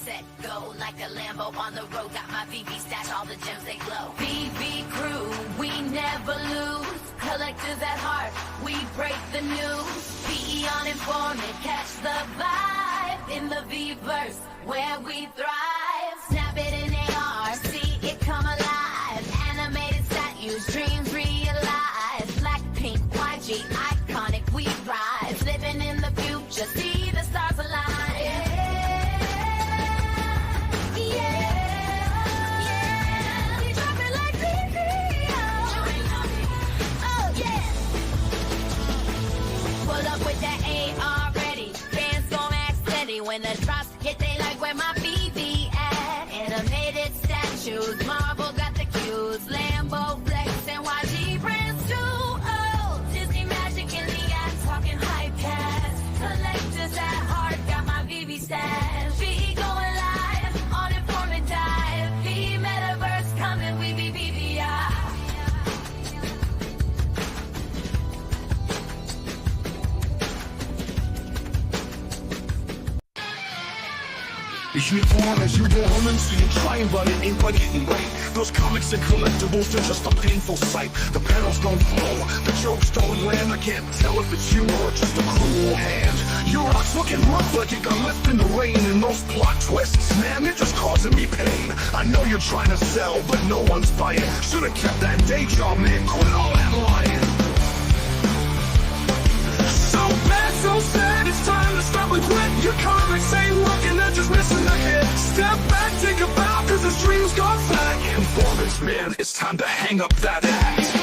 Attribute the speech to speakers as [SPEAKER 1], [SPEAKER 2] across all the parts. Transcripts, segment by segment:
[SPEAKER 1] set, go like a Lambo on the road. Got my VV stash, all the gems they glow. VV crew, we never lose. Collectors at heart, we break the news. PE on Informmint, catch the vibe in the V-verse where we thrive. Snap it in AR, see it come alive. Animated statues, dreams realized. Blackpink, YG, iconic, we rise. Living in the future, see the stars align. When the drops hit, they like where my BB at. Animated statues, Marvel got the cues. Lambo flex and YG brands too. Oh, Disney magic in the act, talking high pass. Collectors at heart, got my VV stash. V going live on Informmint dive. V metaverse coming, we be BBI.
[SPEAKER 2] Ich will born as you woman, so you trying, but it ain't like hitting right. Those comics and collectibles, they're just a painful sight. The panels don't flow, the jokes don't land. I can't tell if it's you or just a cruel hand. Your rock's looking rough like it got left in the rain. And those plot twists, man, they're just causing me pain. I know you're trying to sell, but no one's buying. Should've kept that day job, man, quit all that lying. So bad, so sad, it's time to stop and quit. Your comics ain't working, they're just missing the hit. Step back, take a bow, cause this dream's gone flat. Informmint, man, it's time to hang up that act.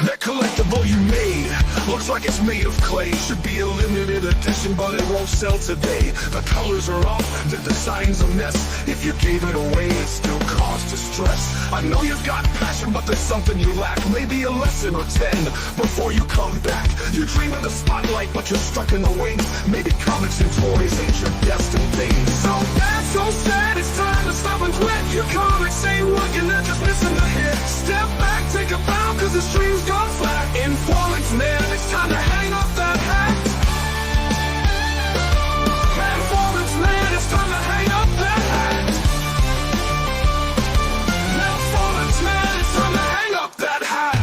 [SPEAKER 2] That collectible you made looks like it's made of clay. Should be a limited edition, but it won't sell today. The colors are off, the design's a mess. If you gave it away, it still caused distress. I know you've got passion, but there's something you lack. Maybe a lesson or 10 before you come back. You dream in the spotlight, but you're stuck in the wings. Maybe comics and toys ain't your destined thing. So bad, so sad, it's time to stop and quit. Your comics ain't working, they're just missing the hit. Step back, take a bow, cause this dream's gone flat. Informmint, man, it's time to hang up that hat. Informmint, man, it's time to hang up that hat. Informmint, man, it's time to hang up that hat.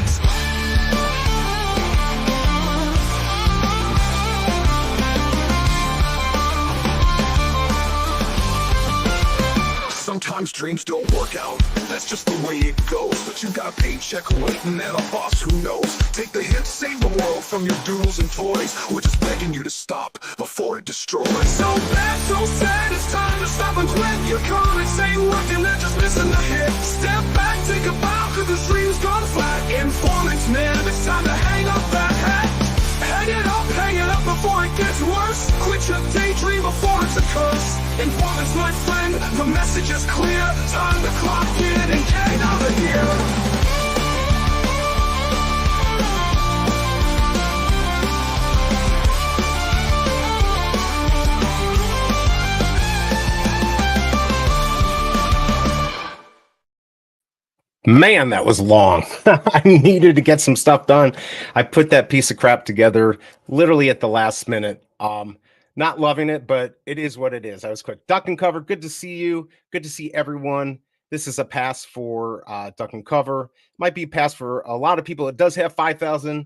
[SPEAKER 2] Sometimes dreams don't work out, that's just the way it goes. But you got a paycheck waiting and a boss who knows. Take the hit, save the world from your doodles and toys. We're just begging you to stop before it destroys. So bad, so sad, it's time to stop and quit. Your comics ain't working, they're just missing the hit. Step back, take a bow, cause this dream's gone flat. Informmint, man, it's time to hang up that hat. Hang it up before it gets worse. Quit your daydream before it's a curse. Informmint's my friend, the message is clear. Time to clock in and get out of here.
[SPEAKER 3] Man, that was long. I needed to get some stuff done. I put that piece of crap together literally at the last minute. Not loving it, but it is what it is. I was quick. Duck and Cover, good to see you. Good to see everyone. This is a pass for Duck and Cover. Might be a pass for a lot of people. It does have 5,000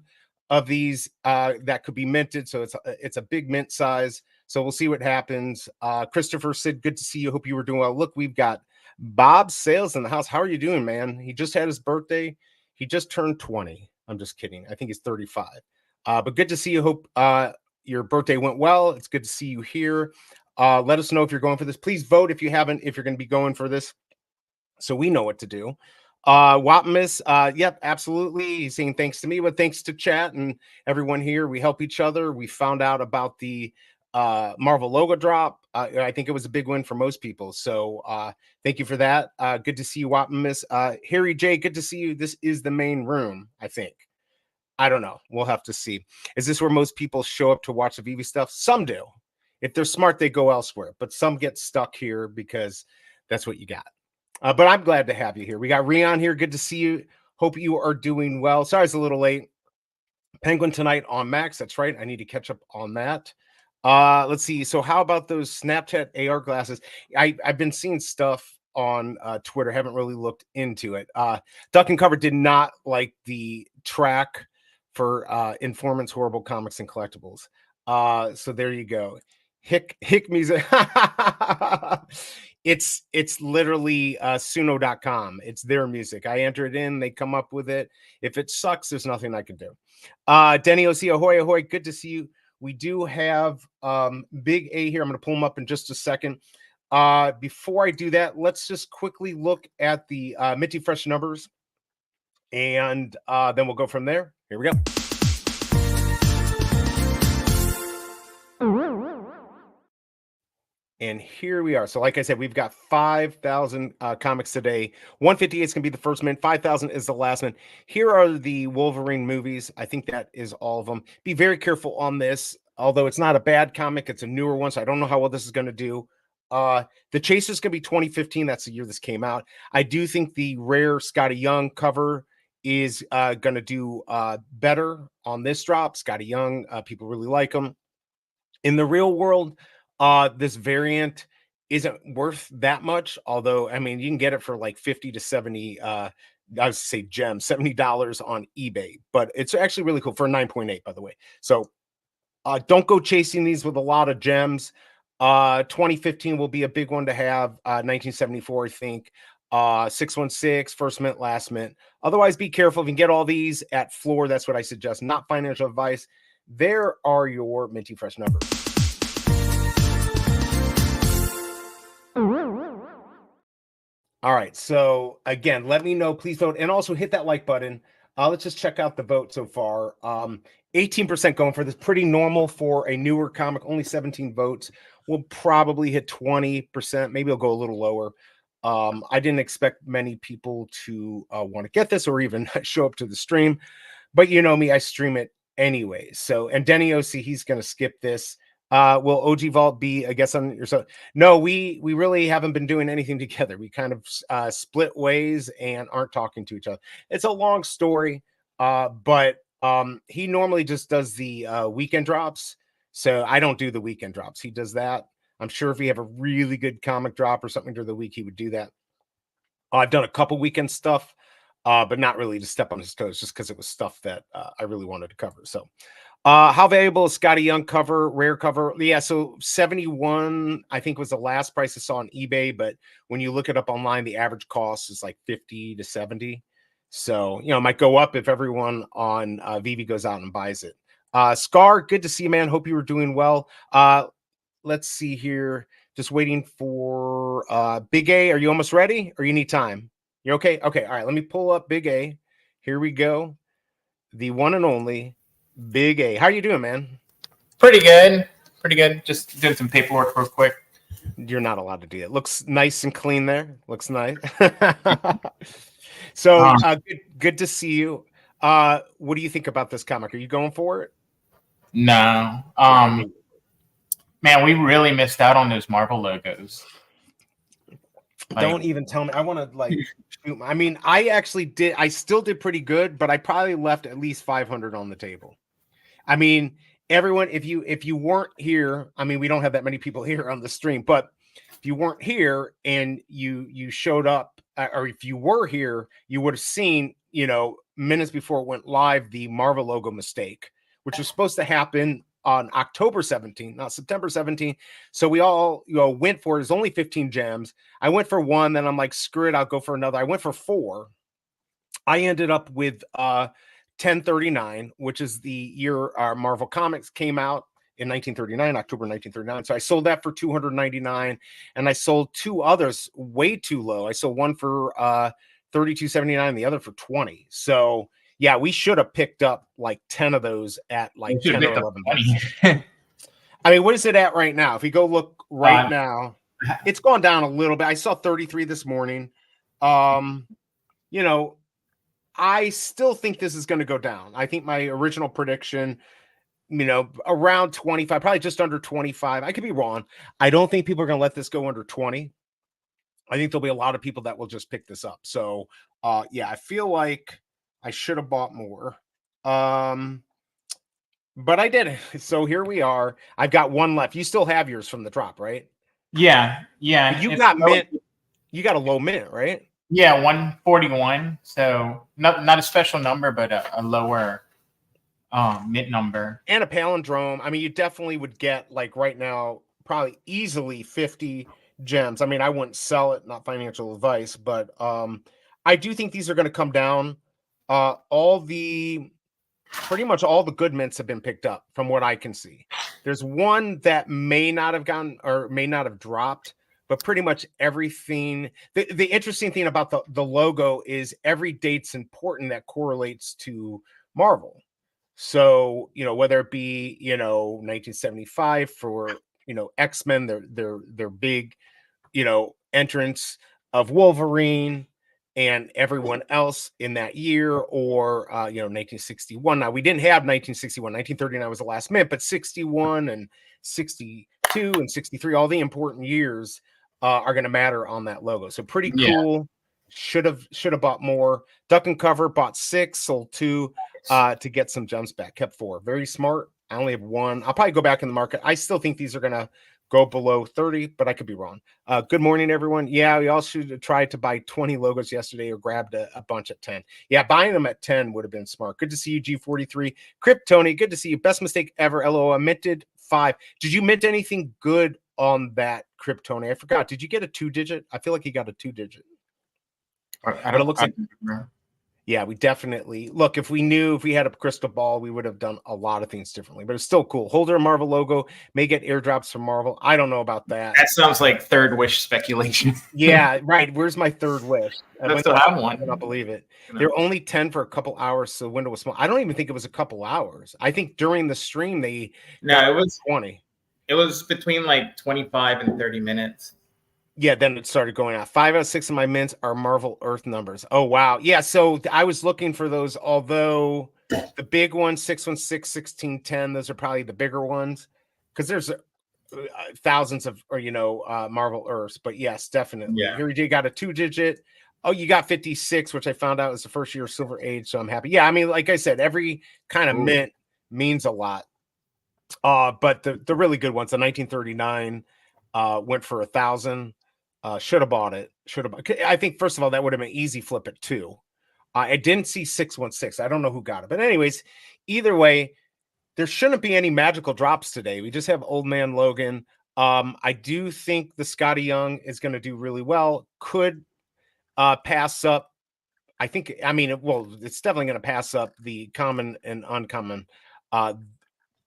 [SPEAKER 3] of these that could be minted, so it's a big mint size. So we'll see what happens. Christopher Sid, good to see you. Hope you were doing well. Look, we've got Bob Sales in the house. How are you doing, man? He just had his birthday. He just turned 20. I'm just kidding. I think he's 35. But good to see you. Hope your birthday went well. It's good to see you here. Let us know if you're going for this. Please vote if you haven't, if you're going to be going for this, so we know what to do. Wapmus, yep, absolutely. He's saying thanks to me, but thanks to chat and everyone here. We help each other. We found out about the Marvel logo drop. I think it was a big win for most people. So thank you for that. Good to see you, Wapmus. Harry J, good to see you. This is the main room, I think. I don't know. We'll have to see. Is this where most people show up to watch the VV stuff? Some do. If they're smart, they go elsewhere. But some get stuck here because that's what you got. But I'm glad to have you here. We got Rion here. Good to see you. Hope you are doing well. Sorry it's a little late. Penguin tonight on Max. That's right. I need to catch up on that. Let's see. So how about those Snapchat AR glasses? I've been seeing stuff on Twitter, haven't really looked into it. Duck and Cover did not like the track for Informint's Horrible Comics and Collectibles. So there you go. Hick music. It's literally suno.com. It's their music. I enter it in, they come up with it. If it sucks, there's nothing I can do. Denny OC, ahoy, ahoy. Good to see you. We do have Big A here. I'm going to pull him up in just a second. Before I do that, let's just quickly look at the Minty Fresh numbers, and then we'll go from there. Here we go. And here we are. So like I said, we've got 5,000 comics today. 158 is going to be the first mint. 5,000 is the last mint. Here are the Wolverine movies. I think that is all of them. Be very careful on this. Although it's not a bad comic, it's a newer one, so I don't know how well this is going to do. The Chase is going to be 2015. That's the year this came out. I do think the rare Scotty Young cover is going to do better on this drop. Scotty Young, people really like him. In the real world, this variant isn't worth that much, although I mean you can get it for like 50 to 70 I was to say gems, $70 on eBay, but it's actually really cool for a 9.8, by the way. So don't go chasing these with a lot of gems. 2015 will be a big one to have. 1974, I think. 616, first mint, last mint. Otherwise, be careful. If you can get all these at floor, that's what I suggest. Not financial advice. There are your Minty Fresh numbers. All right. So again, let me know. Please vote, and also hit that like button. Let's just check out the vote so far. 18% going for this. Pretty normal for a newer comic. Only 17 votes. We'll probably hit 20%. Maybe it'll go a little lower. I didn't expect many people to want to get this or even show up to the stream. But you know me, I stream it anyway. So, and Denny OC, he's going to skip this. Will OG Vault be, I guess, on your... So, no, we really haven't been doing anything together. We kind of split ways and aren't talking to each other. It's a long story, but he normally just does the weekend drops. So I don't do the weekend drops. He does that. I'm sure if we have a really good comic drop or something during the week, he would do that. I've done a couple weekend stuff, but not really to step on his toes, just because it was stuff that I really wanted to cover. So how valuable is Scotty Young cover, rare cover? Yeah, so 71, I think, was the last price I saw on eBay. But when you look it up online, the average cost is like 50 to 70. So, you know, it might go up if everyone on Veve goes out and buys it. Scar, good to see you, man. Hope you were doing well. Let's see here. Just waiting for Big A. Are you almost ready or you need time? You're okay? Okay. All right. Let me pull up Big A. Here we go. The one and only Big A. How are you doing, man?
[SPEAKER 4] Pretty good. Pretty good. Just doing some paperwork real quick.
[SPEAKER 3] You're not allowed to do it. Looks nice and clean there. Looks nice. So good to see you. What do you think about this comic? Are you going for it?
[SPEAKER 4] No. Man, we really missed out on those Marvel logos.
[SPEAKER 3] Don't even tell me. I want to like shoot. I mean, I actually did. I still did pretty good, but I probably left at least 500 on the table. I mean, everyone, if you weren't here, I mean, we don't have that many people here on the stream, but if you weren't here and you showed up, or if you were here, you would have seen, you know, minutes before it went live, the Marvel logo mistake, which was supposed to happen on October 17th, not September 17th. So we all, you know, went for it. There's only 15 gems. I went for one, then I'm like, screw it, I'll go for another. I went for 4. I ended up with 1039, which is the year our Marvel Comics came out in 1939, October 1939. So I sold that for $299, and I sold 2 others way too low. I sold one for $32.79, the other for $20. So yeah, we should have picked up like 10 of those at like 10 or 11 bucks. I mean, what is it at right now? If we go look right now, it's gone down a little bit. I saw 33 this morning. You know, I still think this is going to go down. I think my original prediction, you know, around 25, probably just under 25. I could be wrong. I don't think people are going to let this go under 20. I think there'll be a lot of people that will just pick this up. So, yeah, I feel like I should have bought more. but I did it. So here we are. I've got one left. You still have yours from the drop, right?
[SPEAKER 4] Yeah, yeah.
[SPEAKER 3] But you
[SPEAKER 4] it's
[SPEAKER 3] got
[SPEAKER 4] low-
[SPEAKER 3] mint. You got a low mint, right?
[SPEAKER 4] Yeah, 141. So not a special number, but a lower mint number.
[SPEAKER 3] And a palindrome. I mean, you definitely would get, like, right now, probably easily 50 gems. I mean, I wouldn't sell it, not financial advice, but I do think these are going to come down. Pretty much all the good mints have been picked up from what I can see. There's one that may not have gone or may not have dropped, but pretty much everything. The interesting thing about the logo is every date's important that correlates to Marvel. So, whether it be, 1975 for, Xmen, their big, entrance of Wolverine and everyone else in that year, or 1961. Now, we didn't have 1961. 1939 was the last mint, but 61 and 62 and 63, all the important years are going to matter on that logo. So pretty cool. Should have bought more. Duck and Cover bought 6, sold 2 to get some gems back. Kept 4. Very smart. I only have 1. I'll probably go back in the market. I still think these are going to go below 30, but I could be wrong. Good morning, everyone. Yeah, we all should have tried to buy 20 logos yesterday or grabbed a bunch at 10. Yeah, buying them at 10 would have been smart. Good to see you, G43. Tony, good to see you. Best mistake ever. LO, I minted 5. Did you mint anything good on that, Tony? I forgot. Did you get a 2-digit? I feel like you got a 2-digit.
[SPEAKER 4] I don't.
[SPEAKER 3] It looks like. Yeah, we definitely look. If we had a crystal ball, we would have done a lot of things differently. But it's still cool. Holder Marvel logo, may get airdrops from Marvel. I don't know about that.
[SPEAKER 4] That sounds like third wish speculation.
[SPEAKER 3] Yeah, right. Where's my third wish?
[SPEAKER 4] I still have one.
[SPEAKER 3] I cannot believe it. They're only 10 for a couple hours, so the window was small. I don't even think it was a couple hours. I think during the stream it
[SPEAKER 4] was
[SPEAKER 3] 20.
[SPEAKER 4] It was between like 25 and 30 minutes.
[SPEAKER 3] Yeah, then it started going out. 5 out of 6 of my mints are Marvel Earth numbers. Oh, wow. Yeah, so I was looking for those, although the big ones, 616, 1610, those are probably the bigger ones, because there's thousands of, Marvel Earths. But yes, definitely.
[SPEAKER 4] Yeah.
[SPEAKER 3] Here you got a 2-digit. Oh, you got 56, which I found out was the first year of Silver Age, so I'm happy. Yeah, I mean, like I said, every kind of mint means a lot. But the really good ones, the 1939 went for 1,000. Should have bought it. I think, first of all, that would have been easy flip at 2. I didn't see 616. I don't know who got it. But anyways, either way, there shouldn't be any magical drops today. We just have Old Man Logan. I do think the Scotty Young is going to do really well. Could pass up. It's definitely going to pass up the common and uncommon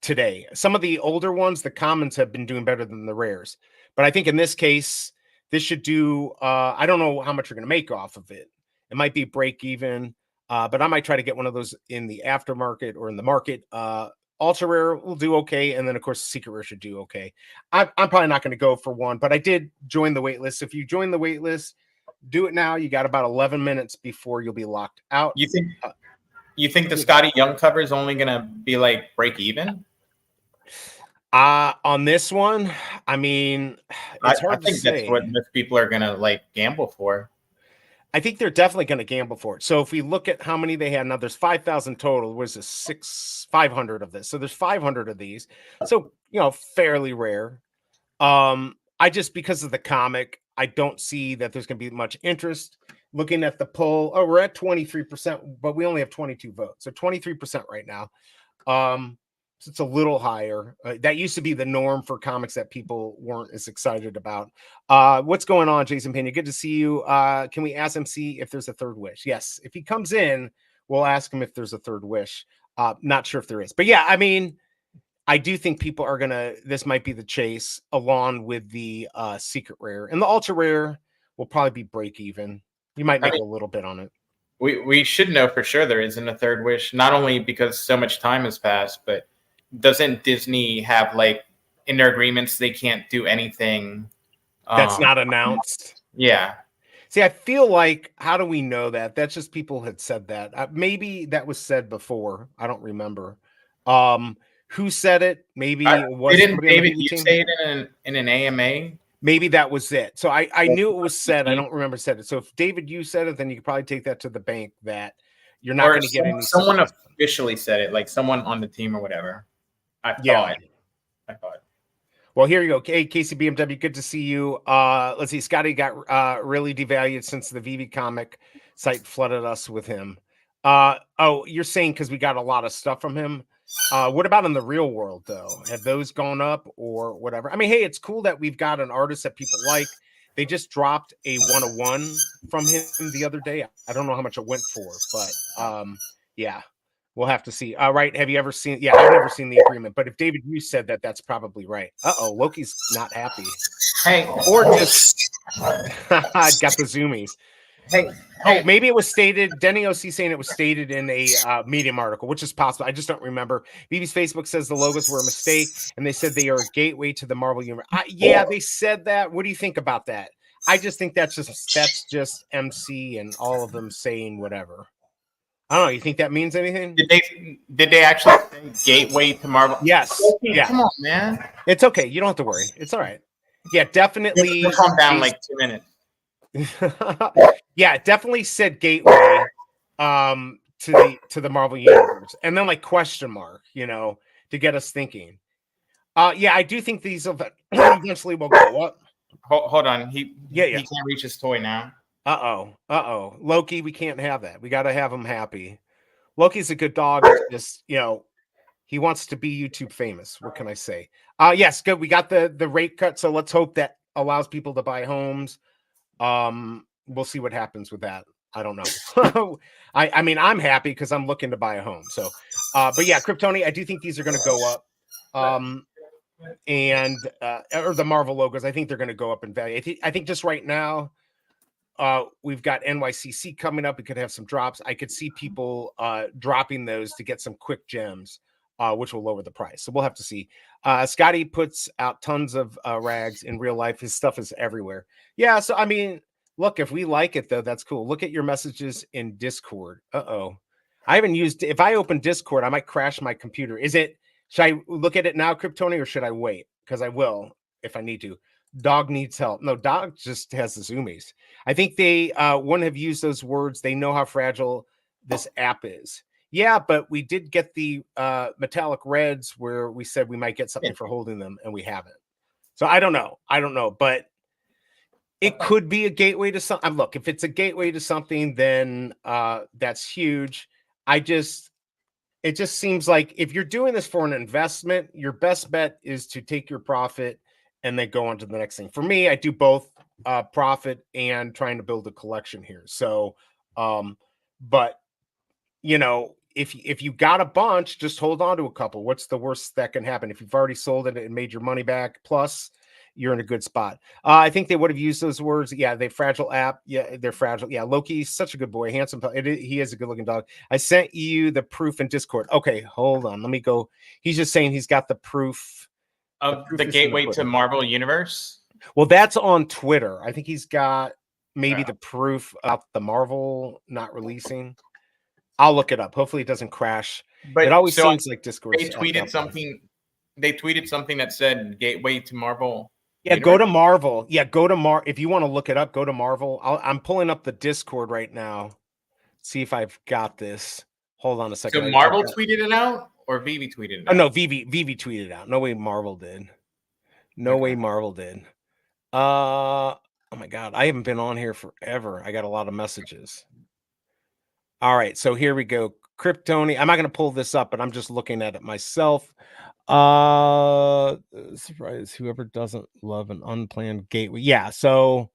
[SPEAKER 3] today. Some of the older ones, the commons have been doing better than the rares. But I think in this case, this should do, I don't know how much you're going to make off of it. It might be break even, but I might try to get one of those in the aftermarket or in the market. Ultra rare will do okay. And then, of course, secret rare should do okay. I'm probably not going to go for one, but I did join the wait list. If you join the wait list, do it now. You got about 11 minutes before you'll be locked out.
[SPEAKER 4] You think the Scotty Young cover is only going to be like break even?
[SPEAKER 3] On this one, I mean, it's hard to say.
[SPEAKER 4] That's what most people are gonna like gamble for.
[SPEAKER 3] I think they're definitely going to gamble for it. So if we look at how many they had, now there's 5,000 total. Was this 500 of this? So there's 500 of these. So fairly rare. I just, because of the comic, I don't see that there's going to be much interest. Looking at the poll, we're at 23%, but we only have 22 votes. So 23% right now. So it's a little higher. That used to be the norm for comics that people weren't as excited about. What's going on, Jason Pena? Good to see you. Can we ask him, see if there's a third wish? Yes. If he comes in, we'll ask him if there's a third wish. Not sure if there is. But yeah, I mean, I do think people are this might be the chase along with the secret rare. And the ultra rare will probably be break even. You might make a little bit on it.
[SPEAKER 4] We should know for sure there isn't a third wish, not only because so much time has passed, but doesn't Disney have like in their agreements they can't do anything
[SPEAKER 3] that's not announced?
[SPEAKER 4] Yeah.
[SPEAKER 3] See, I feel like, how do we know that? That's just people had said that. Maybe that was said before. I don't remember. Who said it? Maybe it was
[SPEAKER 4] didn't David you say it in an AMA?
[SPEAKER 3] Maybe that was it. So I knew it was said. I don't remember said it. So if David, you said it, then you could probably take that to the bank that you're not going to get any.
[SPEAKER 4] Someone officially said it, like someone on the team or whatever. I
[SPEAKER 3] Yeah.
[SPEAKER 4] thought.
[SPEAKER 3] Well, here you go. Hey, Casey BMW, good to see you. Let's see. Scotty got really devalued since the Veve comic site flooded us with him. Oh, you're saying because we got a lot of stuff from him. What about in the real world, though? Have those gone up or whatever? I mean, hey, it's cool that we've got an artist that people like. They just dropped a 101 from him the other day. I don't know how much it went for, but yeah. We'll have to see. Right. Have you ever seen? Yeah, I've never seen the agreement. But if David, you said that, that's probably right. Loki's not happy.
[SPEAKER 4] Hey,
[SPEAKER 3] Or just I got the zoomies.
[SPEAKER 4] hey,
[SPEAKER 3] Oh, maybe it was stated. Denny OC saying it was stated in a Medium article, which is possible. I just don't remember. BB's Facebook says the logos were a mistake, and they said they are a gateway to the Marvel universe. Yeah, they said that. What do you think about that? I just think that's just MC and all of them saying whatever. I don't know. You think that means anything?
[SPEAKER 4] Did they actually say gateway to Marvel?
[SPEAKER 3] Yes. Yeah.
[SPEAKER 4] Come on, man.
[SPEAKER 3] It's okay. You don't have to worry. It's all right. Yeah, definitely.
[SPEAKER 4] We'll calm down like 2 minutes.
[SPEAKER 3] Yeah, it definitely said gateway to the Marvel universe. And then like question mark, to get us thinking. Yeah, I do think these eventually will go up.
[SPEAKER 4] Hold on. He can't reach his toy now.
[SPEAKER 3] Loki, we can't have that. We got to have him happy. Loki's a good dog. Just, he wants to be YouTube famous. What can I say? Yes, good. We got the rate cut. So let's hope that allows people to buy homes. We'll see what happens with that. I don't know. I mean, I'm happy because I'm looking to buy a home. So, but yeah, Kryptoni, I do think these are going to go up. And or the Marvel logos, I think they're going to go up in value. I think just right now, we've got NYCC coming up. We could have some drops. I could see people dropping those to get some quick gems, which will lower the price. So we'll have to see. Scotty puts out tons of rags in real life. His stuff is everywhere. Yeah. So, I mean, look, if we like it, though, that's cool. Look at your messages in Discord. I haven't used, if I open Discord, I might crash my computer. Should I look at it now, Kryptoni, or should I wait? Because I will if I need to. Dog needs help. No, dog just has the zoomies. I think they wouldn't have used those words. They know how fragile this app is. Yeah, but we did get the metallic reds where we said we might get something for holding them, and we haven't. So I don't know, but it could be a gateway to something. Look, if it's a gateway to something, then that's huge. It just seems like if you're doing this for an investment, your best bet is to take your profit and then go on to the next thing. For me, I do both profit and trying to build a collection here. So, but if you got a bunch, just hold on to a couple. What's the worst that can happen? If you've already sold it and made your money back, plus you're in a good spot. I think they would have used those words. Yeah, they fragile app. Yeah, they're fragile. Yeah, Loki's such a good boy, handsome. He is a good looking dog. I sent you the proof in Discord. Okay, hold on. Let me go. He's just saying he's got the proof
[SPEAKER 4] of the gateway to Marvel Universe.
[SPEAKER 3] Well, that's on Twitter. I think he's got maybe the proof of the Marvel not releasing. I'll look it up. Hopefully, it doesn't crash. But it always seems like Discord.
[SPEAKER 4] They tweeted something. They tweeted something that said gateway to Marvel.
[SPEAKER 3] Yeah, go to Marvel. Yeah, go to if you want to look it up, go to Marvel. I'm pulling up the Discord right now. See if I've got this. Hold on a second.
[SPEAKER 4] So Marvel tweeted it out, or Veve tweeted it out?
[SPEAKER 3] Oh no, Veve tweeted it out. No way Marvel did. No way Marvel did. Oh my God, I haven't been on here forever. I got a lot of messages. All right, so here we go. Kryptoni. I'm not going to pull this up, but I'm just looking at it myself. Surprise, whoever doesn't love an unplanned gateway. Yeah, so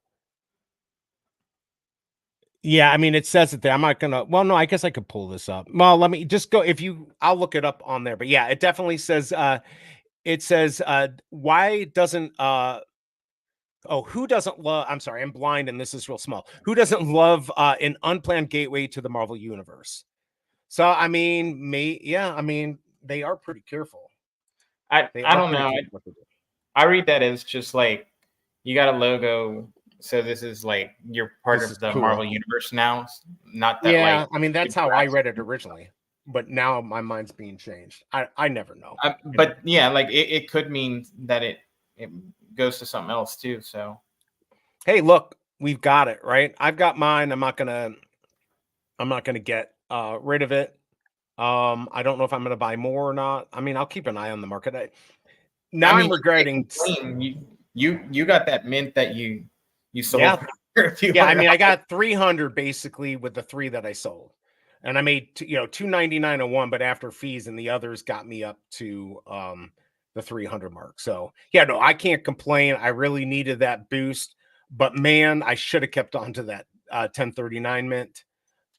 [SPEAKER 3] yeah, I mean, it says it there. I'm not gonna, well, no, I guess I could pull this up. Well, let me just go, I'll look it up on there. But yeah, it definitely says why doesn't who doesn't love, I'm sorry, I'm blind and this is real small. Who doesn't love an unplanned gateway to the Marvel universe? So I mean, they are pretty careful.
[SPEAKER 4] I don't know. I read that as just like you got a logo, so this is like you're part of the cool Marvel universe now. Not that. Yeah, like,
[SPEAKER 3] I mean that's how I read it originally, but now my mind's being changed. I never know.
[SPEAKER 4] But yeah, like it could mean that it goes to something else too. So
[SPEAKER 3] hey, look, we've got it right. I've got mine. I'm not gonna get rid of it. I don't know if I'm going to buy more or not. I mean, I'll keep an eye on the market.
[SPEAKER 4] I
[SPEAKER 3] I'm
[SPEAKER 4] mean,
[SPEAKER 3] regretting.
[SPEAKER 4] You got that mint that you sold
[SPEAKER 3] Yeah.
[SPEAKER 4] for a few
[SPEAKER 3] Yeah, I
[SPEAKER 4] hundred
[SPEAKER 3] mean, I got 300 basically with the 3 that I sold. And I made 299 on one, but after fees and the others got me up to the 300 mark. So, yeah, no, I can't complain. I really needed that boost, but man, I should have kept on to that 1039 mint.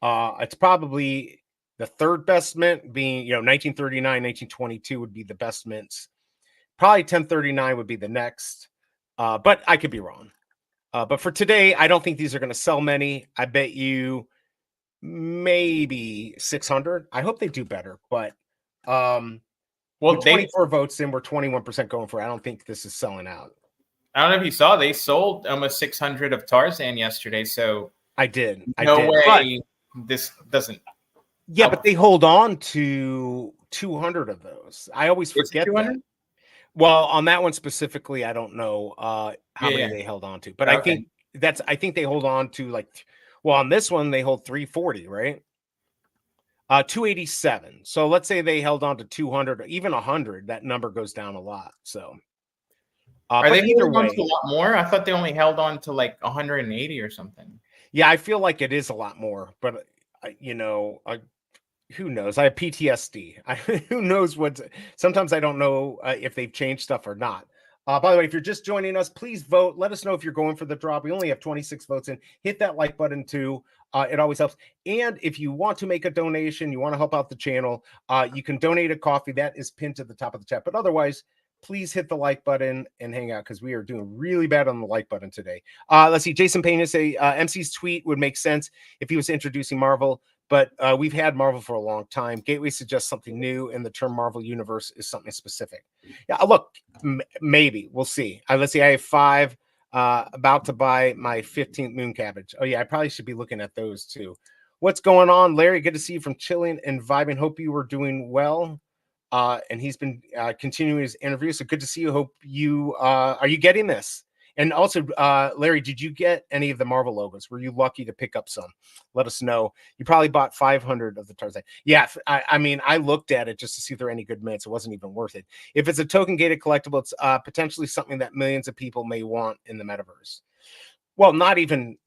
[SPEAKER 3] It's probably the third best mint, being 1939, 1922 would be the best mints. Probably 1039 would be the next. But I could be wrong. But for today, I don't think these are going to sell many. I bet you maybe 600. I hope they do better. But
[SPEAKER 4] well,
[SPEAKER 3] with 24 votes in, we're 21% going for it. I don't think this is selling out.
[SPEAKER 4] I don't know if you saw, they sold almost 600 of Tarzan yesterday. So
[SPEAKER 3] I did.
[SPEAKER 4] No way this doesn't.
[SPEAKER 3] Yeah, but they hold on to 200 of those. I always forget that. Well, on that one specifically, I don't know how many they held on to, but I think they hold on to on this one they hold 340, right? 287. So let's say they held on to 200, or even 100. That number goes down a lot. So
[SPEAKER 4] are they holding on to a lot more? I thought they only held on to 180 or something.
[SPEAKER 3] Yeah, I feel like it is a lot more, but who knows? I have PTSD. Who knows what? Sometimes I don't know if they've changed stuff or not. By the way, if you're just joining us, please vote. Let us know if you're going for the drop. We only have 26 votes in. Hit that like button too. It always helps. And if you want to make a donation, you want to help out the channel, you can donate a coffee. That is pinned to the top of the chat. But otherwise, please hit the like button and hang out because we are doing really bad on the like button today. Let's see. Jason Payne say MC's tweet would make sense if he was introducing Marvel. But we've had Marvel for a long time. Gateway suggests something new, and the term Marvel Universe is something specific. Yeah, look, maybe. We'll see. Let's see. I have 5, about to buy my 15th moon cabbage. Oh, yeah, I probably should be looking at those too. What's going on, Larry? Good to see you from chilling and vibing. Hope you were doing well. And he's been continuing his interview. So good to see you. Hope you are you getting this? And also, Larry, did you get any of the Marvel logos? Were you lucky to pick up some? Let us know. You probably bought 500 of the Tarzan. Yeah, I mean, I looked at it just to see if there are any good mints. It wasn't even worth it. If it's a token-gated collectible, it's potentially something that millions of people may want in the metaverse. Well, not even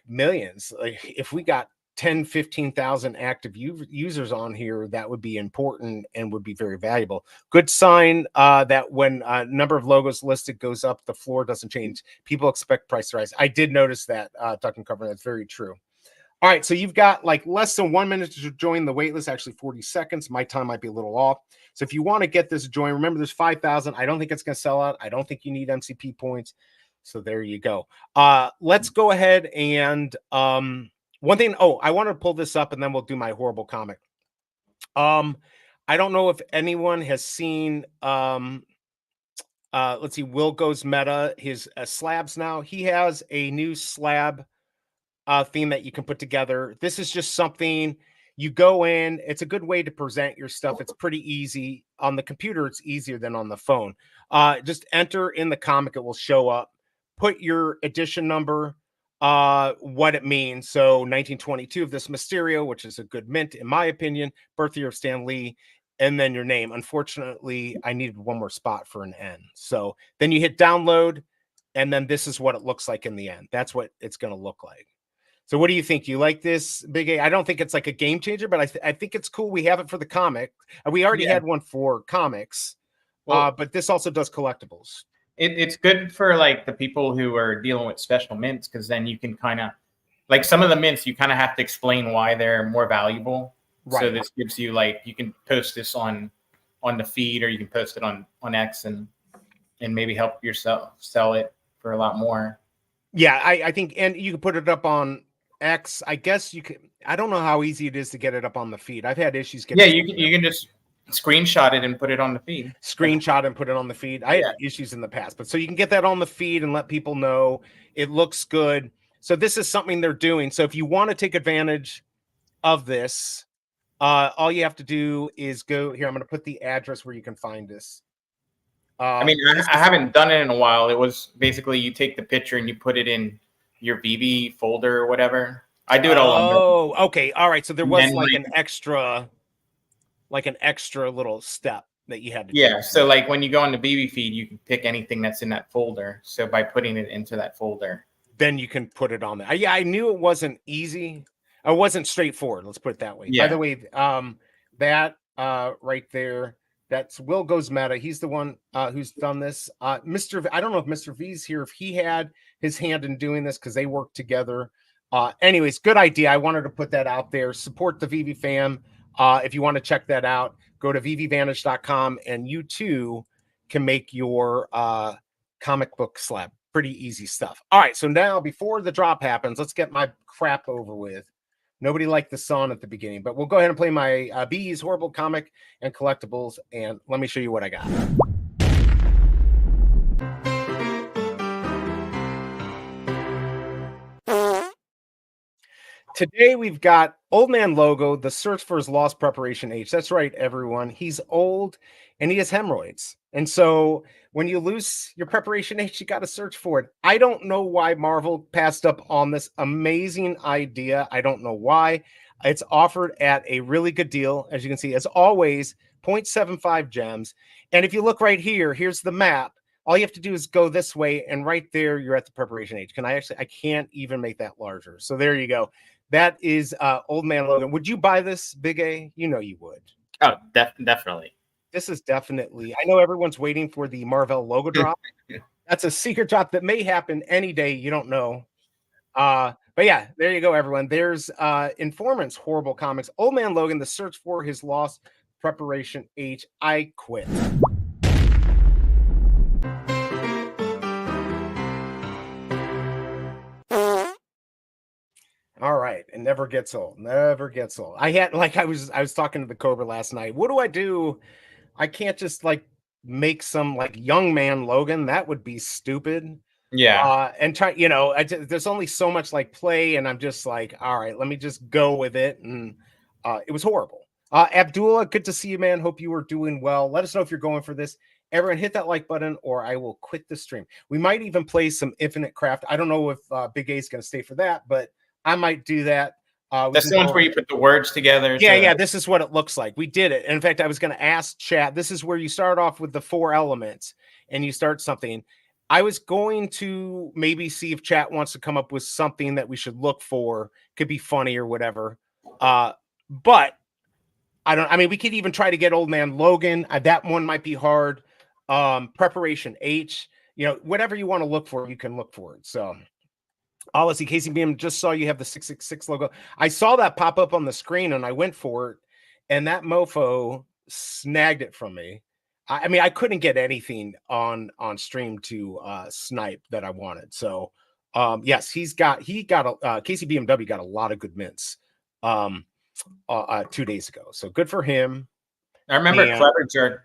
[SPEAKER 3] millions. If we got 10, 15,000 active users on here, that would be important and would be very valuable. Good sign that when a number of logos listed goes up, the floor doesn't change. People expect price to rise. I did notice that, Duck and Cover. That's very true. All right, so you've got less than 1 minute to join the waitlist, actually 40 seconds. My time might be a little off. So if you want to get this join, remember there's 5,000. I don't think it's going to sell out. I don't think you need MCP points. So there you go. Let's go ahead and one thing, I want to pull this up and then we'll do my horrible comic. I don't know if anyone has seen, let's see, Will Goes Meta, his slabs now. He has a new slab theme that you can put together. This is just something you go in. It's a good way to present your stuff. It's pretty easy. On the computer, it's easier than on the phone. Just enter in the comic. It will show up. Put your edition number, what it means. So 1922 of this Mysterio, which is a good mint in my opinion, birth year of Stan Lee, and then your name. Unfortunately, I needed one more spot for an N. So then you hit download, and then this is what it looks like in the end. That's what it's going to look like. So what do you think? You like this, Big A? I don't think it's like a game changer, but I think it's cool. We have it for the comic. We already had one for comics, but this also does collectibles.
[SPEAKER 4] It's good for the people who are dealing with special mints, because then you can kind of some of the mints you kind of have to explain why they're more valuable. Right. So this gives you you can post this on the feed, or you can post it on X and maybe help yourself sell it for a lot more.
[SPEAKER 3] Yeah, I think, and you can put it up on X. I guess you can. I don't know how easy it is to get it up on the feed. I've had issues getting.
[SPEAKER 4] Yeah, you can just screenshot it and put it on the feed.
[SPEAKER 3] Screenshot and put it on the feed. I had issues in the past, but so you can get that on the feed and let people know it looks good. So this is something they're doing. So if you want to take advantage of this, all you have to do is go here. I'm going to put the address where you can find this.
[SPEAKER 4] I mean, I haven't done it in a while. It was basically you take the picture and you put it in your Veve folder or whatever. I do it all.
[SPEAKER 3] Oh, okay. All right. So there was an extra. like an extra little step that you had to
[SPEAKER 4] Yeah.
[SPEAKER 3] do.
[SPEAKER 4] So like when you go on the BB feed, you can pick anything that's in that folder. So by putting it into that folder,
[SPEAKER 3] then you can put it on there. Yeah, I knew it wasn't easy. It wasn't straightforward. Let's put it that way.
[SPEAKER 4] Yeah.
[SPEAKER 3] By the way, that right there, that's Will Goes Meta. He's the one who's done this. Mr. I don't know if Mr. V's here, if he had his hand in doing this because they work together. Anyways, good idea. I wanted to put that out there. Support the VV fam. If you want to check that out, go to vvvantage.com and you too can make your comic book slab. Pretty easy stuff. All right, so now before the drop happens, let's get my crap over with. Nobody liked the song at the beginning, but we'll go ahead and play my B's Horrible Comic and Collectibles, and let me show you what I got. Today we've got Old Man Logo, the search for his lost preparation H. That's right, everyone. He's old and he has hemorrhoids. And so when you lose your preparation H, you got to search for it. I don't know why Marvel passed up on this amazing idea. I don't know why. It's offered at a really good deal. As you can see, as always, 0.75 gems. And if you look right here, here's the map. All you have to do is go this way, and right there, you're at the preparation H. I can't even make that larger. So there you go. That is Old Man Logan. Would you buy this, Big A? You know you would.
[SPEAKER 4] Oh, definitely.
[SPEAKER 3] This is definitely, I know everyone's waiting for the Marvel logo drop. That's a secret drop that may happen any day. You don't know. But yeah, there you go, everyone. There's Informmint's Horrible Comics. Old Man Logan, the search for his lost preparation H. I quit. All right, it never gets old. Never gets old. I was talking to the Cobra last night. What do I do? I can't just like make some like young man Logan. That would be stupid.
[SPEAKER 4] Yeah.
[SPEAKER 3] And try, there's only so much like play, and I'm just like, all right, let me just go with it. And it was horrible. Abdullah, good to see you, man. Hope you are doing well. Let us know if you're going for this. Everyone hit that like button or I will quit the stream. We might even play some Infinite Craft. I don't know if Big A is going to stay for that, but I might do that.
[SPEAKER 4] That's the ones where you put the words together.
[SPEAKER 3] Yeah. This is what it looks like. We did it. And in fact, I was going to ask chat. This is where you start off with the 4 elements and you start something. I was going to maybe see if chat wants to come up with something that we should look for. Could be funny or whatever. But we could even try to get Old Man Logan. That one might be hard. Preparation H, whatever you want to look for, you can look for it. So let's see. KCBM, just saw you have the 666 logo. I saw that pop up on the screen and I went for it, and that mofo snagged it from me. I couldn't get anything on stream to snipe that I wanted. So yes, KCBMW got a lot of good mints 2 days ago. So good for him.
[SPEAKER 4] I remember Cleverger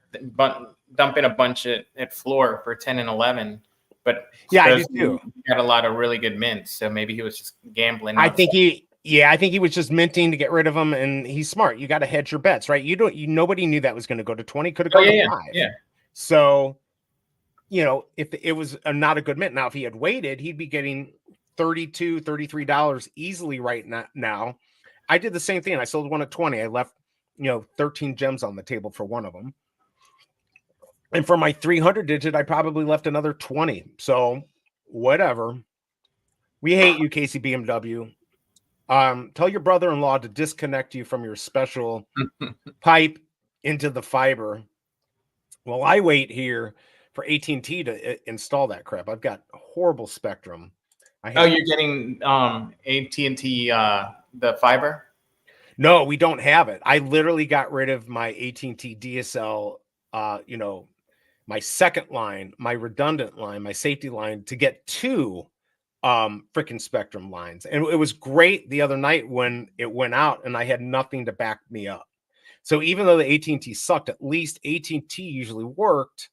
[SPEAKER 4] dumping a bunch at floor for 10 and 11. But
[SPEAKER 3] yeah, I do too.
[SPEAKER 4] He got a lot of really good mints, so maybe he was just gambling.
[SPEAKER 3] I think he was just minting to get rid of them, and he's smart. You got to hedge your bets, right? Nobody knew that was going to go to 20. Could have gone to 5.
[SPEAKER 4] Yeah.
[SPEAKER 3] So, if it was not a good mint, now if he had waited, he'd be getting $32, $33 easily right now. I did the same thing. I sold one at 20. I left 13 gems on the table for one of them. And for my 300 digit, I probably left another 20. So whatever. We hate you, KCBMW. Tell your brother-in-law to disconnect you from your special pipe into the fiber. Well, I wait here for AT&T to install that crap. I've got horrible Spectrum.
[SPEAKER 4] You're getting AT&T the fiber?
[SPEAKER 3] No, we don't have it. I literally got rid of my AT&T DSL, my second line, my redundant line, my safety line to get 2 freaking Spectrum lines. And it was great the other night when it went out and I had nothing to back me up. So even though the AT&T sucked, at least AT&T usually worked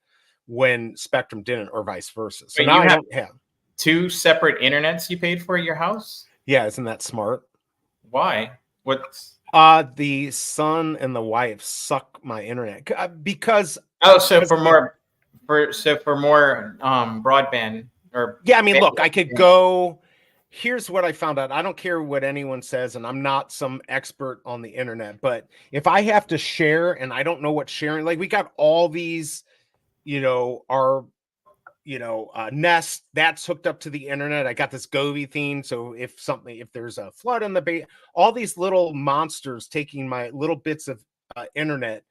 [SPEAKER 3] when Spectrum didn't, or vice versa. So now I don't have
[SPEAKER 4] 2 separate internets you paid for at your house?
[SPEAKER 3] Yeah, isn't that smart?
[SPEAKER 4] Why? What's
[SPEAKER 3] the son and the wife suck my internet because
[SPEAKER 4] for more broadband or
[SPEAKER 3] look, I could go here's what I found out. I don't care what anyone says, and I'm not some expert on the internet, but if I have to share and I don't know what sharing, like we got all these, our Nest that's hooked up to the internet. I got this Govee theme, so if there's a flood in the bay, all these little monsters taking my little bits of internet.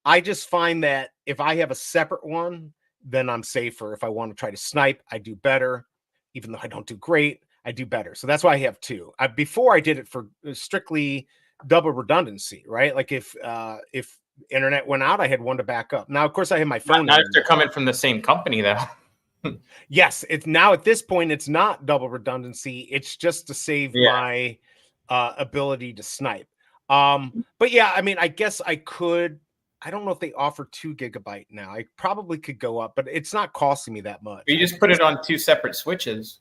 [SPEAKER 3] I just find that if I have a separate one, then I'm safer. If I want to try to snipe, I do better. Even though I don't do great, I do better. So that's why I have two. Before I did it for strictly double redundancy, right? Like if internet went out, I had one to back up. Now, of course, I have my phone.
[SPEAKER 4] Not if they're coming from the same company, though.
[SPEAKER 3] Yes, it's now at this point, it's not double redundancy. It's just to save my ability to snipe. But yeah, I mean, I guess I could. I don't know if they offer 2 GB now. I probably could go up, but it's not costing me that much.
[SPEAKER 4] You just put it on 2 separate switches,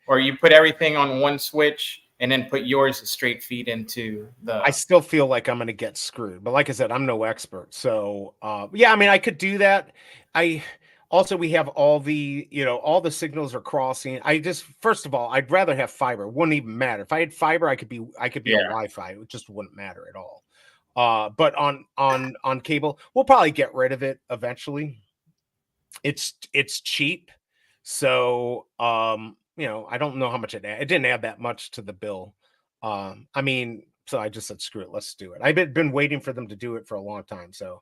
[SPEAKER 4] or you put everything on one switch and then put yours straight feed into the.
[SPEAKER 3] I still feel like I'm going to get screwed, but like I said, I'm no expert. So yeah, I mean, I could do that. We have all the, all the signals are crossing. First of all, I'd rather have fiber. It wouldn't even matter. If I had fiber, I could be on Wi-Fi. It just wouldn't matter at all. But on cable, we'll probably get rid of it eventually. It's cheap. So, I don't know how much it didn't add that much to the bill. I mean, so I just said, screw it. Let's do it. I've been waiting for them to do it for a long time. So,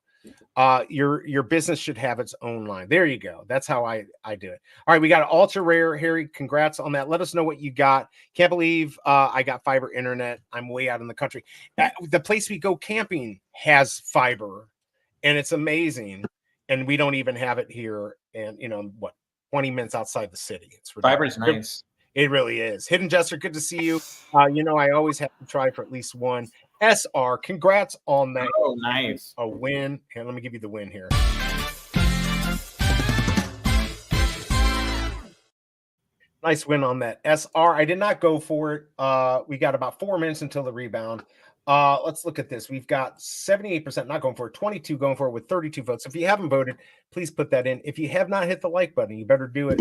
[SPEAKER 3] your business should have its own line. There you go. That's how I do it. All right, we got ultra rare. Harry, congrats on that. Let us know what you got. Can't believe I got fiber internet. I'm way out in the country. The place we go camping has fiber, and it's amazing. And we don't even have it here. And 20 minutes outside the city. It's ridiculous.
[SPEAKER 4] Fiber's nice.
[SPEAKER 3] It really is. Hidden Jester, good to see you. I always have to try for at least one. SR, congrats on that.
[SPEAKER 4] Oh, nice.
[SPEAKER 3] A win. Here, let me give you the win here. Nice win on that. SR, I did not go for it. We got about 4 minutes until the rebound. Let's look at this. We've got 78% not going for it, 22 going for it with 32 votes. If you haven't voted, please put that in. If you have not hit the like button, you better do it.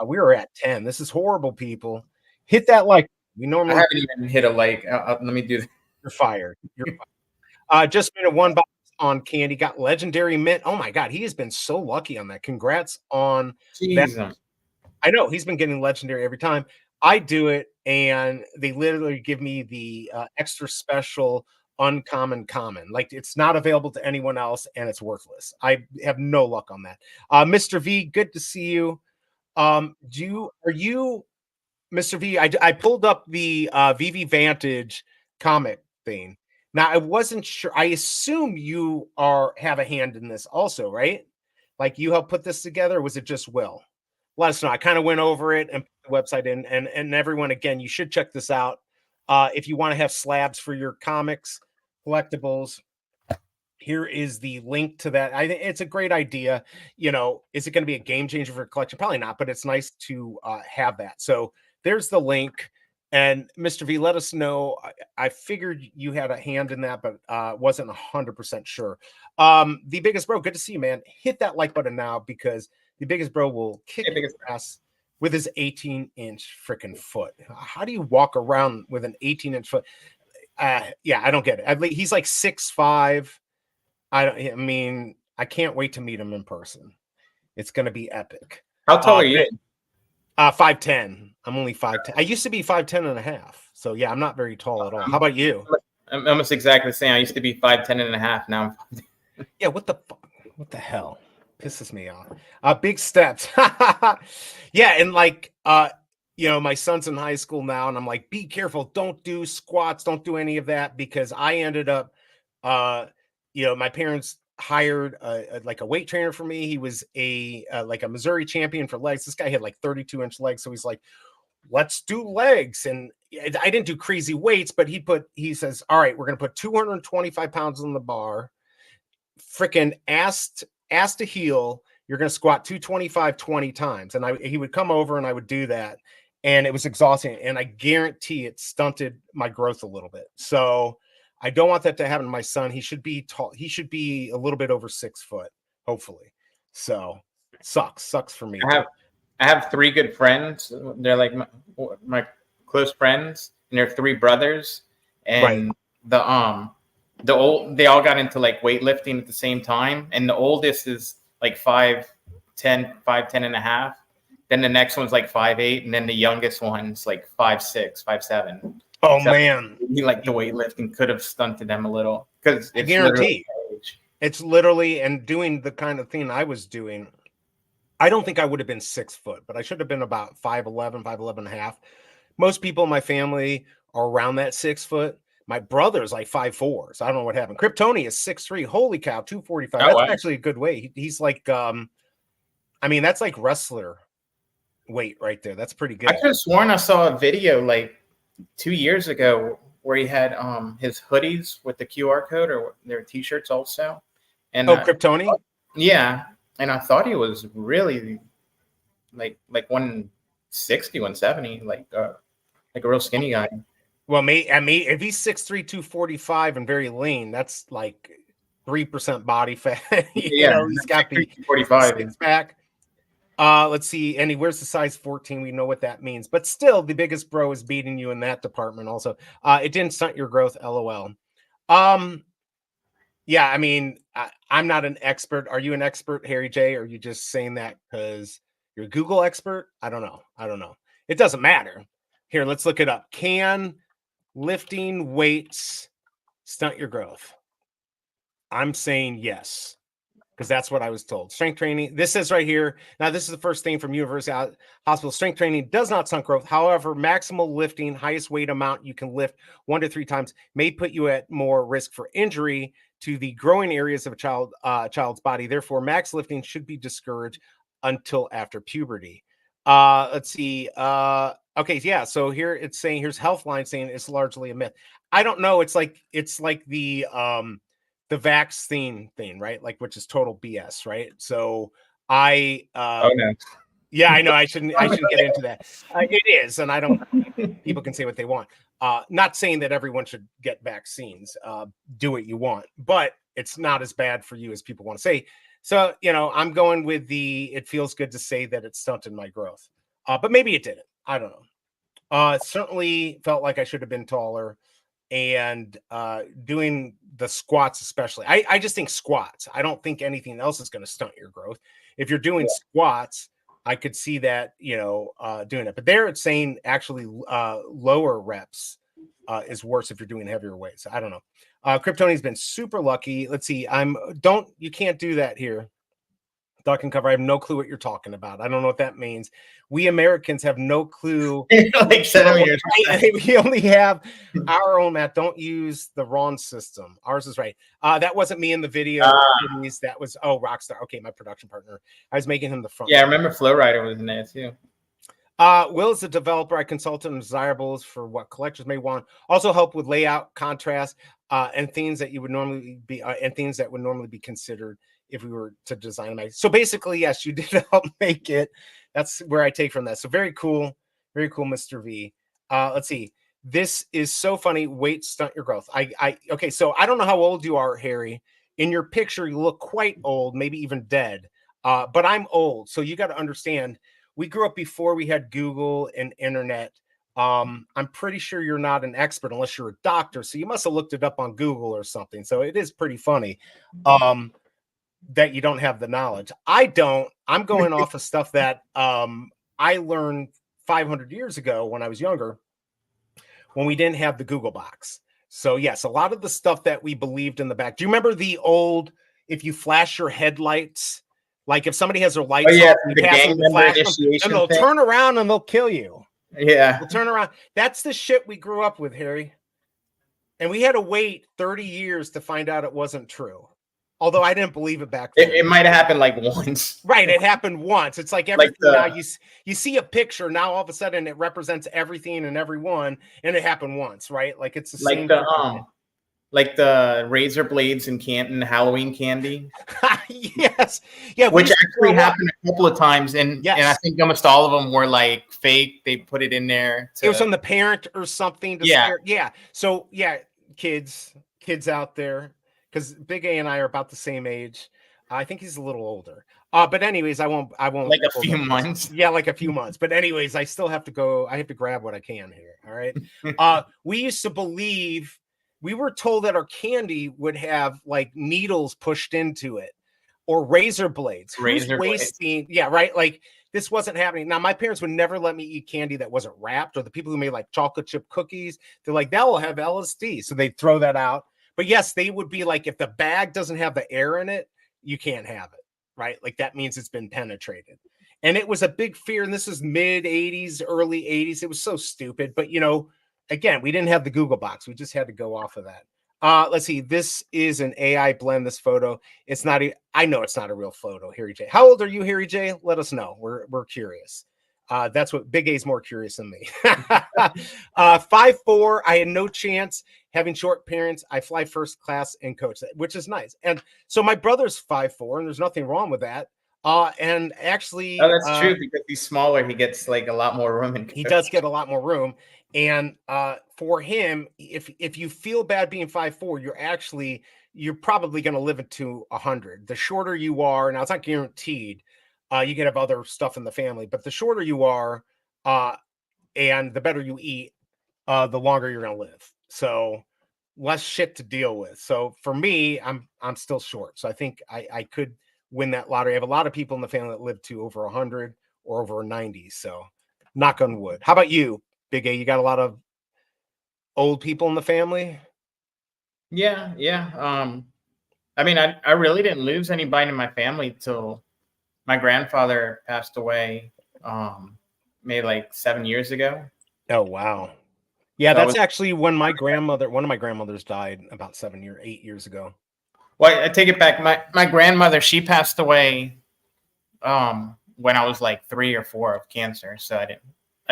[SPEAKER 3] We are at 10. This is horrible, people. Hit that like. We normally
[SPEAKER 4] I haven't even hit a like. Let me do that.
[SPEAKER 3] You're fired. You're fired. Just made a 1 box on candy. Got legendary mint. Oh my god, he has been so lucky on that. Congrats on that. I know he's been getting legendary every time. I do it, and they literally give me the extra special uncommon common. Like it's not available to anyone else, and it's worthless. I have no luck on that. Mr. V, good to see you. Are you Mr. V? I pulled up the Veve Vantage comic thing. Now I wasn't sure. I assume you have a hand in this also, right? Like you helped put this together, or was it just Will? Let us know. I kind of went over it and put the website in, and everyone, again, you should check this out. If you want to have slabs for your comics, collectibles, here is the link to that. I think it's a great idea. Is it going to be a game changer for collection? Probably not, but it's nice to have that. So there's the link. And Mr. V, let us know. I figured you had a hand in that, but wasn't 100% sure. The Biggest Bro, good to see you, man. Hit that like button now, because the Biggest Bro will kick your ass with his 18-inch freaking foot. How do you walk around with an 18-inch foot? Yeah, I don't get it. He's like 6'5". I mean, I can't wait to meet him in person. It's going to be epic.
[SPEAKER 4] How tall are you?
[SPEAKER 3] 5'10". I'm only 5'10". I used to be 5'10 and a half. So yeah, I'm not very tall at all. How about you?
[SPEAKER 4] I'm almost exactly the same. I used to be 5'10 and a half. Now I'm
[SPEAKER 3] yeah, what the hell? Pisses me off. Big steps. Yeah, and like my son's in high school now, and I'm like, be careful, don't do squats, don't do any of that, because I ended up my parents hired a weight trainer for me. He was a Missouri champion for legs. This guy had like 32-inch legs, so he's like, let's do legs. And I didn't do crazy weights, but he says, all right, we're gonna put 225 pounds on the bar, freaking ass to heel. You're gonna squat 225 20 times. And he would come over and I would do that, and it was exhausting, and I guarantee it stunted my growth a little bit. So I don't want that to happen to my son. He should be tall. He should be a little bit over 6 foot, hopefully. So sucks for me.
[SPEAKER 4] I I have 3 good friends. They're like my close friends, and they're 3 brothers. And the old, they all got into like weightlifting at the same time, and the oldest is like 5'10", 5'10" and a half. Then the next one's like 5'8", and then the youngest one's like 5'6", 5'7".
[SPEAKER 3] Oh
[SPEAKER 4] So
[SPEAKER 3] man,
[SPEAKER 4] like the weightlifting could have stunted them a little, because
[SPEAKER 3] I guarantee it's literally, and doing the kind of thing I was doing, I don't think I would have been 6 foot, but I should have been about 5'11", 5'11 and a half. Most people in my family are around that 6 foot. My brother's like 5'4", so I don't know what happened. Kryptoni is 6'3". Holy cow, 245. That's actually a good weight. He's like, I mean, that's like wrestler weight right there. That's pretty good.
[SPEAKER 4] I could have sworn I saw a video like 2 years ago where he had his hoodies with the QR code, or their t-shirts also. And
[SPEAKER 3] Kryptoni?
[SPEAKER 4] Yeah. And I thought he was really like 160, 170, like a real skinny guy.
[SPEAKER 3] Well, if he's 6'3", 245 and very lean, that's like 3% body fat. You know, he's got the
[SPEAKER 4] 45
[SPEAKER 3] six pack. Let's see, and he wears the size 14. We know what that means, but still, the biggest bro is beating you in that department. Also, it didn't stunt your growth. LOL. Yeah, I mean, I'm not an expert. Are you an expert, Harry J? Or are you just saying that because you're a Google expert? I don't know. It doesn't matter. Here, let's look it up. Can lifting weights stunt your growth? I'm saying yes, because that's what I was told. Strength training, this says right here. Now, this is the first thing from University Hospital. Strength training does not stunt growth. However, maximal lifting, highest weight amount you can lift 1 to 3 times, may put you at more risk for injury to the growing areas of a child's body. Therefore, max lifting should be discouraged until after puberty. Let's see. Okay, yeah. So here it's saying, here's Healthline saying it's largely a myth. I don't know. It's like the vaccine thing, right? Like, which is total BS, right? So I
[SPEAKER 4] no.
[SPEAKER 3] Yeah, I know I shouldn't get into that. It is, and I don't. People can say what they want. Not saying that everyone should get vaccines. Do what you want, but it's not as bad for you as people want to say. So, you know, I'm going with it feels good to say that it stunted my growth. But maybe it didn't. I don't know. It certainly felt like I should have been taller, and doing the squats, especially. I just think squats. I don't think anything else is going to stunt your growth. If you're doing squats, I could see that, you know, doing it. But there it's saying actually lower reps is worse if you're doing heavier weights. I don't know. Kryptoni's been super lucky. Let's see. You can't do that here. Duck and cover. I have no clue what you're talking about. I don't know what that means. We Americans have no clue.
[SPEAKER 4] Like 7 years.
[SPEAKER 3] We only have our own map. Don't use the wrong system. Ours is right. That wasn't me in the video. That was Rockstar. Okay, my production partner. I was making him the front.
[SPEAKER 4] Yeah, I remember Flowrider was in there too.
[SPEAKER 3] Will is a developer. I consulted on desirables for what collectors may want. Also help with layout, contrast, and things that you would normally be and things that would normally be considered if we were to design them. So basically, yes, you did help make it. That's where I take from that. So very cool, Mr. V. Let's see. This is so funny. Weight stunt your growth. Okay. So I don't know how old you are, Harry. In your picture, you look quite old, maybe even dead. But I'm old, so you got to understand. We grew up before we had Google and internet. I'm pretty sure you're not an expert unless you're a doctor. So you must have looked it up on Google or something. So it is pretty funny. That you don't have the knowledge. I don't. I'm going off of stuff that I learned 500 years ago when I was younger, when we didn't have the Google box. So yes, a lot of the stuff that we believed in the back. Do you remember the old, if you flash your headlights, like if somebody has their lights
[SPEAKER 4] on,
[SPEAKER 3] the gang member initiation, and they'll turn around and they'll kill you.
[SPEAKER 4] Yeah.
[SPEAKER 3] They'll turn around. That's the shit we grew up with, Harry. And we had to wait 30 years to find out it wasn't true. Although I didn't believe it back then.
[SPEAKER 4] It might have happened like once.
[SPEAKER 3] Right, it happened once. It's like everything now you see a picture, now all of a sudden it represents everything and everyone, and it happened once, right? Like it's the same.
[SPEAKER 4] Like the razor blades in Canton Halloween candy.
[SPEAKER 3] Yes. Yeah.
[SPEAKER 4] Which actually happened a couple of times. And I think almost all of them were like fake. They put it in there.
[SPEAKER 3] It was from the parent or something. Yeah. So yeah, kids out there. Because BigA and I are about the same age. I think he's a little older. But anyways, I won't
[SPEAKER 4] like a few months.
[SPEAKER 3] Yeah, like a few months. But anyways, I still have to go. I have to grab what I can here. All right. We used to believe, we were told that our candy would have like needles pushed into it or razor blades. Who's wasting? Yeah, right. Like this wasn't happening. Now, my parents would never let me eat candy that wasn't wrapped, or the people who made like chocolate chip cookies. They're like, that will have LSD. So they'd throw that out. But yes, they would be like, if the bag doesn't have the air in it, you can't have it. Right? Like that means it's been penetrated. And it was a big fear. And this is mid 80s, early 80s. It was so stupid. But, you know, again, we didn't have the Google box. We just had to go off of that. Let's see. This is an AI blend, this photo. It's not, I know it's not a real photo, Harry J. How old are you, Harry J? Let us know. We're curious. That's what Big A's more curious than me. 5'4". I had no chance having short parents. I fly first class and coach, which is nice. And so my brother's 5'4", and there's nothing wrong with that. And actually,
[SPEAKER 4] that's true, because he's smaller. He gets like a lot more room.
[SPEAKER 3] He does get a lot more room. And for him, if you feel bad being 5'4", you're probably going to live into 100. The shorter you are, now it's not guaranteed. You can have other stuff in the family, but the shorter you are, and the better you eat, the longer you're going to live. So less shit to deal with. So for me, I'm still short. So I think I could win that lottery. I have a lot of people in the family that live to over 100 or over 90. So knock on wood. How about you, Big A? You got a lot of old people in the family?
[SPEAKER 4] Yeah. I mean, I really didn't lose anybody in my family till my grandfather passed away maybe like 7 years ago.
[SPEAKER 3] Oh, wow. Yeah, that's actually when one of my grandmothers died about 8 years ago.
[SPEAKER 4] Well, I take it back. My grandmother, she passed away when I was like 3 or 4 of cancer. So I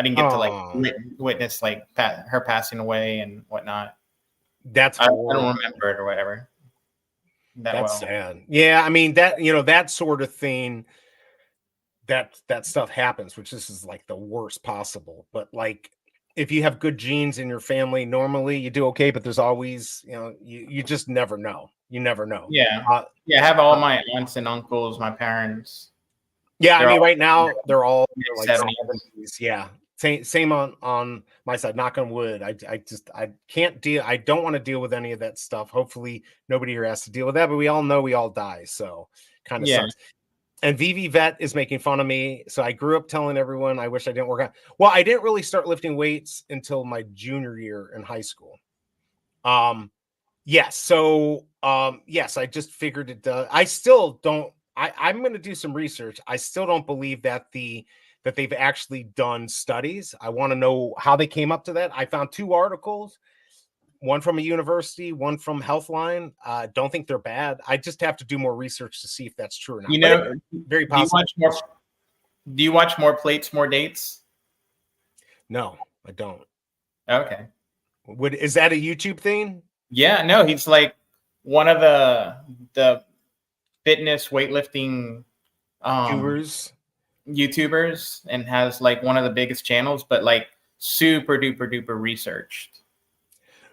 [SPEAKER 4] didn't get to like witness like her passing away and whatnot.
[SPEAKER 3] That's
[SPEAKER 4] I don't remember it or whatever.
[SPEAKER 3] That's sad. Yeah, I mean that, you know, that sort of thing, that stuff happens, which this is like the worst possible. But like, if you have good genes in your family, normally you do okay, but there's always, you know, you just never know. You never know.
[SPEAKER 4] Yeah. I have all my aunts and uncles, my parents.
[SPEAKER 3] Yeah, I mean, right now they're all like
[SPEAKER 4] 70s.
[SPEAKER 3] Yeah. Same on my side. Knock on wood. I can't deal. I don't want to deal with any of that stuff. Hopefully nobody here has to deal with that, but we all know we all die. So kind of sucks. And Veve Vet is making fun of me. So I grew up telling everyone I wish I didn't work out. Well, I didn't really start lifting weights until my junior year in high school. Yes. So yes, I just figured it does. I still don't. I'm going to do some research. I still don't believe that they've actually done studies. I want to know how they came up to that. I found 2 articles, one from a university, one from Healthline. Don't think they're bad. I just have to do more research to see if that's true or not.
[SPEAKER 4] You know,
[SPEAKER 3] very possible.
[SPEAKER 4] Do you watch More Plates, More Dates?
[SPEAKER 3] No, I don't.
[SPEAKER 4] Okay.
[SPEAKER 3] Is that a YouTube thing?
[SPEAKER 4] Yeah, no, he's like one of the fitness weightlifting YouTubers, and has like one of the biggest channels, but like super duper researched.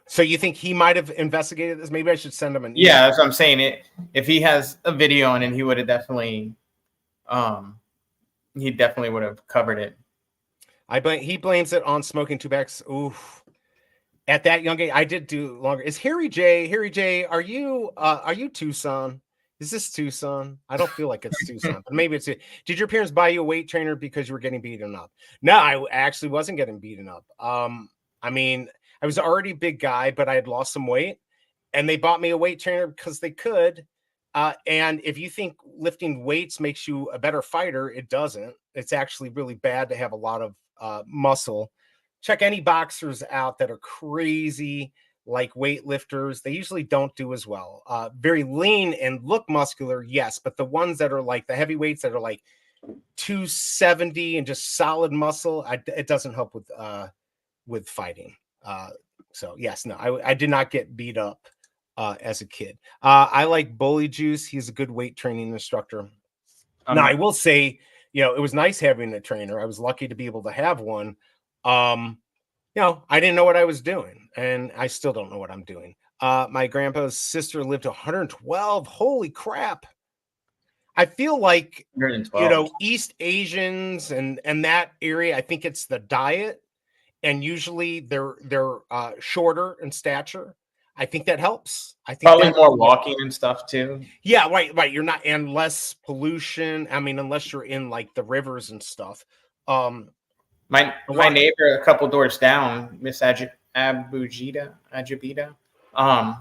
[SPEAKER 3] So you think he might have investigated this? Maybe I should send him an email.
[SPEAKER 4] Yeah, that's what I'm saying. If he has a video on it, he would have definitely would have covered it.
[SPEAKER 3] He blames it on smoking tobacco. Oof. At that young age, I did do longer. Is Harry J, are you Tucson? Is this Tucson? I don't feel like it's Tucson, but maybe it's. Did your parents buy you a weight trainer because you were getting beaten up? No, I actually wasn't getting beaten up. I mean, I was already a big guy, but I had lost some weight, and they bought me a weight trainer because they could. And if you think lifting weights makes you a better fighter, it doesn't. It's actually really bad to have a lot of muscle. Check any boxers out that are crazy, like weightlifters. They usually don't do as well. Very lean and look muscular, yes, but the ones that are like the heavyweights that are like 270 and just solid muscle, it doesn't help with fighting. So yes, no, I did not get beat up as a kid. I like Bully Juice. He's a good weight training instructor. Now I will say, you know, it was nice having a trainer. I was lucky to be able to have one. You know, I didn't know what I was doing, and I still don't know what I'm doing. My grandpa's sister lived to 112. Holy crap. I feel like,
[SPEAKER 4] 112.
[SPEAKER 3] East Asians and that area, I think it's the diet, and usually they're shorter in stature. I think that helps. I think
[SPEAKER 4] Probably
[SPEAKER 3] that,
[SPEAKER 4] more walking and stuff too.
[SPEAKER 3] yeah, right. You're not, and less pollution. I mean, unless you're in like the rivers and stuff.
[SPEAKER 4] My neighbor a couple doors down, Miss Ajabita,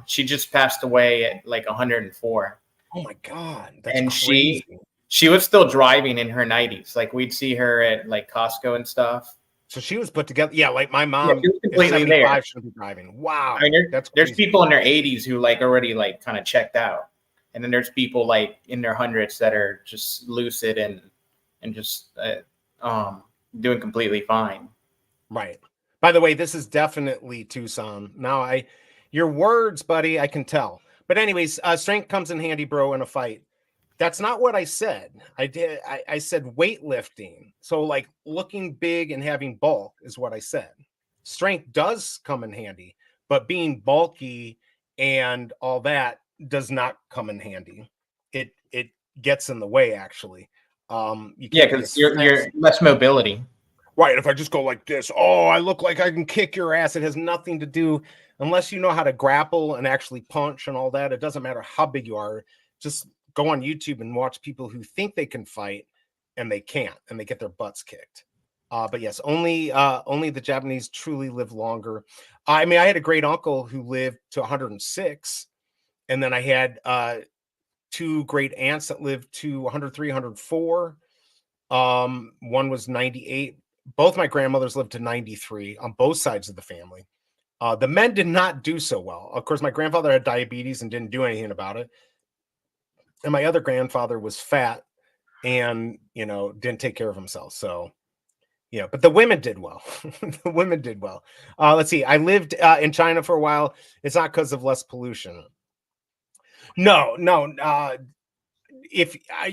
[SPEAKER 4] she just passed away at like 104.
[SPEAKER 3] Oh my God, that's
[SPEAKER 4] And
[SPEAKER 3] crazy.
[SPEAKER 4] she was still driving in her 90s. Like we'd see her at like Costco and stuff.
[SPEAKER 3] So she was put together. Yeah, like my mom
[SPEAKER 4] she was completely
[SPEAKER 3] is 75, she'll be driving. Wow.
[SPEAKER 4] I mean,
[SPEAKER 3] that's
[SPEAKER 4] there's
[SPEAKER 3] crazy.
[SPEAKER 4] people in their 80s who like already like kind of checked out. And then there's people like in their hundreds that are just lucid and just doing completely fine.
[SPEAKER 3] Right. By the way, this is definitely Tucson. Now your words, buddy, I can tell. But anyways, strength comes in handy, bro, in a fight. That's not what I said. I said weightlifting. So like looking big and having bulk is what I said. Strength does come in handy, but being bulky and all that does not come in handy. It gets in the way, actually.
[SPEAKER 4] Because you're less mobility.
[SPEAKER 3] Right. If I just go like this, I look like I can kick your ass. It has nothing to do, unless you know how to grapple and actually punch and all that. It doesn't matter how big you are. Just go on YouTube and watch people who think they can fight and they can't, and they get their butts kicked. But yes, only the Japanese truly live longer. I mean, I had a great uncle who lived to 106, and then I had 2 great aunts that lived to 103, 104. One was 98. Both my grandmothers lived to 93 on both sides of the family. The men did not do so well. Of course, my grandfather had diabetes and didn't do anything about it. And my other grandfather was fat and, didn't take care of himself. So, but the women did well. The women did well. Let's see. I lived in China for a while. It's not because of less pollution. No.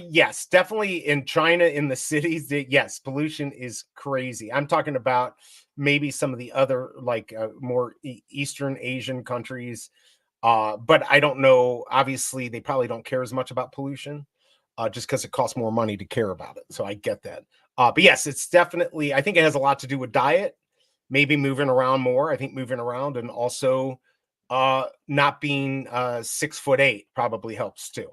[SPEAKER 3] Yes, definitely in China, in the cities, yes, pollution is crazy. I'm talking about maybe some of the other like more Eastern Asian countries. But I don't know. Obviously, they probably don't care as much about pollution just because it costs more money to care about it. So I get that. But yes, it's definitely, I think it has a lot to do with diet, maybe moving around more. I think moving around, and also not being 6'8" probably helps too.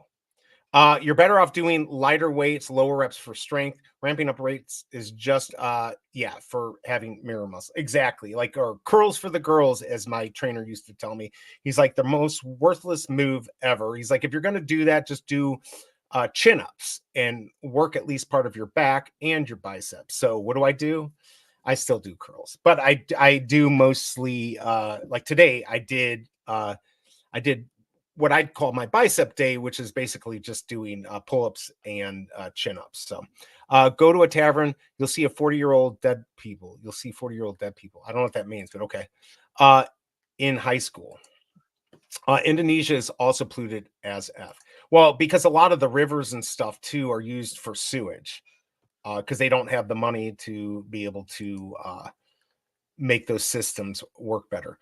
[SPEAKER 3] You're better off doing lighter weights, lower reps for strength. Ramping up rates is just for having mirror muscle. Exactly. Like, or curls for the girls, as my trainer used to tell me. He's like, the most worthless move ever. He's like, if you're going to do that, just do chin-ups and work at least part of your back and your biceps. So what do? I still do curls, but I do mostly like today I did what I'd call my bicep day, which is basically just doing pull-ups and chin-ups. So go to a tavern, you'll see a 40-year-old dead people. You'll see 40-year-old dead people. I don't know what that means, but okay. In high school. Indonesia is also polluted as F. Well, because a lot of the rivers and stuff too are used for sewage because they don't have the money to be able to make those systems work better.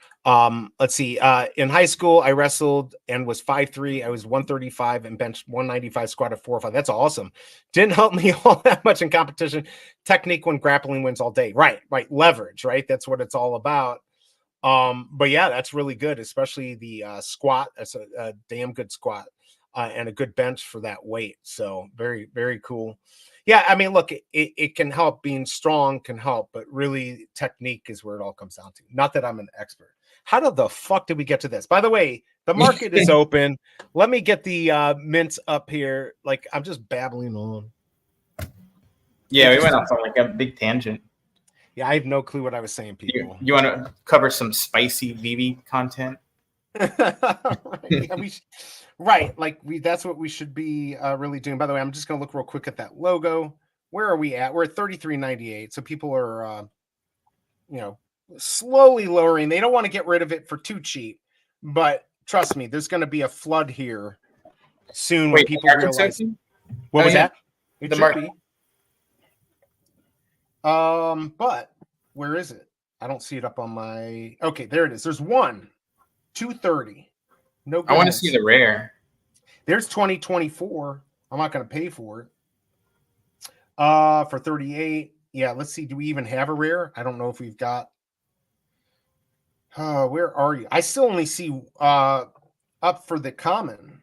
[SPEAKER 3] Let's see. In high school, I wrestled and was 5'3". I was 135 and benched 195, squatted 405. That's awesome. Didn't help me all that much in competition. Technique when grappling wins all day. Right. Leverage, right? That's what it's all about. But yeah, that's really good, especially the squat. That's a damn good squat and a good bench for that weight. So very, very cool. Yeah, I mean, look, it can help. Being strong can help, but really technique is where it all comes down to. Not that I'm an expert. How the fuck did we get to this? By the way, the market is open. Let me get the mints up here. Like, I'm just babbling on.
[SPEAKER 4] Yeah, we went off on like a big tangent.
[SPEAKER 3] Yeah, I have no clue what I was saying, people.
[SPEAKER 4] You want to cover some spicy Veve content?
[SPEAKER 3] That's what we should be really doing. By the way, I'm just gonna look real quick at that logo. Where are we at? We're at 33.98. So people are slowly lowering. They don't want to get rid of it for too cheap, but trust me, there's gonna be a flood here soon. When people realize what was that? It should be. But where is it? I don't see it up on my. Okay, there it is. There's 230. No,
[SPEAKER 4] I want to see the rare.
[SPEAKER 3] There's 2024. I'm not going to pay for it. For 38. Yeah, let's see. Do we even have a rare? I don't know if we've got. Where are you? I still only see up for the common.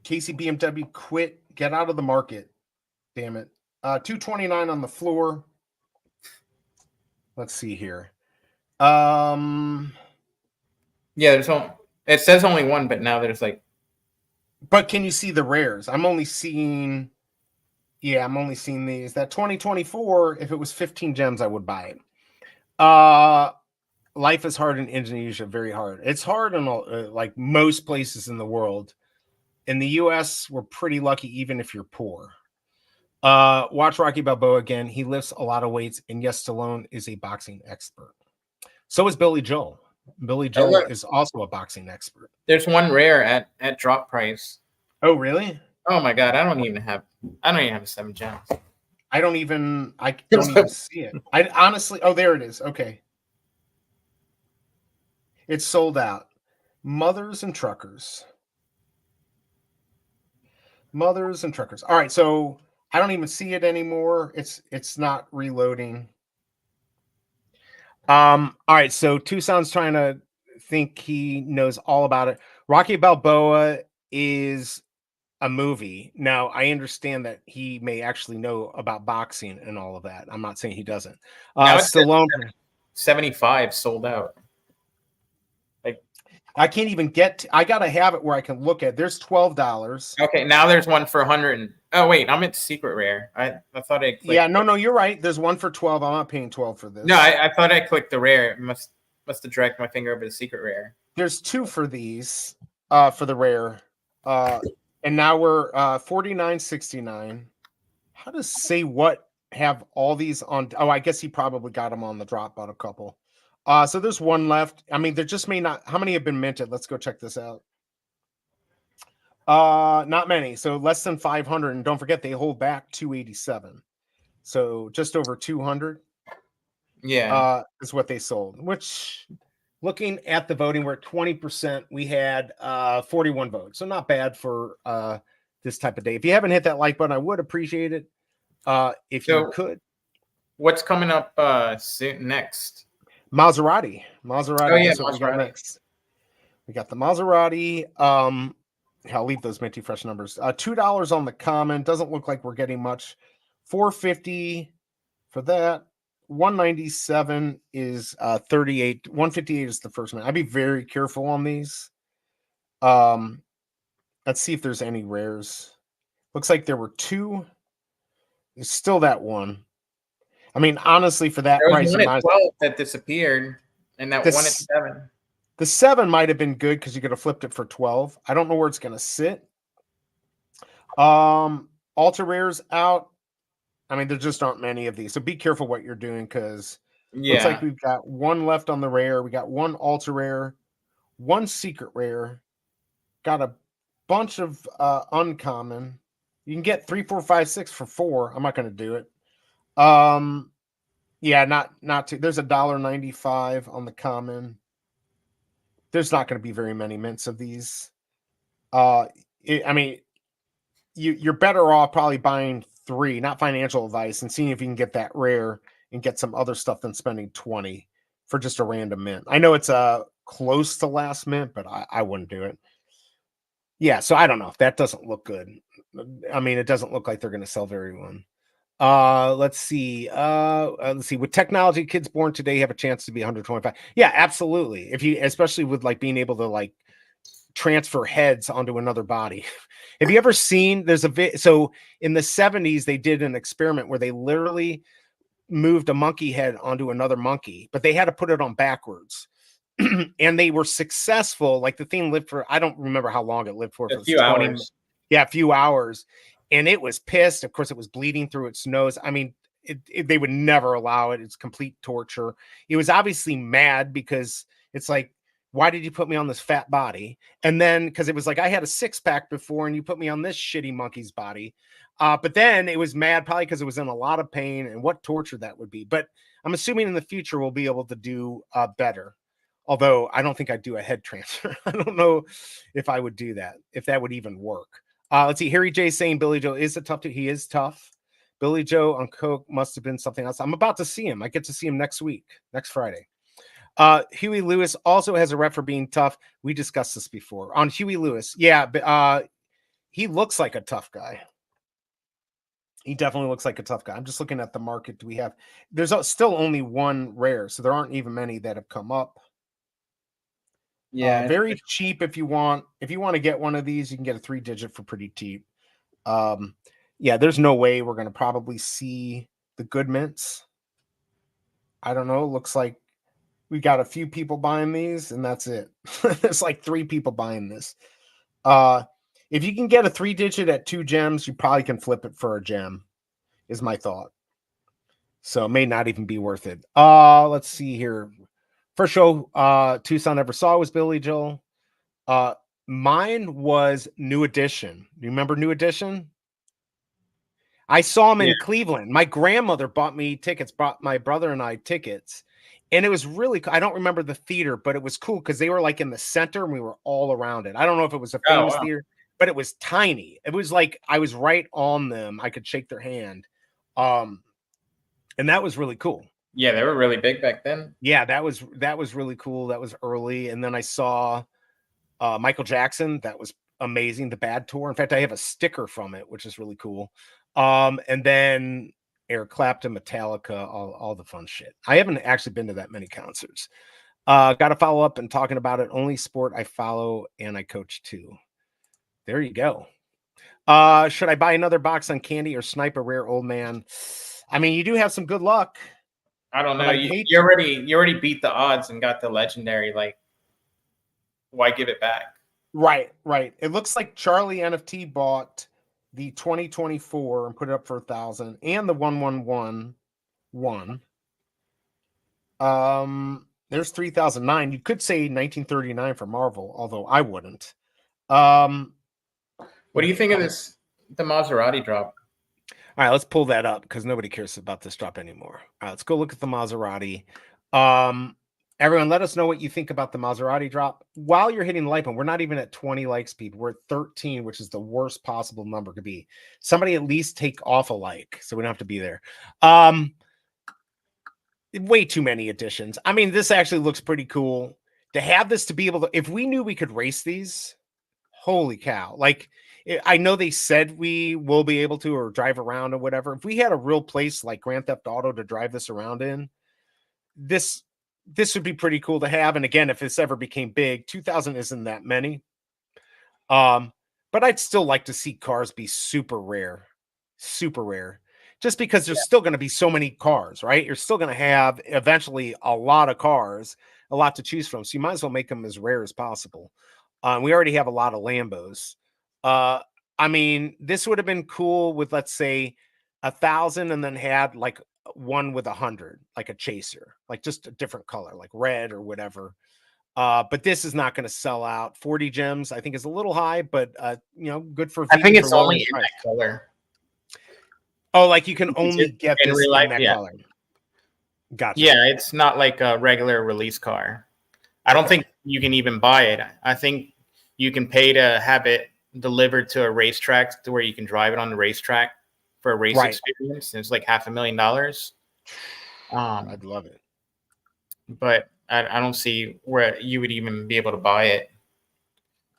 [SPEAKER 3] Casey BMW quit. Get out of the market. Damn it. 229 on the floor. Let's see here.
[SPEAKER 4] Yeah, there's only, it says only one, but now there's like.
[SPEAKER 3] But can you see the rares? I'm only seeing. Yeah, I'm only seeing these. That 2024, if it was 15 gems, I would buy it. Life is hard in Indonesia, very hard. It's hard in like most places in the world. In the US, we're pretty lucky, even if you're poor. Watch Rocky Balboa again. He lifts a lot of weights, and yes, Stallone is a boxing expert. So is Billy Joel. Billy Joel is also a boxing expert.
[SPEAKER 4] There's one rare at drop price.
[SPEAKER 3] Oh, really?
[SPEAKER 4] Oh my god, I don't even have 7 gems.
[SPEAKER 3] I don't even see it. I honestly, oh, there it is. Okay. It's sold out. Mothers and truckers. Mothers and truckers. All right, so I don't even see it anymore. It's not reloading. All right, so Tucson's trying to think he knows all about it. Rocky Balboa is a movie. Now, I understand that he may actually know about boxing and all of that. I'm not saying he doesn't. Stallone
[SPEAKER 4] 75 sold out.
[SPEAKER 3] I can't even get. I gotta have it where I can look at. There's $12.
[SPEAKER 4] Okay, now there's one for 100. Oh wait, I'm at secret rare. I thought I clicked.
[SPEAKER 3] Yeah, no, you're right. There's one for 12. I'm not paying 12 for this.
[SPEAKER 4] No, I thought I clicked the rare. Must have dragged my finger over the secret rare.
[SPEAKER 3] There's 2 for these, for the rare, and now we're $49.69. How does Say What have all these on? Oh, I guess he probably got them on the drop on a couple. So there's one left. I mean, there just may not. How many have been minted? Let's go check this out. Not many. So less than 500. And don't forget, they hold back 287. So just over 200.
[SPEAKER 4] Yeah.
[SPEAKER 3] Is what they sold. Which, looking at the voting, we're at 20%. We had 41 votes. So not bad for this type of day. If you haven't hit that like button, I would appreciate it. If you could.
[SPEAKER 4] What's coming up soon next?
[SPEAKER 3] Maserati.
[SPEAKER 4] Oh yeah,
[SPEAKER 3] Maserati. We got next. We got the Maserati. I'll leave those minty fresh numbers. $2 on the common. Doesn't look like we're getting much. $450 for that. 197 is 38. 158 is the first one. I'd be very careful on these. Let's see if there's any rares. Looks like there were 2. There's still that one. I mean, honestly, for that price,
[SPEAKER 4] one at 12 that disappeared, and that one at 7.
[SPEAKER 3] The 7 might have been good because you could have flipped it for 12. I don't know where it's going to sit. Ultra rares out. I mean, there just aren't many of these, so be careful what you're doing because looks like we've got 1 left on the rare. We got 1 ultra rare, 1 secret rare. Got a bunch of uncommon. You can get 3, 4, 5, 6 for 4. I'm not going to do it. Yeah, not too. There's $1.95 on the common. There's not going to be very many mints of these. I mean, you're better off probably buying 3, not financial advice, and seeing if you can get that rare and get some other stuff than spending 20 for just a random mint. I know it's close to last mint, but I wouldn't do it. Yeah, so I don't know. That doesn't look good. I mean, it doesn't look like they're going to sell very one. Let's see. With technology, kids born today have a chance to be 125. Yeah, absolutely. If you, especially with like being able to like transfer heads onto another body. Have you ever seen? There's so in the 70s they did an experiment where they literally moved a monkey head onto another monkey, but they had to put it on backwards. And they were successful. Like the thing lived for, I don't remember how long it lived for.
[SPEAKER 4] A few hours.
[SPEAKER 3] Yeah, a few hours. And it was pissed. Of course, it was bleeding through its nose. I mean, they would never allow it. It's complete torture. It was obviously mad because it's like, why did you put me on this fat body? And then, because it was like, I had a 6-pack before and you put me on this shitty monkey's body. But then it was mad probably because it was in a lot of pain and what torture that would be. But I'm assuming in the future we'll be able to do better. Although I don't think I'd do a head transfer. I don't know if I would do that, if that would even work. Let's see. Harry J saying Billy Joe is a tough dude. He is tough. Billy Joe on coke must have been something else. I'm about to see him. I get to see him next week, next Friday. Huey Lewis also has a rep for being tough. We discussed this before on Huey Lewis. Yeah, but he looks like a tough guy. He definitely looks like a tough guy. I'm just looking at the market. Do we have? There's still only one rare, so there aren't even many that have come up.
[SPEAKER 4] Yeah,
[SPEAKER 3] very cheap if you want. If you want to get one of these, you can get a 3-digit for pretty cheap. Yeah, there's no way we're going to probably see the good mints. I don't know. Looks like we got a few people buying these, and that's it. There's like 3 people buying this. If you can get a 3-digit at 2 gems, you probably can flip it for a gem, is my thought. So it may not even be worth it. Let's see here. First show Tucson ever saw was Billy Joel. Mine was New Edition. Do you remember New Edition? I saw him in Cleveland. My grandmother bought me tickets, bought my brother and I tickets. And it was really cool. I don't remember the theater, but it was cool because they were like in the center and we were all around it. I don't know if it was a famous theater, but it was tiny. It was like I was right on them. I could shake their hand. And that was really cool.
[SPEAKER 4] Yeah, they were really big back then.
[SPEAKER 3] Yeah, that was really cool. That was early. And then I saw Michael Jackson. That was amazing. The Bad Tour. In fact, I have a sticker from it, which is really cool. And then Eric Clapton, Metallica, all the fun shit. I haven't actually been to that many concerts. Got to follow up and talking about it. Only sport I follow and I coach too. There you go. Should I buy another box on Candy or snipe a rare old man? I mean, you do have some good luck.
[SPEAKER 4] I don't know. You already beat the odds and got the legendary. Like, why give it back?
[SPEAKER 3] Right. It looks like Charlie NFT bought the 2024 and put it up for 1,000 and the 1111. There's 3009. You could say 1939 for Marvel, although I wouldn't.
[SPEAKER 4] What do you think of this? The Maserati drop.
[SPEAKER 3] All right, let's pull that up because nobody cares about this drop anymore. All right, let's go look at the Maserati. Everyone, let us know what you think about the Maserati drop. While you're hitting the like button, we're not even at 20 likes, people. We're at 13, which is the worst possible number to be. Somebody at least take off a like, so we don't have to be there. Way too many additions. I mean, this actually looks pretty cool. To have this to be able to, if we knew we could race these, holy cow. Like, I know they said we will be able to or drive around or whatever. If we had a real place like Grand Theft Auto to drive this around in, this would be pretty cool to have. And again, if this ever became big, 2,000 isn't that many. But I'd still like to see cars be super rare, just because there's still going to be so many cars, right? You're still going to have eventually a lot of cars, a lot to choose from. So you might as well make them as rare as possible. We already have a lot of Lambos. I mean, this would have been cool with, let's say, 1,000 and then had like one with 100, like a chaser, like just a different color, like red or whatever. But this is not going to sell out. 40 gems, I think, is a little high, but good for.
[SPEAKER 4] I think it's only in that color.
[SPEAKER 3] Oh, like you can only get this in that color. Gotcha.
[SPEAKER 4] Yeah, it's not like a regular release car. I don't think you can even buy it. I think you can pay to have it delivered to a racetrack to where you can drive it on the racetrack for a race experience. And it's like $500,000.
[SPEAKER 3] I'd love it.
[SPEAKER 4] But I don't see where you would even be able to buy it.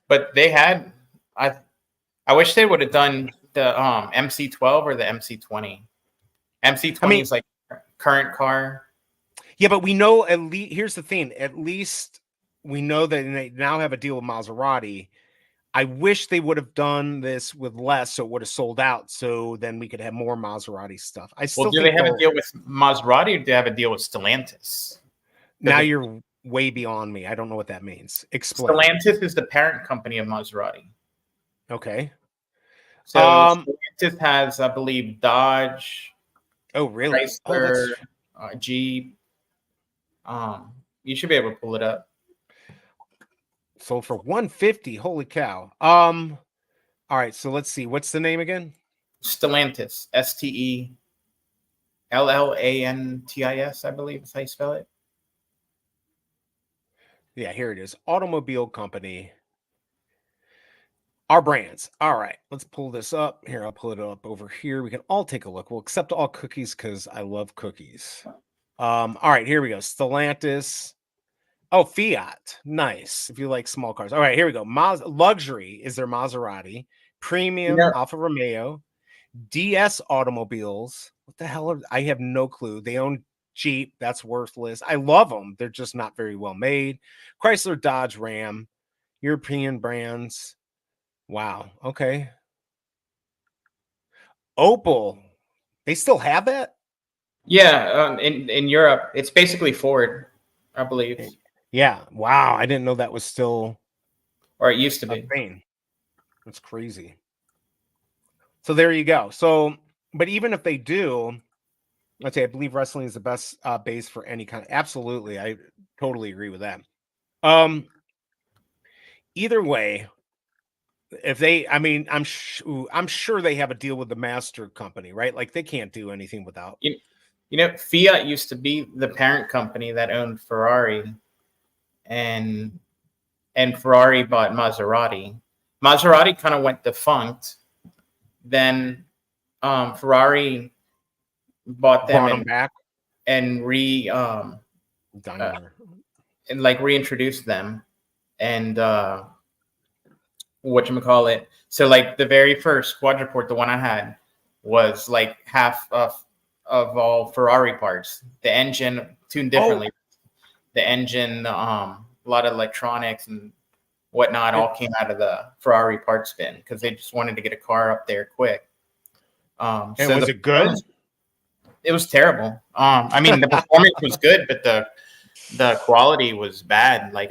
[SPEAKER 4] But they had, I wish they would have done the MC12 or the MC20. MC20 is like current car.
[SPEAKER 3] Yeah, but we know at least, here's the thing, at least we know that they now have a deal with Maserati. I wish they would have done this with less, so it would have sold out. So then we could have more Maserati stuff.
[SPEAKER 4] Do they have a deal with Maserati, or do they have a deal with Stellantis?
[SPEAKER 3] Now you're way beyond me. I don't know what that means. Explain.
[SPEAKER 4] Stellantis is the parent company of Maserati.
[SPEAKER 3] Okay.
[SPEAKER 4] So Stellantis has, I believe, Dodge.
[SPEAKER 3] Oh, really?
[SPEAKER 4] Chrysler, Jeep. You should be able to pull it up.
[SPEAKER 3] Sold for 150. Holy cow. All right, so let's see. What's the name again?
[SPEAKER 4] Stellantis. STELLANTIS, I believe is how you spell it.
[SPEAKER 3] Yeah, here it is. Automobile company. Our brands. All right, let's pull this up. Here, I'll pull it up over here. We can all take a look. We'll accept all cookies because I love cookies. All right, here we go. Stellantis. Oh, Fiat. Nice. If you like small cars. All right, here we go. Luxury is their Maserati. Premium,
[SPEAKER 4] Yeah.
[SPEAKER 3] Alfa Romeo. DS Automobiles. What the hell I have no clue. They own Jeep. That's worthless. I love them. They're just not very well made. Chrysler, Dodge, Ram. European brands. Wow. Okay. Opel. They still have that?
[SPEAKER 4] Yeah, in Europe, it's basically Ford, I believe,
[SPEAKER 3] Yeah. Wow. I didn't know that was still
[SPEAKER 4] or it used to
[SPEAKER 3] a
[SPEAKER 4] be.
[SPEAKER 3] thing. That's crazy. So there you go. So, but even if they do, let's say I believe wrestling is the best base for any kind. Absolutely, I totally agree with that. Either way, if they, I mean, I'm sure they have a deal with the master company, right? Like they can't do anything without.
[SPEAKER 4] You know, Fiat used to be the parent company that owned Ferrari, and Ferrari bought Maserati. Maserati kind of went defunct. Then Ferrari bought them
[SPEAKER 3] back
[SPEAKER 4] and reintroduced them, and whatchamacallit. So like the very first quadruport, the one I had, was like half of all Ferrari parts. The engine tuned differently. The engine, a lot of electronics and whatnot, all came out of the Ferrari parts bin because they just wanted to get a car up there quick.
[SPEAKER 3] And so was it good?
[SPEAKER 4] It was terrible. I mean, the performance was good, but the quality was bad. Like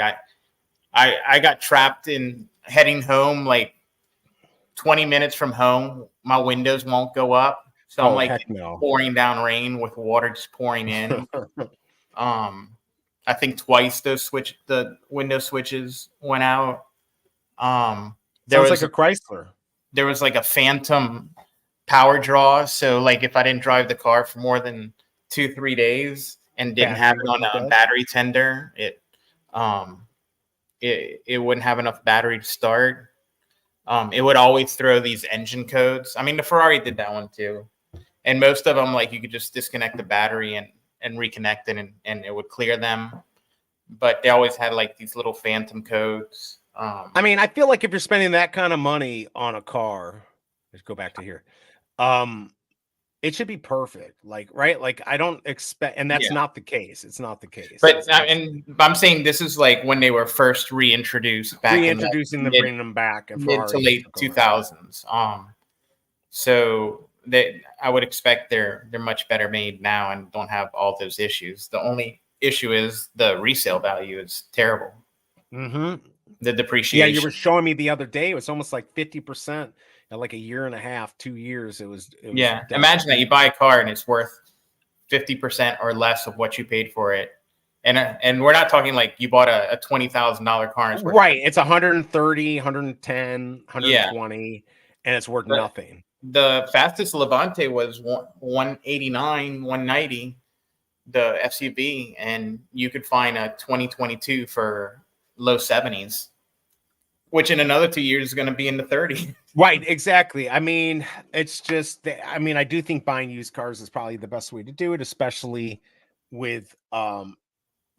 [SPEAKER 4] I got trapped in heading home like 20 minutes from home. My windows won't go up, so I'm like pouring down rain with water just pouring in. I think twice the window switches went out. There was
[SPEAKER 3] like a Chrysler.
[SPEAKER 4] There was like a phantom power draw. So like if I didn't drive the car for more than 2-3 days and didn't have it on a battery tender, it wouldn't have enough battery to start. It would always throw these engine codes. I mean, the Ferrari did that one too. And most of them, like you could just disconnect the battery and reconnect it and it would clear them. But they always had like these little phantom codes.
[SPEAKER 3] I mean, I feel like if you're spending that kind of money on a car, let's go back to here. It should be perfect. Like, right? Like I don't expect, and that's not the case. It's not the case.
[SPEAKER 4] But I'm saying this is like when they were first reintroduced back
[SPEAKER 3] reintroducing them, bringing them back in
[SPEAKER 4] mid to late 2000s. So I would expect they're much better made now and don't have all those issues. The only issue is the resale value is terrible.
[SPEAKER 3] Mm-hmm.
[SPEAKER 4] The depreciation.
[SPEAKER 3] Yeah, you were showing me the other day. It was almost like 50%. Like a year and a half, 2 years. It was
[SPEAKER 4] yeah. Imagine that you buy a car and it's worth 50% or less of what you paid for it. And we're not talking like you bought a $20,000 car.
[SPEAKER 3] Right. It's 130, 110, 120, and it's worth nothing.
[SPEAKER 4] The fastest Levante was 189, 190, the FCV, and you could find a 2022 for low 70s, which in another 2 years is going to be in the 30s.
[SPEAKER 3] Right, exactly. I mean, it's just, I mean, I do think buying used cars is probably the best way to do it, especially with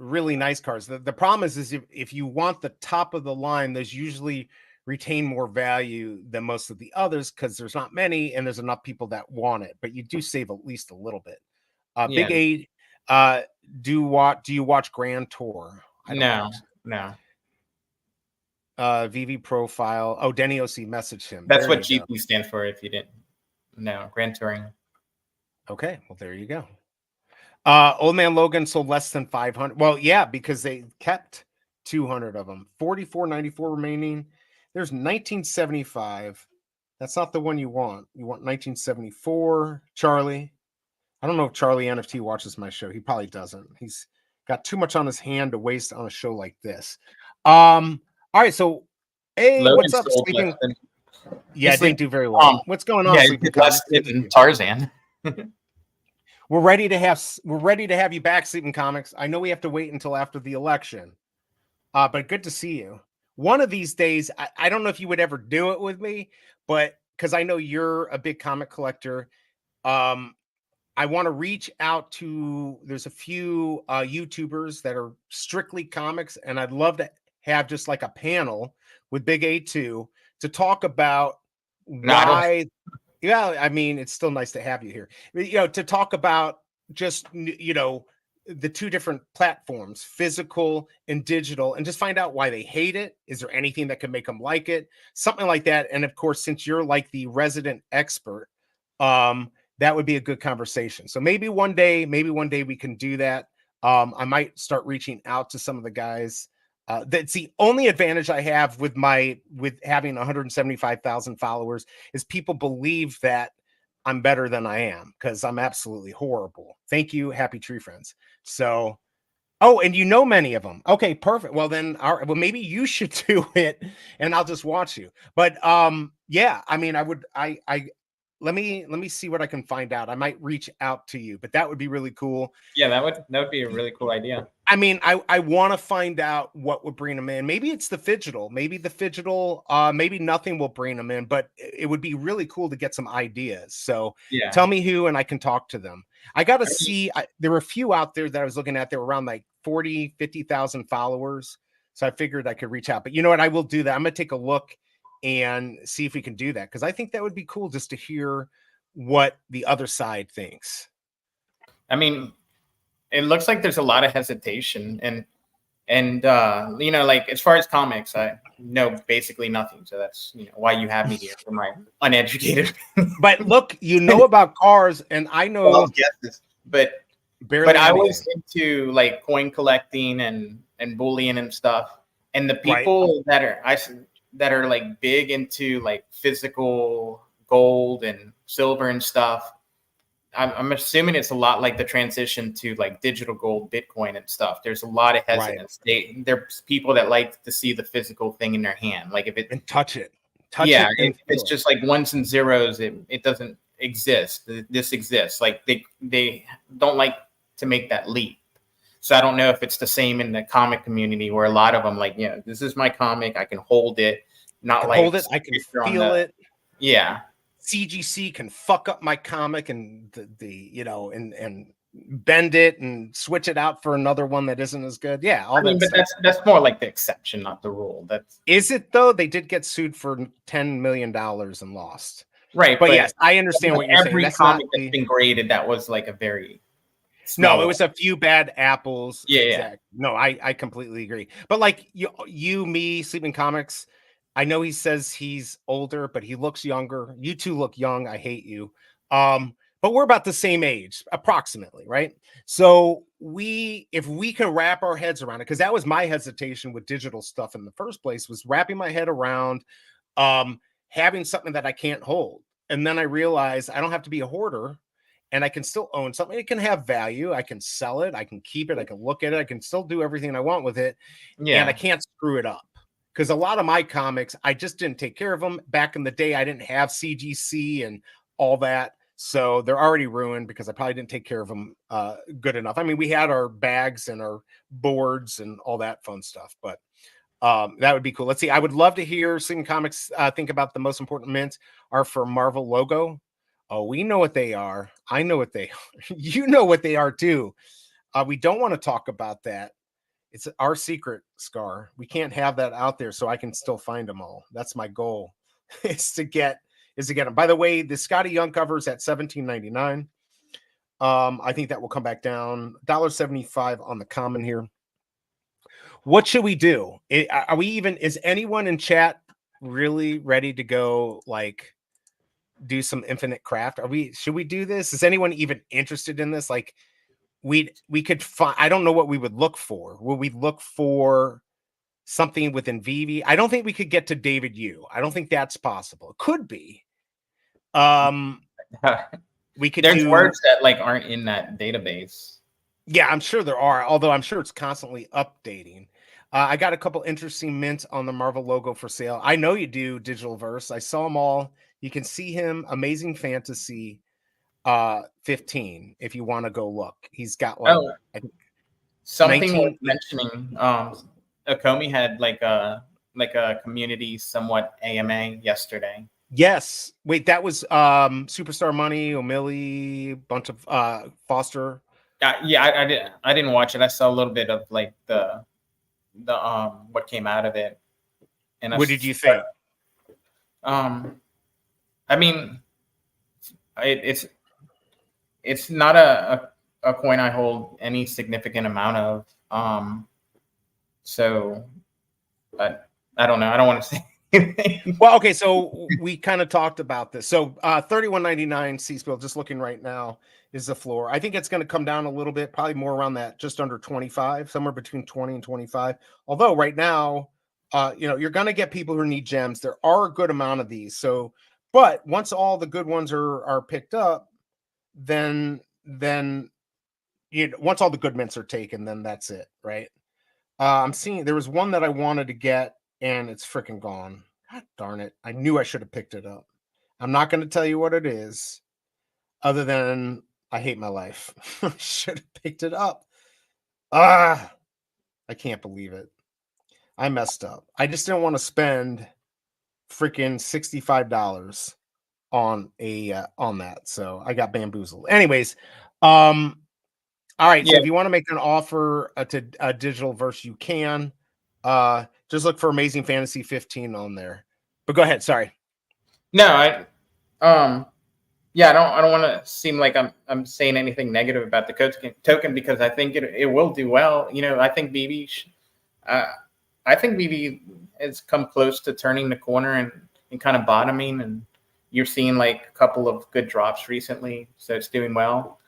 [SPEAKER 3] really nice cars. The problem is if you want the top of the line, those usually retain more value than most of the others because there's not many and there's enough people that want it, but you do save at least a little bit. BigA, do you watch Grand Tour?
[SPEAKER 4] No.
[SPEAKER 3] Veve profile. Oh, Denny OC messaged him.
[SPEAKER 4] That's what GP stands for. If you didn't know, Grand Touring.
[SPEAKER 3] Okay, well there you go. Old Man Logan sold less than 500. Well, yeah, because they kept 200 of them. 44.94 remaining. There's 1975. That's not the one you want. You want 1974. Charlie. I don't know if Charlie NFT watches my show. He probably doesn't. He's got too much on his hand to waste on a show like this. All right, so hey, Logan, what's up, Sleeping? Yeah, didn't do very well. What's going on?
[SPEAKER 4] Yeah, Tarzan.
[SPEAKER 3] We're ready to have you back, Sleeping Comics. I know we have to wait until after the election, But good to see you. One of these days, I don't know if you would ever do it with me, but because I know you're a big comic collector, I want to reach out to, there's a few YouTubers that are strictly comics, and I'd love to have just like a panel with BigA to talk about why. Yeah, I mean, it's still nice to have you here. To talk about just the two different platforms, physical and digital, and just find out why they hate it. Is there anything that can make them like it? Something like that. And of course, since you're like the resident expert, that would be a good conversation. So maybe one day we can do that. I might start reaching out to some of the guys. That's the only advantage I have with having 175,000 followers is people believe that I'm better than I am, because I'm absolutely horrible. Thank you, Happy Tree Friends. So, and you know many of them. Okay, perfect. Well, then, maybe you should do it, and I'll just watch you. But yeah, I mean, let me see what I can find out. I might reach out to you, but that would be really cool.
[SPEAKER 4] Yeah, that would be a really cool idea.
[SPEAKER 3] I mean, I want to find out what would bring them in. Maybe it's the fidgetal. Maybe maybe nothing will bring them in, but it would be really cool to get some ideas. So
[SPEAKER 4] yeah,
[SPEAKER 3] tell me who, and I can talk to them. I got to see. There were a few out there that I was looking at. They were around like 40, 50,000 followers. So I figured I could reach out. But you know what? I will do that. I'm going to take a look and see if we can do that, because I think that would be cool just to hear what the other side thinks.
[SPEAKER 4] I mean, it looks like there's a lot of hesitation, and like as far as comics, I know basically nothing. So that's why you have me here, for my uneducated.
[SPEAKER 3] But look, about cars, and I know.
[SPEAKER 4] Well, guesses, but I
[SPEAKER 3] anything.
[SPEAKER 4] was into like coin collecting and bullion and stuff, and the people that are like big into like physical gold and silver and stuff, I'm assuming it's a lot like the transition to like digital gold, Bitcoin and stuff. There's a lot of hesitance. There's people that like to see the physical thing in their hand, like if it and
[SPEAKER 3] touch it.
[SPEAKER 4] If it's just like ones and zeros, it doesn't exist. This exists. Like they don't like to make that leap. So I don't know if it's the same in the comic community, where a lot of them like, this is my comic. I can hold it. Hold it. I can feel it. Yeah.
[SPEAKER 3] CGC can fuck up my comic and and bend it and switch it out for another one that isn't as good. Yeah.
[SPEAKER 4] But that's more like the exception, not the rule.
[SPEAKER 3] Is it though? They did get sued for $10 million and lost.
[SPEAKER 4] Right.
[SPEAKER 3] But yes, I understand what you're saying.
[SPEAKER 4] Every comic that's been graded, that was like a very
[SPEAKER 3] No, it was a few bad apples.
[SPEAKER 4] Yeah.
[SPEAKER 3] Exactly. No, I completely agree. But like me, Sleeping Comics, I know he says he's older, but he looks younger. You two look young. I hate you. But we're about the same age, approximately, right? So if we can wrap our heads around it, because that was my hesitation with digital stuff in the first place, was wrapping my head around having something that I can't hold. And then I realized I don't have to be a hoarder, and I can still own something. It can have value. I can sell it. I can keep it. I can look at it. I can still do everything I want with it. Yeah. And I can't screw it up. Because a lot of my comics, I just didn't take care of them. Back in the day, I didn't have CGC and all that. So they're already ruined because I probably didn't take care of them good enough. I mean, we had our bags and our boards and all that fun stuff. But that would be cool. Let's see. I would love to hear Sleeping Comics think about the most important mints are for Marvel logo. Oh, we know what they are. I know what they are. You know what they are too. We don't want to talk about that. It's our secret, Scar. We can't have that out there, so I can still find them all. That's my goal, is to get them. By the way, the Scotty Young cover is at $17.99. I think that will come back down. $1.75 on the common here. What should we do? Is anyone in chat really ready to go like do some infinite craft? Should we do this? Is anyone even interested in this? Like, we could find, I don't know what we would look for. Will we look for something within Veve? I don't think we could get to David Yu. I don't think that's possible. It could be. We could.
[SPEAKER 4] There's words that like aren't in that database.
[SPEAKER 3] Yeah, I'm sure there are, although I'm sure it's constantly updating. I got a couple interesting mints on the Marvel logo for sale. I know you do, Digital Verse. I saw them all. You can see him, Amazing Fantasy 15, if you want to go look. He's got like
[SPEAKER 4] something
[SPEAKER 3] 19...
[SPEAKER 4] mentioning Akomi had like a community somewhat AMA yesterday.
[SPEAKER 3] Yes. Wait, that was Superstar Money, O'Malley, bunch of Foster.
[SPEAKER 4] Yeah, I didn't watch it. I saw a little bit of like the what came out of it. And
[SPEAKER 3] what did you think?
[SPEAKER 4] I mean, it's not a coin I hold any significant amount of. So, but I don't know. I don't want to say anything.
[SPEAKER 3] Well, okay, so we kind of talked about this. So 31.99 C-Spill, just looking right now, is the floor. I think it's going to come down a little bit, probably more around that, just under 25, somewhere between 20 and 25. Although right now, you're going to get people who need gems. There are a good amount of these. So, but once all the good ones are picked up, then once all the good mints are taken, then that's it, right? I'm seeing there was one that I wanted to get, and it's freaking gone. God darn it. I knew I should have picked it up. I'm not going to tell you what it is, other than I hate my life. Should have picked it up. I can't believe it. I messed up. I just didn't want to spend freaking $65 on that. So I got bamboozled. Anyways, all right. So if you want to make an offer to a digital verse, you can. Just look for Amazing Fantasy 15 on there. But go ahead. Sorry.
[SPEAKER 4] No, I don't want to seem like I'm saying anything negative about the token because I think it will do well. I think BB has come close to turning the corner and kind of bottoming, and you're seeing like a couple of good drops recently, so it's doing well.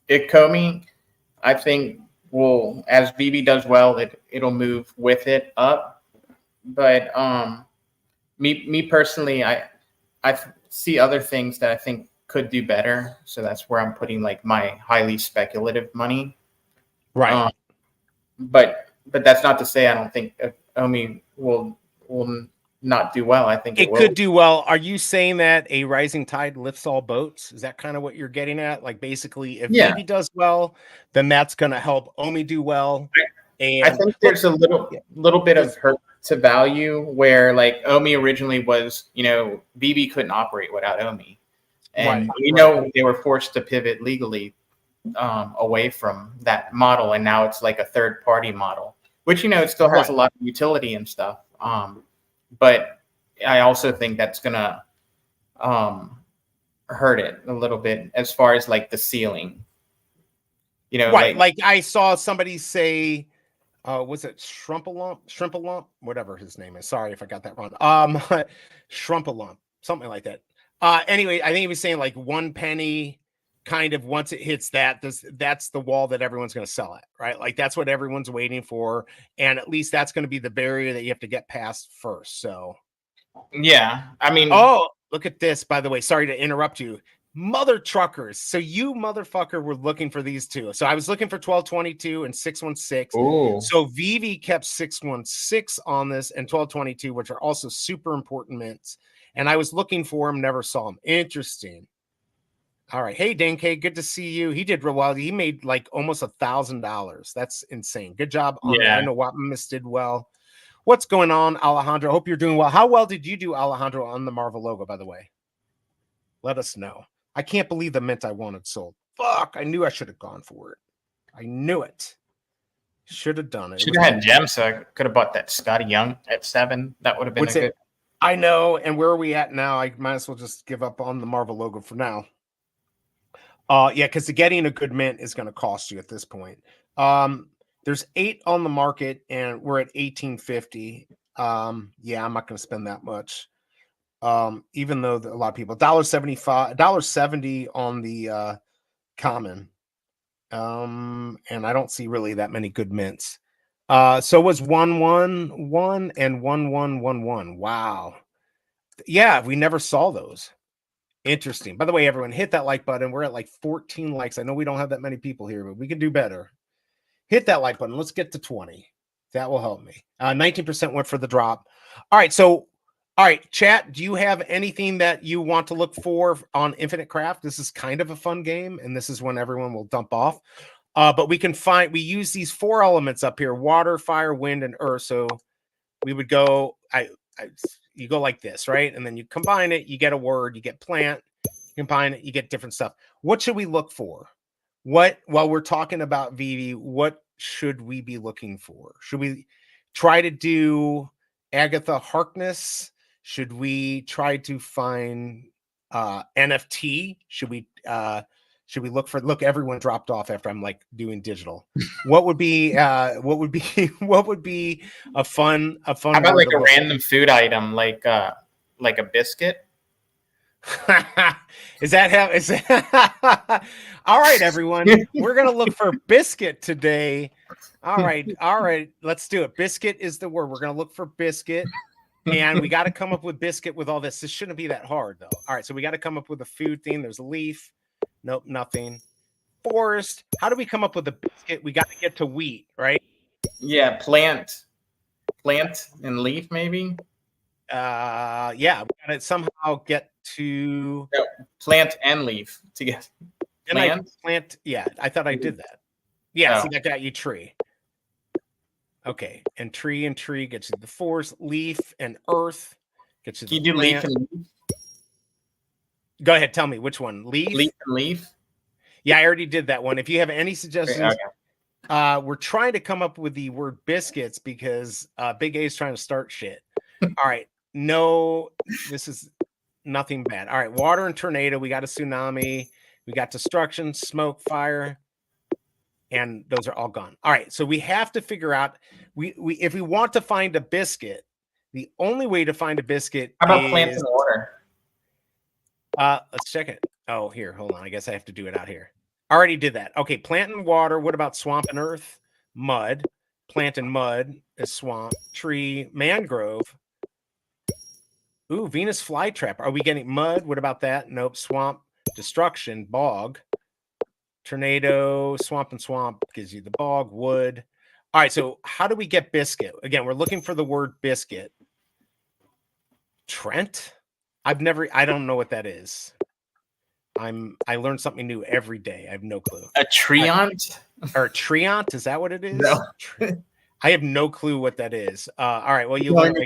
[SPEAKER 4] Ikomi, I think as BB does well, it'll move with it up. But me personally, I see other things that I think could do better. So that's where I'm putting like my highly speculative money.
[SPEAKER 3] Right.
[SPEAKER 4] But that's not to say I don't think Omi will not do well. I think
[SPEAKER 3] it could do well. Are you saying that a rising tide lifts all boats? Is that kind of what you're getting at? Like basically, if BB does well, then that's going to help Omi do well. And
[SPEAKER 4] I think there's a little bit of hurt to value where like Omi originally was, BB couldn't operate without Omi, and they were forced to pivot legally away from that model, and now it's like a third-party model, which it still has a lot of utility and stuff. But I also think that's gonna hurt it a little bit as far as like the ceiling.
[SPEAKER 3] Like I saw somebody say, was it Shrimpalump, whatever his name is. Sorry if I got that wrong. Shrimpalump, something like that. Anyway, I think he was saying like 1 penny. Kind of once it hits that's the wall that everyone's going to sell at, right? Like that's what everyone's waiting for, and at least that's going to be the barrier that you have to get past first. So
[SPEAKER 4] yeah, I mean,
[SPEAKER 3] oh, look at this, by the way, sorry to interrupt you, mother truckers. So you motherfucker were looking for these two. So I was looking for 1222 and 616.
[SPEAKER 4] Ooh.
[SPEAKER 3] So Veve kept 616 on this and 1222, which are also super important mints, and I was looking for them, never saw them. Interesting. All right. Hey, Denke, good to see you. He did real well. He made like almost $1,000. That's insane. Good job on that. I know Wapmus did well. What's going on, Alejandro? Hope you're doing well. How well did you do, Alejandro, on the Marvel logo, by the way? Let us know. I can't believe the mint I wanted sold. Fuck. I knew I should have gone for it. I knew it. Should have done it.
[SPEAKER 4] Should have had gems, so I could have bought that Scotty Young at 7. That would have been good.
[SPEAKER 3] I know. And where are we at now? I might as well just give up on the Marvel logo for now. Because getting a good mint is going to cost you at this point. There's 8 on the market, and we're at 1850. I'm not going to spend that much. Even though a lot of people $1.75, $1.70 on the common. And I don't see really that many good mints. So was 111 and 1111. Wow. Yeah, we never saw those. Interesting. By the way, everyone, hit that like button. We're at like 14 likes. I know we don't have that many people here, but we can do better. Hit that like button. Let's get to 20. That will help me. 19% went for the drop. All right. So, all right, chat, do you have anything that you want to look for on Infinite Craft? This is kind of a fun game, and this is when everyone will dump off. But we use these 4 elements up here: water, fire, wind, and earth. So we would go, you go like this, right? And then you combine it, you get a word, you get plant, combine it, you get different stuff. What should we look for? While we're talking about Veve, what should we be looking for? Should we try to do Agatha Harkness? Should we try to find NFT? Should we look for, everyone dropped off after I'm like doing digital. What would be a fun
[SPEAKER 4] How about like a random food item, like a biscuit?
[SPEAKER 3] Is that all right, everyone? We're gonna look for biscuit today. All right, let's do it. Biscuit is the word. We're gonna look for biscuit, and we got to come up with biscuit with all this. This shouldn't be that hard though. All right, so we got to come up with a food theme. There's a leaf. Nope, nothing. Forest. How do we come up with a biscuit? We got to get to wheat, right?
[SPEAKER 4] Yeah, plant and leaf, maybe.
[SPEAKER 3] Yeah, we got to somehow get to
[SPEAKER 4] plant and leaf together.
[SPEAKER 3] Plant. Yeah, I thought I did that. Yeah,
[SPEAKER 4] Oh.
[SPEAKER 3] see, that got you tree. Okay, and tree gets you the forest. Leaf and earth gets you.
[SPEAKER 4] Can you do leaf and leaf?
[SPEAKER 3] Go ahead, tell me which one. Leaf
[SPEAKER 4] and leaf.
[SPEAKER 3] Yeah, I already did that one. If you have any suggestions,
[SPEAKER 4] okay.
[SPEAKER 3] We're trying to come up with the word biscuits because BigA is trying to start shit. All right, no, this is nothing bad. All right, water and tornado. We got a tsunami. We got destruction, smoke, fire, and those are all gone. All right, so we have to figure out if we want to find a biscuit, the only way to find a biscuit.
[SPEAKER 4] How about plants and water?
[SPEAKER 3] Let's check it. Oh, here, hold on. I guess I have to do it out here. I already did that. Okay, plant and water. What about swamp and earth? Mud. Plant and mud is swamp. Tree, mangrove. Ooh, Venus flytrap. Are we getting mud? What about that? Nope. Swamp, destruction, bog. Tornado, swamp and swamp gives you the bog, wood. All right, so how do we get biscuit? Again, we're looking for the word biscuit. Trent? I don't know what that is. I learn something new every day. I have no clue.
[SPEAKER 4] A treant?
[SPEAKER 3] Or a treant? Is that what it is?
[SPEAKER 4] No.
[SPEAKER 3] I have no clue what that is. All right. Well, you learn.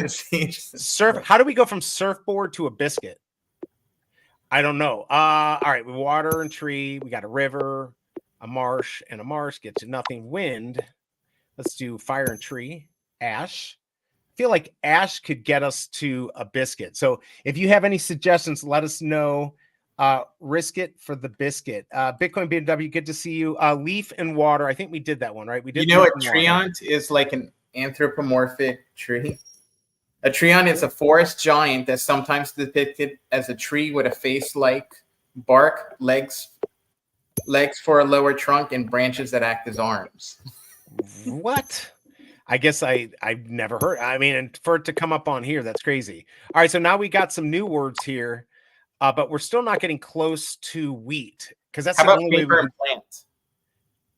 [SPEAKER 3] Surf. How do we go from surfboard to a biscuit? I don't know. All right. Water and tree. We got a river, a marsh, and a marsh gets you nothing. Wind. Let's do fire and tree. Ash. I feel like ash could get us to a biscuit. So if you have any suggestions, let us know. Risk it for the biscuit. Bitcoin BMW, good to see you. Leaf and water. I think we did that one, right? We did.
[SPEAKER 4] You know, a treant is like an anthropomorphic tree. A treant is a forest giant that's sometimes depicted as a tree with a face like bark, legs for a lower trunk, and branches that act as arms.
[SPEAKER 3] What? I guess I've never heard. I mean, and for it to come up on here, that's crazy. All right, so now we got some new words here. But we're still not getting close to wheat because that's
[SPEAKER 4] how
[SPEAKER 3] the
[SPEAKER 4] about
[SPEAKER 3] only way
[SPEAKER 4] paper and plants?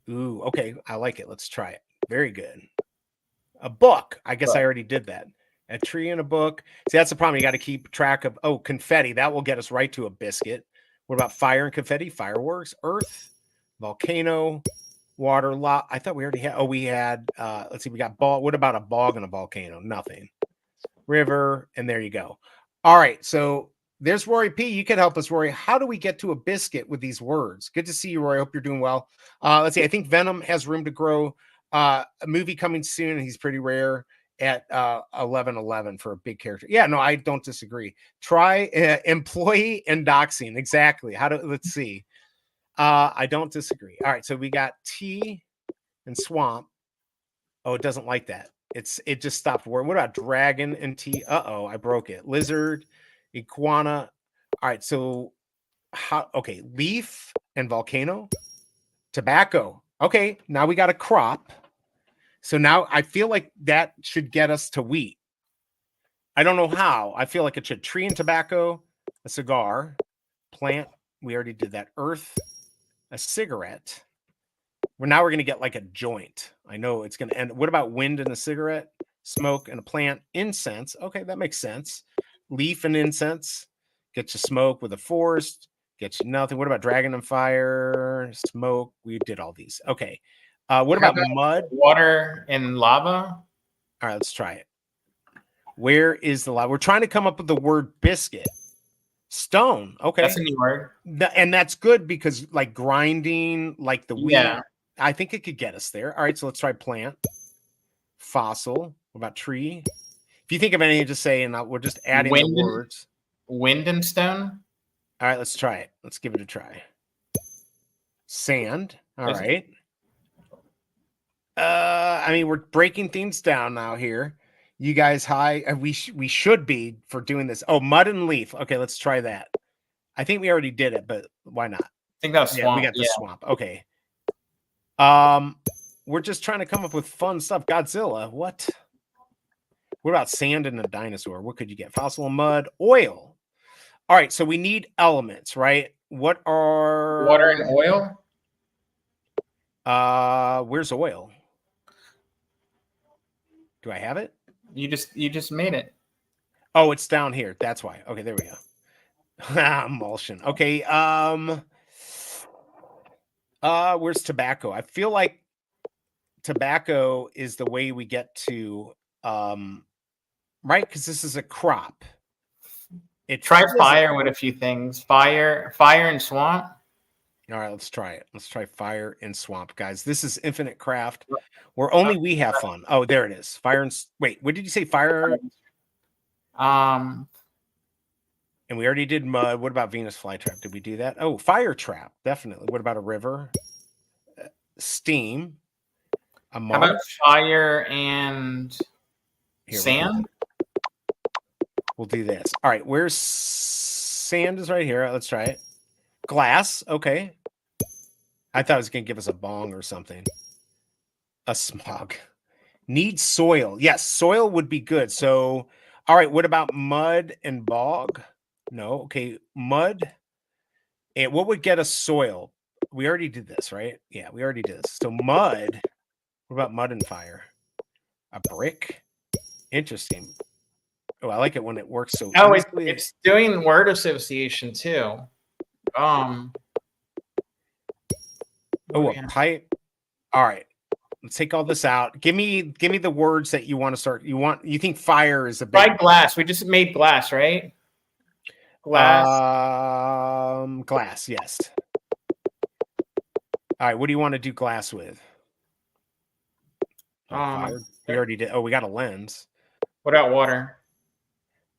[SPEAKER 3] Ooh, okay, I like it. Let's try it. Very good. A book. I guess I already did that. A tree and a book. See, that's the problem. You got to keep track of. Oh, confetti. That will get us right to a biscuit. What about fire and confetti? Fireworks. Earth. Volcano. Water. I thought we already had. Oh, we had. Let's see. We got ball. What about a bog and a volcano? Nothing. River. And there you go. All right. So. There's Rory P. You can help us, Rory. How do we get to a biscuit with these words? Good to see you, Rory. I hope you're doing well. Let's see. I think Venom has room to grow. A movie coming soon. He's pretty rare at 1111 for a big character. Yeah, no, I don't disagree. Try employee and doxing. Exactly. Let's see. I don't disagree. All right. So we got T and swamp. Oh, it doesn't like that. It just stopped working. What about dragon and T? Uh-oh, I broke it. Lizard. Iguana. All right, so okay, leaf and volcano, tobacco. Okay, now we got a crop. So now I feel like that should get us to wheat. I don't know how. I feel like it should. Tree and tobacco, a cigar, plant. We already did that. Earth, a cigarette. Now we're going to get like a joint. I know it's going to end. What about wind and a cigarette? Smoke and a plant. Incense. Okay, that makes sense. Leaf and incense. Get you smoke with a forest. Get you nothing. What about dragon and fire? Smoke. We did all these. Okay. What about mud?
[SPEAKER 4] Water and lava?
[SPEAKER 3] All right, let's try it. Where is the lava? We're trying to come up with the word biscuit. Stone. Okay.
[SPEAKER 4] That's a new word.
[SPEAKER 3] And that's good because like grinding, like the wheat.
[SPEAKER 4] Yeah.
[SPEAKER 3] I think it could get us there. All right, so let's try plant. Fossil. What about tree? If you think of anything, just say, and we're just adding the words.
[SPEAKER 4] Wind and stone?
[SPEAKER 3] All right, let's try it. Let's give it a try. Sand. All right. I mean, we're breaking things down now here. You guys, we should be for doing this. Oh, mud and leaf. Okay, let's try that. I think we already did it, but why not?
[SPEAKER 4] I think that was swamp.
[SPEAKER 3] We got the swamp. Okay. We're just trying to come up with fun stuff. Godzilla. What about sand and a dinosaur? What could you get? Fossil and mud, oil. All right, so we need elements, right? What are
[SPEAKER 4] water and oil?
[SPEAKER 3] Where's oil? Do I have it?
[SPEAKER 4] You just made it.
[SPEAKER 3] Oh, it's down here. That's why. Okay, there we go. Emulsion. Okay. Where's tobacco? I feel like tobacco is the way we get to right, because this is a crop.
[SPEAKER 4] Try fire with a few things. Fire and swamp.
[SPEAKER 3] All right, let's try it. Let's try fire and swamp, guys. This is infinite craft where only we have fun. Oh, there it is. Fire and wait, what did you say? Fire. And we already did mud. What about Venus flytrap? Did we do that? Oh, fire trap, definitely. What about a river? Steam. A marsh.
[SPEAKER 4] How about fire and sand?
[SPEAKER 3] We'll do this. All right, where's sand is right here. Let's try it. Glass. Okay. I thought it was going to give us a bong or something. A smog. Need soil. Yes, soil would be good. So, all right, what about mud and bog? No. Okay, mud. And what would get us soil? We already did this, right? Yeah, we already did this. So mud. What about mud and fire? A brick. Interesting. Oh, I like it when it works so easily.
[SPEAKER 4] It's doing word association too.
[SPEAKER 3] Oh, a pipe. All right. Let's take all this out. Give me the words that you want to start. You think fire is a big.
[SPEAKER 4] Try glass. We just made glass, right? Glass.
[SPEAKER 3] Glass, yes. All right, what do you want to do glass with? Fire. We already did. Oh, we got a lens.
[SPEAKER 4] What about water?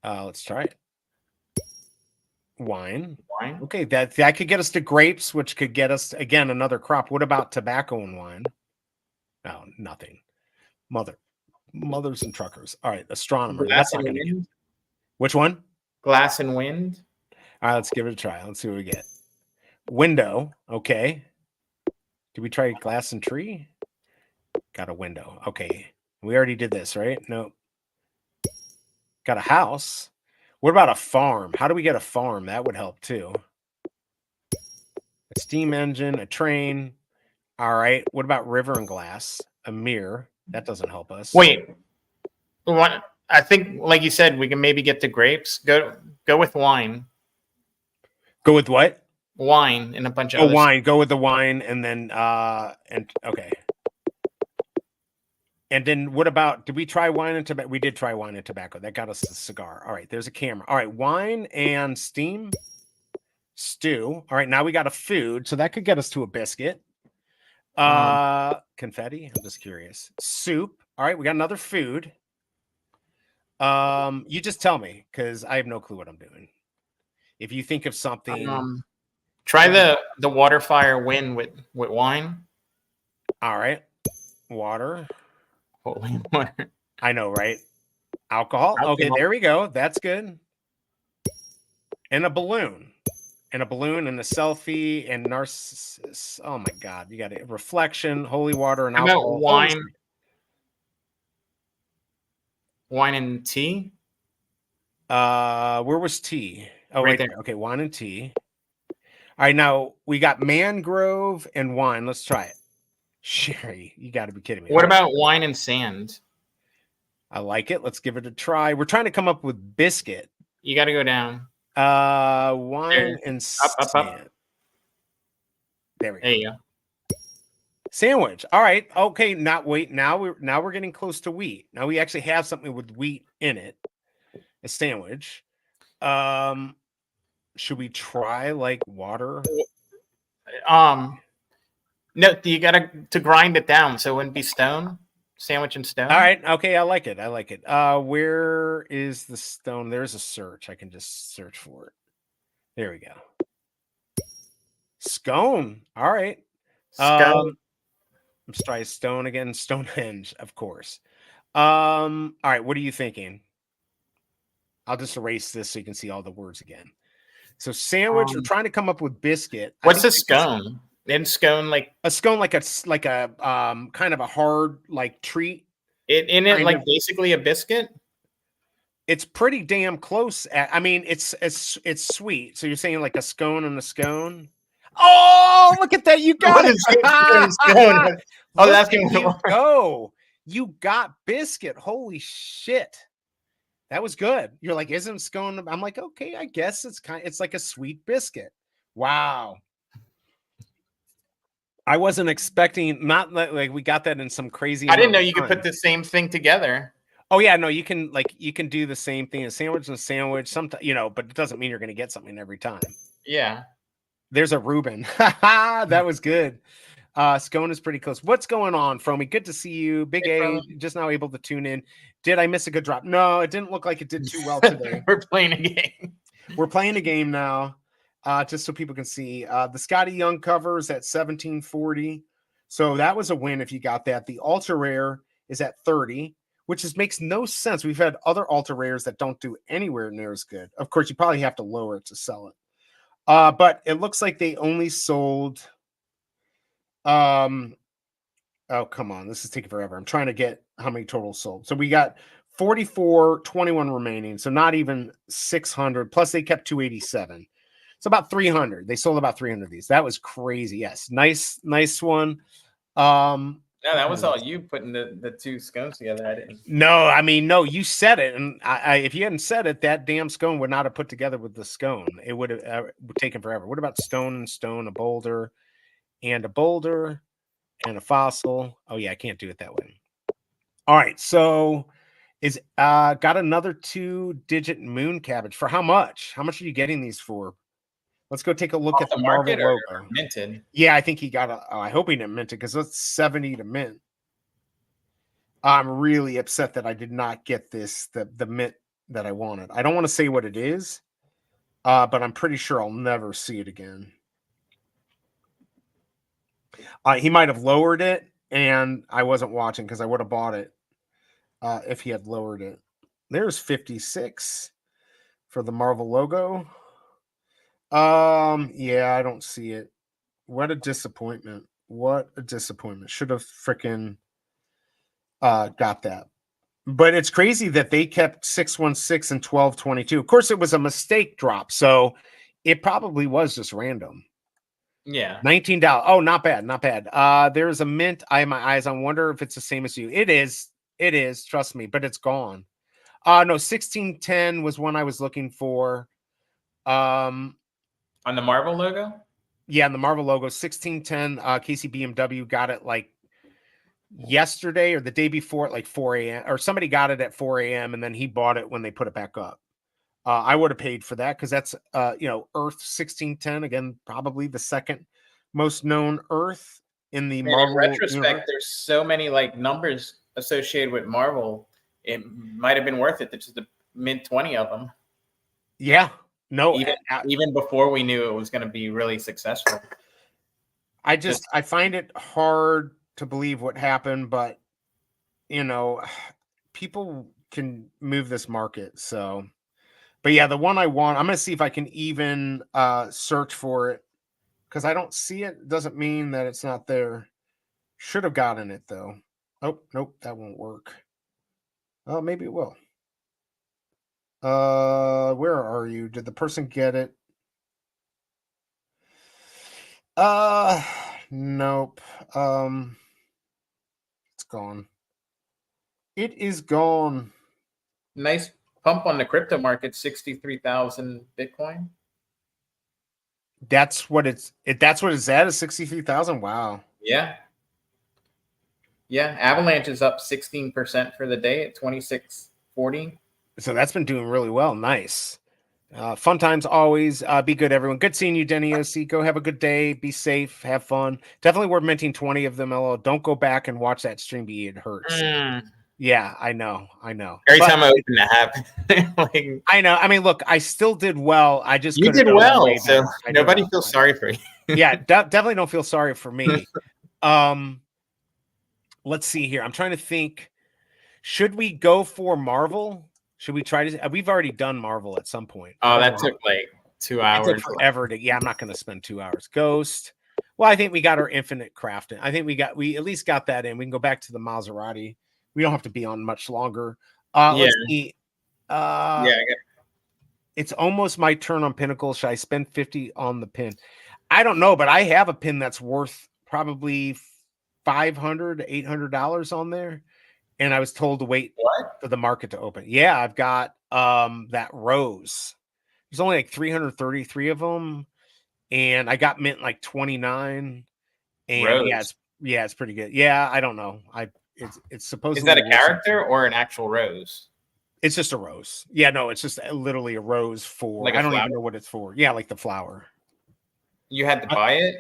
[SPEAKER 3] Let's try it. Wine.
[SPEAKER 4] Wine.
[SPEAKER 3] Okay, that could get us to grapes, which could get us again another crop. What about tobacco and wine? No, nothing. Mothers and truckers. All right, astronomer.
[SPEAKER 4] Glass
[SPEAKER 3] That's not
[SPEAKER 4] and
[SPEAKER 3] gonna
[SPEAKER 4] wind.
[SPEAKER 3] Which one?
[SPEAKER 4] Glass and wind.
[SPEAKER 3] All right, let's give it a try. Let's see what we get. Window. Okay. Did we try glass and tree? Got a window. Okay. We already did this, right? Nope. Got a house. What about a farm? How do we get a farm? That would help too. A steam engine, a train. All right. What about river and glass? A mirror. That doesn't help us.
[SPEAKER 4] Wait. What? I think, like you said, we can maybe get to grapes. Go with wine.
[SPEAKER 3] Go with what?
[SPEAKER 4] Wine and a bunch of
[SPEAKER 3] wine. Go with the wine and then okay. And then what about, did we try wine and tobacco? We did try wine and tobacco. That got us a cigar. All right, there's a camera. All right, wine and steam. Stew. All right, now we got a food. So that could get us to a biscuit. Confetti. I'm just curious. Soup. All right, we got another food. You just tell me because I have no clue what I'm doing. If you think of something.
[SPEAKER 4] Try the water, fire, wind with wine.
[SPEAKER 3] All right. Water.
[SPEAKER 4] Holy water.
[SPEAKER 3] I know, right? Alcohol. Okay, there we go. That's good. And a balloon. And a selfie and narcissus. Oh my God. You got it. Reflection, holy water, and alcohol.
[SPEAKER 4] About wine. Wine and tea.
[SPEAKER 3] Where was tea? Oh, right there. Okay, wine and tea. All right, now we got mangrove and wine. Let's try it. Sherry, you got to be kidding me.
[SPEAKER 4] What about wine and sand?
[SPEAKER 3] I like it. Let's give it a try. We're trying to come up with biscuit.
[SPEAKER 4] You got to go down.
[SPEAKER 3] Wine and
[SPEAKER 4] Up.
[SPEAKER 3] sand. There we go.
[SPEAKER 4] There you go.
[SPEAKER 3] Sandwich. All right. Okay. Now we're getting close to wheat. Now we actually have something with wheat in it. A sandwich. Should we try like water?
[SPEAKER 4] No, you gotta to grind it down so it wouldn't be stone. Sandwich and stone.
[SPEAKER 3] All right. Okay. I like it. Where is the stone? There's a search. I can just search for it. There we go. Scone. All right. Let's try stone again. Stonehenge, of course. All right. What are you thinking? I'll just erase this so you can see all the words again. So sandwich. We're trying to come up with biscuit.
[SPEAKER 4] What's a scone? And scone like
[SPEAKER 3] a scone, like a kind of a hard like treat.
[SPEAKER 4] It like basically a biscuit.
[SPEAKER 3] It's pretty damn close. I mean, it's sweet. So you're saying like a scone and a scone. Oh, look at that! You got it.
[SPEAKER 4] Oh, that's
[SPEAKER 3] gonna go. You got biscuit. Holy shit. That was good. You're like, isn't scone? I'm like, okay, I guess it's like a sweet biscuit. Wow. I wasn't expecting, not like we got that in some crazy.
[SPEAKER 4] I didn't know you could put the same thing together.
[SPEAKER 3] Oh yeah, no, you can do the same thing, a sandwich and a sandwich. Sometimes, but it doesn't mean you're going to get something every time.
[SPEAKER 4] Yeah.
[SPEAKER 3] There's a Reuben. That was good. Scone is pretty close. What's going on, Fromy? Good to see you. BigA, just now able to tune in. Did I miss a good drop? No, it didn't look like it did too well today.
[SPEAKER 4] We're playing a game.
[SPEAKER 3] We're playing a game now, just so people can see. The Scotty Young cover is at 1740. So that was a win if you got that. The ultra rare is at 30, which makes no sense. We've had other ultra rares that don't do anywhere near as good. Of course, you probably have to lower it to sell it. But it looks like they only sold. Oh, come on. This is taking forever. I'm trying to get how many total sold. So we got 44, 21 remaining. So not even 600. Plus they kept 287. So about 300. They sold about 300 of these. That was crazy. Yes. Nice one.
[SPEAKER 4] No, that was all you putting the two scones together. I didn't.
[SPEAKER 3] No, I mean, no, you said it. And if you hadn't said it, that damn scone would not have put together with the scone. It would have taken forever. What about stone and stone, a boulder and a boulder and a fossil? Oh, yeah, I can't do it that way. All right. So is got another 2-digit moon cabbage for how much? How much are you getting these for? Let's go take a look at the
[SPEAKER 4] market
[SPEAKER 3] Marvel
[SPEAKER 4] or
[SPEAKER 3] logo.
[SPEAKER 4] Minted.
[SPEAKER 3] Yeah, I think he got I hope he didn't mint it because that's 70 to mint. I'm really upset that I did not get the mint that I wanted. I don't want to say what it is, but I'm pretty sure I'll never see it again. He might have lowered it, and I wasn't watching because I would have bought it if he had lowered it. There's 56 for the Marvel logo. Yeah, I don't see it. What a disappointment. What a disappointment. Should have freaking got that. But it's crazy that they kept 616 and 1222. Of course, it was a mistake drop, so it probably was just random.
[SPEAKER 4] Yeah.
[SPEAKER 3] $19. Oh, not bad, not bad. There's a mint. I have my eyes on. Wonder if it's the same as you. It is. It is. Trust me, but it's gone. No, 1610 was one I was looking for.
[SPEAKER 4] On the Marvel logo?
[SPEAKER 3] Yeah, on the Marvel logo, 1610. Casey BMW got it like yesterday or the day before at like 4 a.m. or somebody got it at 4 a.m. and then he bought it when they put it back up. I would have paid for that because that's Earth 1610, again, probably the second most known Earth in the Marvel.
[SPEAKER 4] In retrospect,
[SPEAKER 3] universe.
[SPEAKER 4] There's so many like numbers associated with Marvel. It might have been worth it to just mint 20 of them.
[SPEAKER 3] Yeah. No,
[SPEAKER 4] even before we knew it was going to be really successful.
[SPEAKER 3] I find it hard to believe what happened, but people can move this market. So, but yeah, the one I want, I'm going to see if I can even search for it because I don't see it. Doesn't mean that it's not there. Should have gotten it though. Oh, nope, that won't work. Oh, maybe it will. Where are you? Did the person get it? Nope. It's gone. It is gone.
[SPEAKER 4] Nice pump on the crypto market, 63,000 Bitcoin.
[SPEAKER 3] That's what that's what it's at, is 63,000. Wow.
[SPEAKER 4] Yeah. Yeah. Avalanche is up 16% for the day at 26.40.
[SPEAKER 3] So that's been doing really well. Nice. Fun times always. Be good, everyone. Good seeing you, Denny OC. Go have a good day. Be safe. Have fun. Definitely worth minting 20 of them. LO. Don't go back and watch that stream. It hurts. Yeah, I know.
[SPEAKER 4] Every time I open the app, like,
[SPEAKER 3] I know. I mean, look, I still did well. I just
[SPEAKER 4] you did well, so nobody feels sorry for you.
[SPEAKER 3] Yeah, definitely don't feel sorry for me. Let's see here. I'm trying to think. Should we go for Marvel? Should we try to? We've already done Marvel at some point.
[SPEAKER 4] Oh, that took like 2 hours.
[SPEAKER 3] It took forever to. Yeah, I'm not going to spend 2 hours. Ghost. Well, I think we got our infinite crafting. I think we at least got that in. We can go back to the Maserati. We don't have to be on much longer. Let's see. It's almost my turn on Pinnacle. Should I spend 50 on the pin? I don't know, but I have a pin that's worth probably $500 to $800 on there. And I was told to wait for the market to open. Yeah, I've got that Rose. There's only like 333 of them. And I got mint like 29. And
[SPEAKER 4] Rose.
[SPEAKER 3] yeah, it's pretty good. Yeah, I don't know. It's supposed
[SPEAKER 4] to be. Is that a character or an actual rose?
[SPEAKER 3] It's just a rose. Yeah, no, it's just literally a rose for, like, I don't even know what it's for. Yeah, like the flower.
[SPEAKER 4] You had to buy it?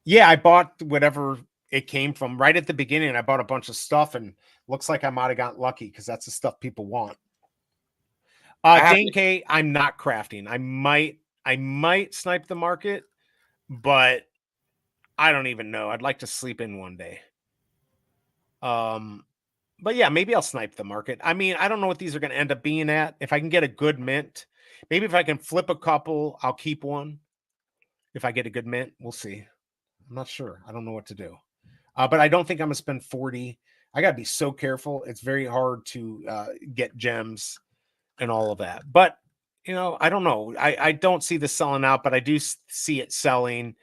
[SPEAKER 3] Yeah, I bought whatever it came from right at the beginning. I bought a bunch of stuff, and looks like I might have got lucky because that's the stuff people want. Dane K, I'm not crafting. I might snipe the market, but I don't even know. I'd like to sleep in one day. But yeah, maybe I'll snipe the market. I mean, I don't know what these are going to end up being at. If I can get a good mint, maybe if I can flip a couple, I'll keep one. If I get a good mint, we'll see. I'm not sure. I don't know what to do. But I don't think I'm going to spend 40. I got to be so careful. It's very hard to get gems and all of that. But, you know, I don't know. I don't see this selling out, but I do see it selling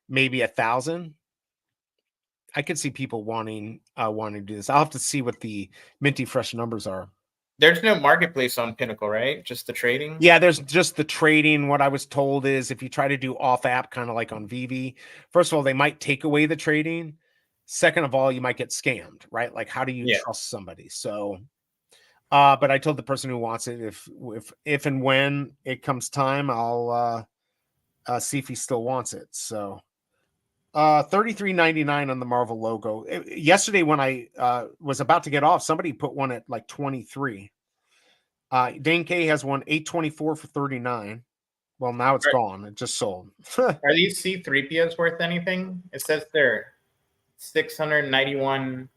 [SPEAKER 3] maybe 1,000. I could see people wanting to do this. I'll have to see what the minty fresh numbers are.
[SPEAKER 4] There's no marketplace on Pinnacle, right? Just the trading?
[SPEAKER 3] Yeah, there's just the trading. What I was told is if you try to do off app, kind of like on Veve, first of all, they might take away the trading. Second of all, you might get scammed, right? Like, how do you trust somebody? So, but I told the person who wants it, if and when it comes time, I'll see if he still wants it. So, $33.99 on the Marvel logo. Yesterday when I was about to get off, somebody put one at like 23. Dane K has one 824 for 39. Well, now it's gone. It just sold.
[SPEAKER 4] Are these C3POs worth anything? It says they're 691.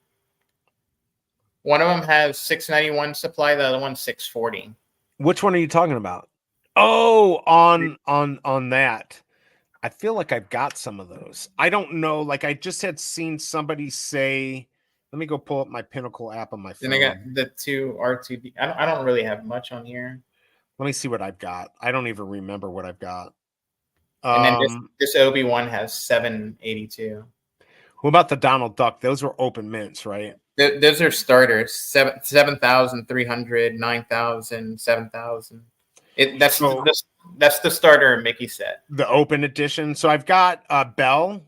[SPEAKER 4] One of them has 691 supply, the other one's 640.
[SPEAKER 3] Which one are you talking about? Oh, on that. I feel like I've got some of those. I don't know. Like, I just had seen somebody say, let me go pull up my Pinnacle app on my phone.
[SPEAKER 4] And I got the two R2D. I don't really have much on here.
[SPEAKER 3] Let me see what I've got. I don't even remember what I've got.
[SPEAKER 4] And then this Obi-Wan has 782.
[SPEAKER 3] What about the Donald Duck? Those were open mints, right?
[SPEAKER 4] Those are starters. 7,300, 9,000, 7,000. That's the starter Mickey set.
[SPEAKER 3] The open edition. So I've got Bell.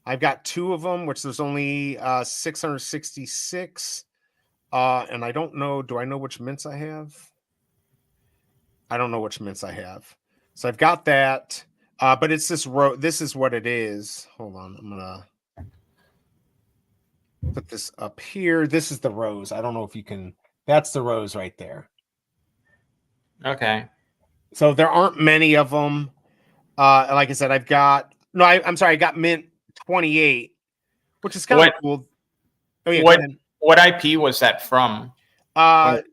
[SPEAKER 3] I've got two of them, which there's only 666. And I don't know. Do I know which mints I have? I don't know which mints I have. So I've got that. But it's this row. This is what it is. Hold on. I'm gonna put this up here. This is the rose. I don't know if you can. That's the rose right there.
[SPEAKER 4] Okay.
[SPEAKER 3] So there aren't many of them. Like I said, I've got I'm sorry, I got mint 28, which is kind of cool. Oh yeah.
[SPEAKER 4] What IP was that from?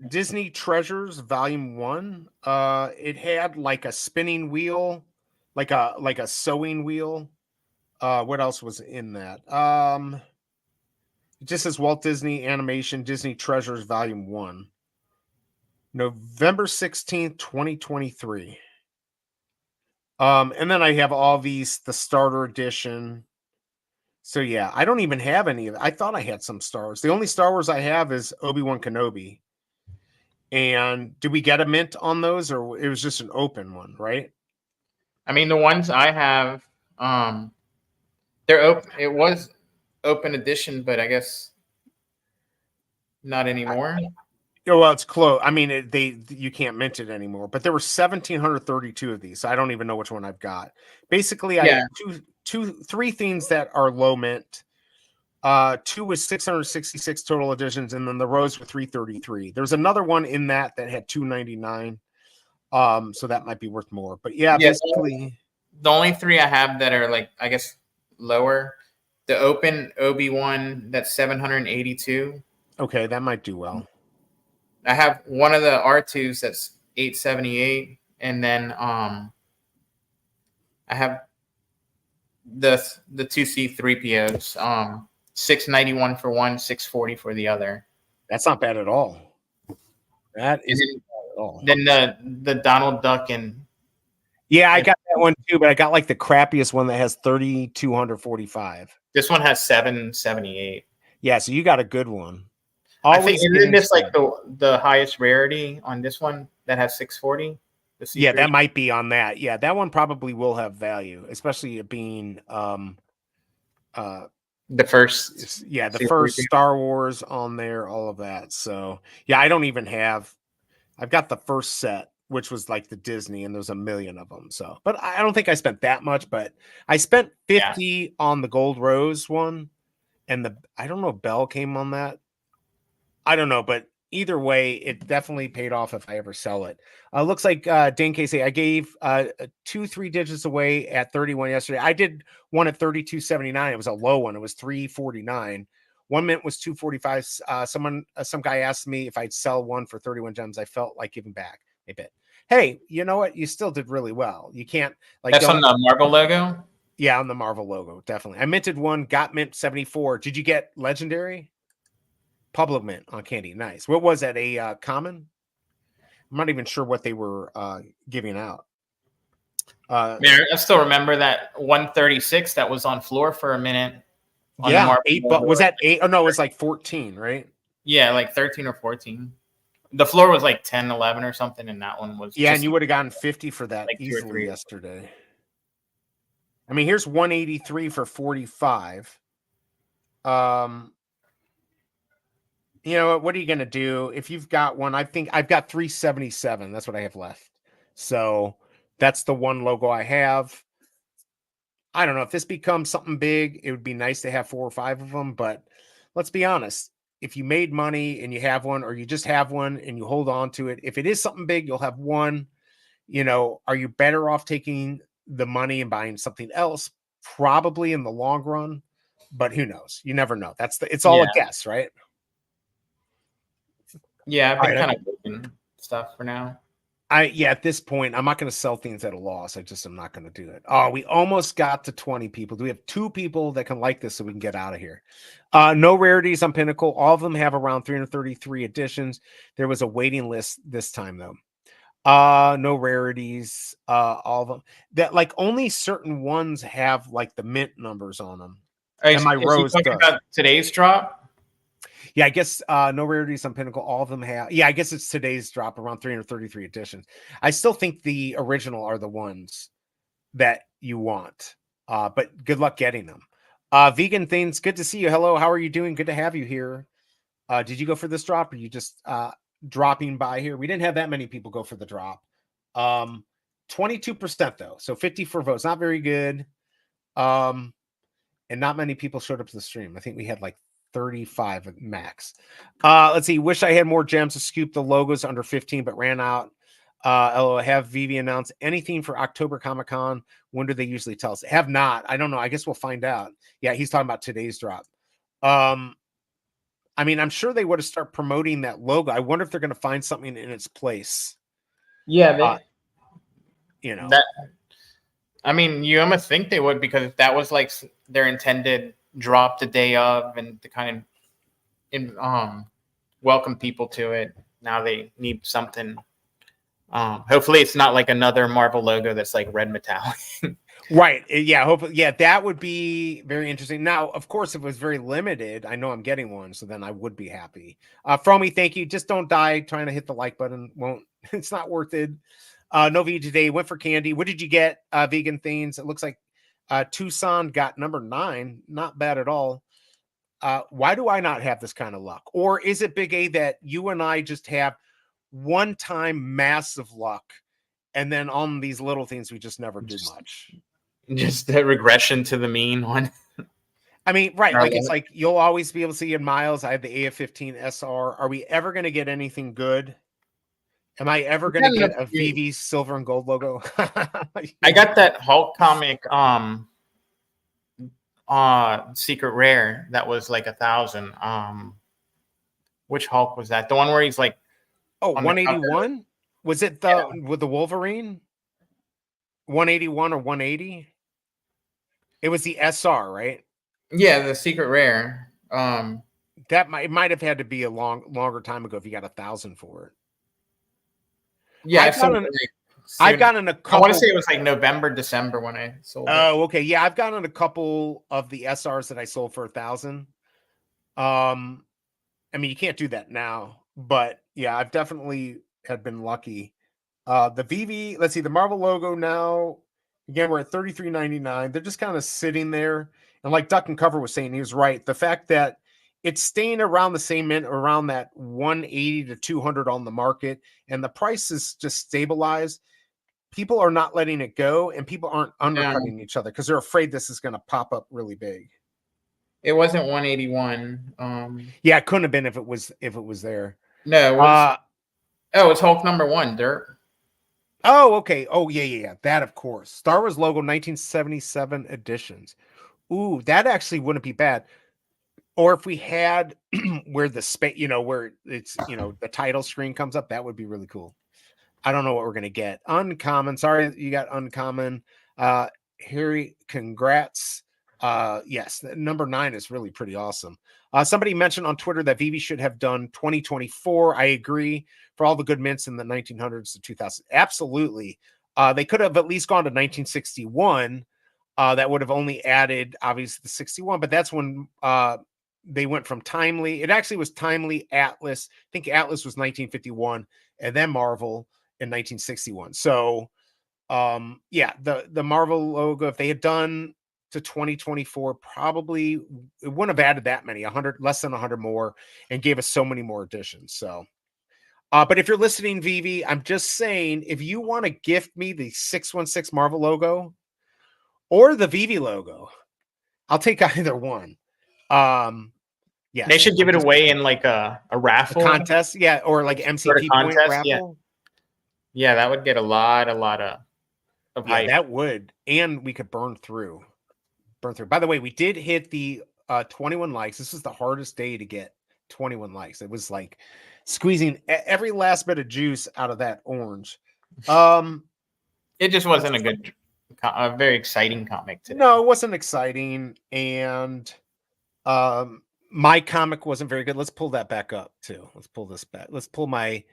[SPEAKER 3] Disney Treasures Volume 1. It had like a spinning wheel, like a sewing wheel. What else was in that? It just says Walt Disney Animation Disney Treasures Volume 1. November 16th, 2023. And then I have all these, the starter edition. So yeah, I don't even have any of it. I thought I had some Star Wars. The only Star Wars I have is Obi-Wan Kenobi. And did we get a mint on those, or it was just an open one, right?
[SPEAKER 4] I mean, the ones I have, they're open. It was open edition, but I guess not anymore.
[SPEAKER 3] Well, it's close. I mean, you can't mint it anymore. But there were 1,732 of these. So I don't even know which one I've got. Basically, I have three themes that are low mint. 2 was 666 total editions, and then the rows were 333. There's another one in that had 299. So that might be worth more. But yeah, basically,
[SPEAKER 4] the only 3 I have that are like, I guess, lower. The open OB one, that's 782.
[SPEAKER 3] Okay, that might do well.
[SPEAKER 4] I have one of the R2s that's 878, and then I have the 2 C3POs, 691 for one, 640 for the other.
[SPEAKER 3] That's not bad at all. That is
[SPEAKER 4] bad at all. Then the Donald Duck and
[SPEAKER 3] I got that one too, but I got like the crappiest one that has 3,245.
[SPEAKER 4] This one has 778.
[SPEAKER 3] Yeah, so you got a good one.
[SPEAKER 4] I think isn't this like the highest rarity on this one that has 640?
[SPEAKER 3] Yeah, that might be on that. Yeah, that one probably will have value, especially it being
[SPEAKER 4] the first.
[SPEAKER 3] Yeah, the first Star Wars on there, all of that. So yeah, I've got the first set, which was like the Disney, and there's a million of them. So, but I don't think I spent that much, but I spent 50 on the Gold Rose one, and I don't know if Bell came on that. I don't know, but either way, it definitely paid off if I ever sell it. Looks like Dane Casey, I gave 2 3 digits away at 31 yesterday. I did one at 32.79. It was a low one. It was 3.49. One mint was 2.45. Some guy asked me if I'd sell one for 31 gems. I felt like giving back a bit. Hey, you know what? You still did really well. You can't like
[SPEAKER 4] that's on the Marvel logo.
[SPEAKER 3] Yeah, on the Marvel logo, definitely. I minted one, got mint 74. Did you get legendary? Public mint on candy. Nice. What was that? A common? I'm not even sure what they were giving out.
[SPEAKER 4] I still remember that 136 that was on floor for a minute.
[SPEAKER 3] Yeah, $8. Was that 8? Oh no, it was like 14, right?
[SPEAKER 4] Yeah, like 13 or 14. The floor was like 10, 11 or something, and that one was
[SPEAKER 3] and you would have gotten 50 for that like easily yesterday. I mean, here's 183 for 45. You know, what are you going to do? If you've got one, I think I've got 377. That's what I have left. So that's the one logo I have. I don't know if this becomes something big, it would be nice to have 4 or 5 of them. But let's be honest. If you made money and you have one, or you just have one and you hold on to it, if it is something big, you'll have one. You know, are you better off taking the money and buying something else? Probably in the long run, but who knows? You never know. It's all a guess, right?
[SPEAKER 4] Yeah, I've been kind of looking stuff for now.
[SPEAKER 3] At this point, I'm not going to sell things at a loss. I'm not going to do it. Oh, we almost got to 20 people. Do we have 2 people that can like this so we can get out of here? No rarities on Pinnacle. All of them have around 333 editions. There was a waiting list this time, though. No rarities. All of them. That like only certain ones have like the mint numbers on them.
[SPEAKER 4] And my rows talking about today's drop.
[SPEAKER 3] Yeah, I guess no rarities on Pinnacle. All of them have. Yeah, I guess it's today's drop around 333 editions. I still think the original are the ones that you want. But good luck getting them. Vegan Things, good to see you. Hello, how are you doing? Good to have you here. Did you go for this drop, or you just dropping by here? We didn't have that many people go for the drop. 22% though, so 54 votes. Not very good. And not many people showed up to the stream. I think we had like 35 max. Let's see. Wish I had more gems to scoop the logos under 15, but ran out. Have Veve announced anything for October Comic-Con? When do they usually tell us? Have not. I don't know. I guess we'll find out. Yeah, he's talking about today's drop. I mean, I'm sure they would have started promoting that logo. I wonder if they're going to find something in its place.
[SPEAKER 4] Yeah,
[SPEAKER 3] you know.
[SPEAKER 4] I mean, you almost think they would, because that was like their intended drop the day of, and to kind of welcome people to it. Now they need something. Hopefully it's not like another Marvel logo that's like red metallic.
[SPEAKER 3] Right. Yeah. Hopefully. Yeah. That would be very interesting. Now, of course, if it was very limited, I know I'm getting one, so then I would be happy. Fromy, thank you. Just don't die trying to hit the like button. Won't. It's not worth it. Novi today went for candy. What did you get? Vegan things. It looks like Tucson got number 9. Not bad at all. Why do I not have this kind of luck? Or is it Big A that you and I just have one-time massive luck, and then on these little things we just never do much?
[SPEAKER 4] Just the regression to the mean one.
[SPEAKER 3] I mean, right. Like, it's like you'll always be able to see in Miles. I have the AF-15 SR. Are we ever going to get anything good? Am I ever going to get a Veve silver and gold logo?
[SPEAKER 4] I got that Hulk comic secret rare that was like 1,000. Which Hulk was that? The one where he's like,
[SPEAKER 3] 181? Was it with the Wolverine? 181 or 180? It was the SR, right?
[SPEAKER 4] Yeah, the secret rare.
[SPEAKER 3] That might have had to be a longer time ago if you got 1,000 for it.
[SPEAKER 4] Yeah,
[SPEAKER 3] I've gotten a couple.
[SPEAKER 4] I want to say it was like November, December when I sold it.
[SPEAKER 3] Oh, okay. Yeah, I've gotten a couple of the SRs that I sold for 1,000. I mean, you can't do that now, but yeah, I've definitely had been lucky. The Veve, let's see, the Marvel logo now. Again, we're at $33.99. They're just kind of sitting there. And like Duck and Cover was saying, he was right. The fact that it's staying around the same mint, around that 180 to 200 on the market, and the price is just stabilized. People are not letting it go, and people aren't undercutting each other because they're afraid this is going to pop up really big.
[SPEAKER 4] It wasn't 181.
[SPEAKER 3] Yeah, it couldn't have been if it was there.
[SPEAKER 4] No. It was, it's Hulk #1, Dirt.
[SPEAKER 3] Oh, okay. Oh, yeah. That, of course. Star Wars logo 1977 editions. Ooh, that actually wouldn't be bad. Or if we had where the space, where it's, the title screen comes up, that would be really cool. I don't know what we're going to get. Uncommon. Sorry, you got uncommon. Harry, congrats. Yes, number 9 is really pretty awesome. Somebody mentioned on Twitter that Veve should have done 2024. I agree. For all the good mints in the 1900s to 2000s. Absolutely. They could have at least gone to 1961. That would have only added, obviously, the 61. But that's when they went from Timely. It actually was Timely, Atlas. I think Atlas was 1951. And then Marvel in 1961. So, yeah, the Marvel logo, if they had done to 2024, probably it wouldn't have added that many, 100, less than 100 more, and gave us so many more editions. So, but if you're listening, Veve, I'm just saying, if you want to gift me the 616 Marvel logo or the Veve logo, I'll take either one. Yeah,
[SPEAKER 4] they should give it away in like a raffle
[SPEAKER 3] contest, yeah, or like MCP point raffle.
[SPEAKER 4] Yeah, that would get a lot of hype.
[SPEAKER 3] That would, and we could burn through. By the way, we did hit the 21 likes. This is the hardest day to get 21 likes. It was like squeezing every last bit of juice out of that orange.
[SPEAKER 4] It just wasn't a very exciting comic today.
[SPEAKER 3] No, it wasn't exciting, and my comic wasn't very good. Let's pull that back up too. Let's pull this back. Let's pull my.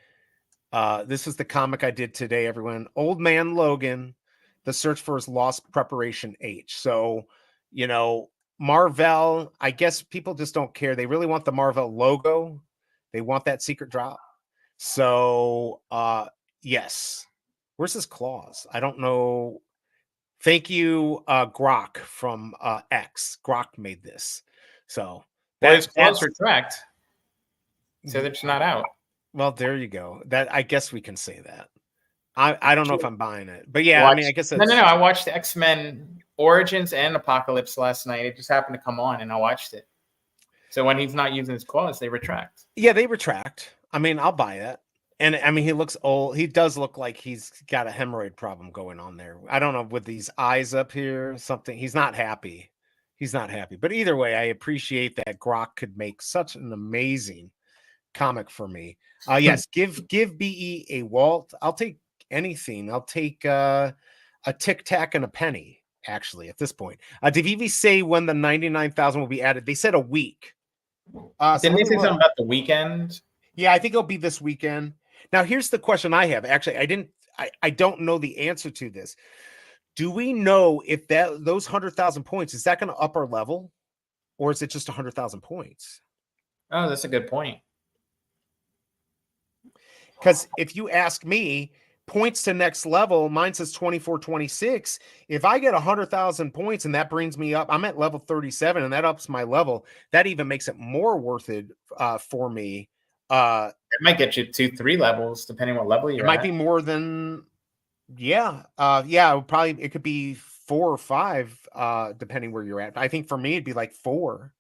[SPEAKER 3] This is the comic I did today. Everyone, Old Man Logan, The Search for His Lost Preparation H. So, Marvel, I guess people just don't care. They really want the Marvel logo. They want that secret drop. So, yes. Where's his claws? I don't know. Thank you, Grok from X. Grok made this. So,
[SPEAKER 4] his claws retract. So it's not out.
[SPEAKER 3] Well, there you go. That, I guess we can say that. I don't know if I'm buying it, but yeah, I mean, I guess
[SPEAKER 4] no. I watched the Xmen Origins and Apocalypse last night. It just happened to come on, and I watched it. So when he's not using his claws, they retract.
[SPEAKER 3] Yeah, they retract. I mean, I'll buy it. And I mean, he looks old. He does look like he's got a hemorrhoid problem going on there. I don't know, with these eyes up here, something. He's not happy. He's not happy. But either way, I appreciate that Grok could make such an amazing comic for me. Yes, give BE a Walt. I'll take anything. I'll take a Tic Tac and a penny, actually, at this point. Did Veve say when the 99,000 will be added? They said a week.
[SPEAKER 4] Didn't they say something about the weekend?
[SPEAKER 3] Yeah, I think it'll be this weekend. Now, here's the question I have. Actually, I don't know the answer to this. Do we know if those 100,000 points, is that going to up our level, or is it just 100,000 points?
[SPEAKER 4] Oh, that's a good point.
[SPEAKER 3] Because if you ask me, points to next level, mine says 2426. If I get 100,000 points and that brings me up, I'm at level 37 and that ups my level, that even makes it more worth it for me.
[SPEAKER 4] It might get you 2-3 levels, depending what level you're
[SPEAKER 3] It might
[SPEAKER 4] at.
[SPEAKER 3] be more than, yeah. It could be 4 or 5, depending where you're at. I think for me, it'd be like 4.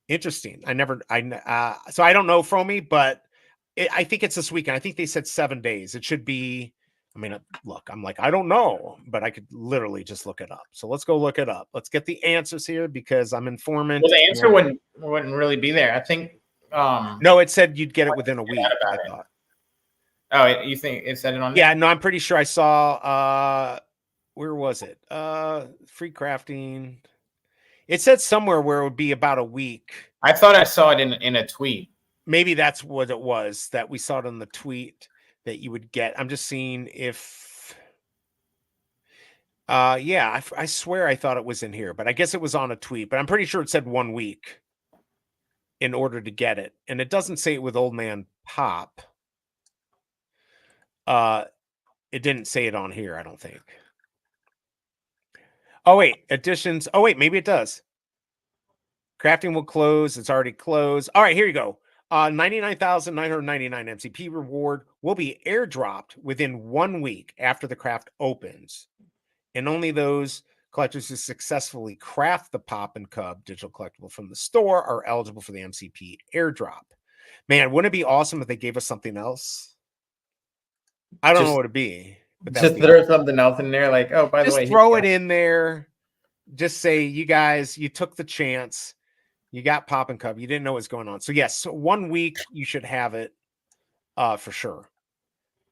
[SPEAKER 3] Interesting. So I don't know, Fromy, but I think it's this weekend. I think they said 7 days. It should be. I mean, look, I'm like, I don't know, but I could literally just look it up. So let's go look it up. Let's get the answers here because I'm Informmint.
[SPEAKER 4] Well, the answer wouldn't really be there. I think.
[SPEAKER 3] No, it said you'd get it within a week. I thought.
[SPEAKER 4] Oh, you think it said it on?
[SPEAKER 3] Yeah, no, I'm pretty sure I saw. Where was it? Free crafting. It said somewhere where it would be about a week.
[SPEAKER 4] I thought I saw it in a tweet.
[SPEAKER 3] Maybe that's what it was, that we saw it on the tweet that you would get. I'm just seeing if, I swear I thought it was in here, but I guess it was on a tweet, but I'm pretty sure it said 1 week in order to get it. And it doesn't say it with Old Man Pop. It didn't say it on here, I don't think. Oh, wait, additions. Oh, wait, maybe it does. Crafting will close. It's already closed. All right, here you go. 99,999 MCP reward will be airdropped within 1 week after the craft opens. And only those collectors who successfully craft the Pop and Cub digital collectible from the store are eligible for the MCP airdrop. Man, wouldn't it be awesome if they gave us something else? I don't know what it'd be.
[SPEAKER 4] Just throw something else in there, like, oh, by the way,
[SPEAKER 3] just throw it in there. Just say, you guys, you took the chance. You got Pop and Cub. You didn't know what's going on. So yes, so 1 week you should have it for sure.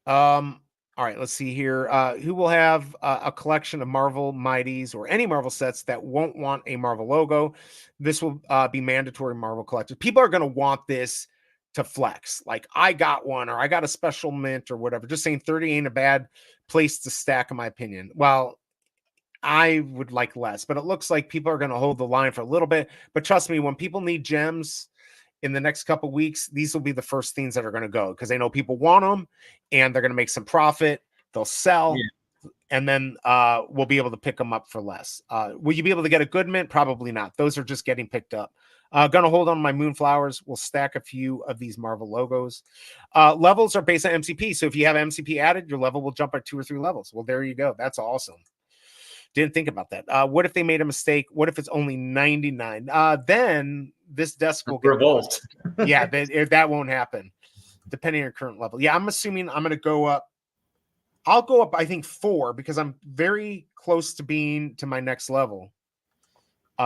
[SPEAKER 3] All right, let's see here. Who will have a collection of Marvel Mighties or any Marvel sets that won't want a Marvel logo? This will be mandatory Marvel collectors. People are going to want this to flex. Like, I got one, or I got a special mint or whatever. Just saying 30 ain't a bad place to stack, in my opinion. Well, I would like less, but it looks like people are going to hold the line for a little bit. But trust me, when people need gems in the next couple weeks, these will be the first things that are going to go because they know people want them and they're going to make some profit. They'll sell, and then we'll be able to pick them up for less. Will you be able to get a good mint? Probably not. Those are just getting picked up. Gonna hold on my Moonflowers. We'll stack a few of these Marvel logos. Levels are based on MCP. So if you have MCP added, your level will jump by 2 or 3 levels. Well, there you go. That's awesome. Didn't think about that. What if they made a mistake? What if it's only 99? Then this desk will get
[SPEAKER 4] revolt.
[SPEAKER 3] Yeah, that won't happen, depending on your current level. Yeah, I'm assuming I'm going to go up. I'll go up, I think, 4 because I'm very close to being to my next level.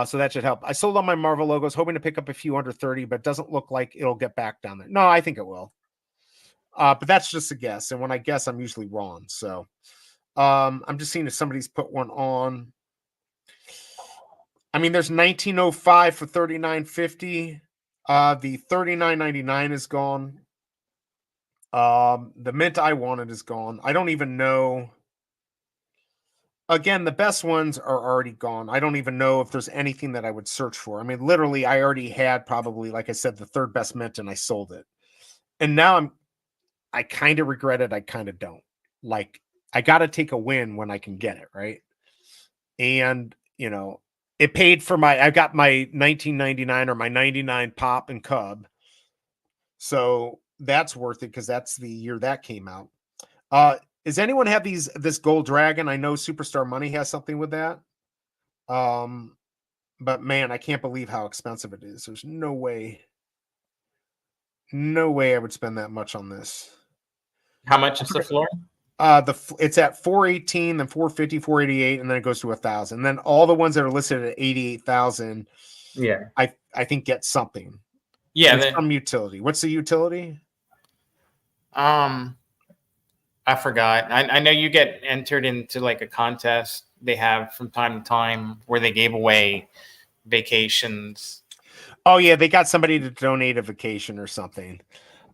[SPEAKER 3] So that should help. I sold all my Marvel logos, hoping to pick up a few under 30, but it doesn't look like it'll get back down there. No, I think it will. But that's just a guess. And when I guess, I'm usually wrong. So I'm just seeing if somebody's put one on. I mean, there's 1905 for 39.50. The 39.99 is gone. The mint I wanted is gone. I don't even know. Again, the best ones are already gone. I don't even know if there's anything that I would search for. I mean, literally, I already had probably, like I said, the 3rd best mint, and I sold it. And now I kind of regret it. I kind of don't. Like, I got to take a win when I can get it, right? And, it paid for I got my 1999 or my 99 Pop and Cub. So that's worth it because that's the year that came out. Does anyone have this Gold Dragon? I know Superstar Money has something with that. But man, I can't believe how expensive it is. There's no way I would spend that much on this.
[SPEAKER 4] How much is the floor?
[SPEAKER 3] It's at 418, then 450, 488, and then it goes to 1,000. And then all the ones that are listed at 88,000,
[SPEAKER 4] yeah,
[SPEAKER 3] I think get something.
[SPEAKER 4] Yeah,
[SPEAKER 3] some utility. What's the utility?
[SPEAKER 4] I forgot. I know you get entered into like a contest they have from time to time where they gave away vacations.
[SPEAKER 3] Oh yeah, they got somebody to donate a vacation or something.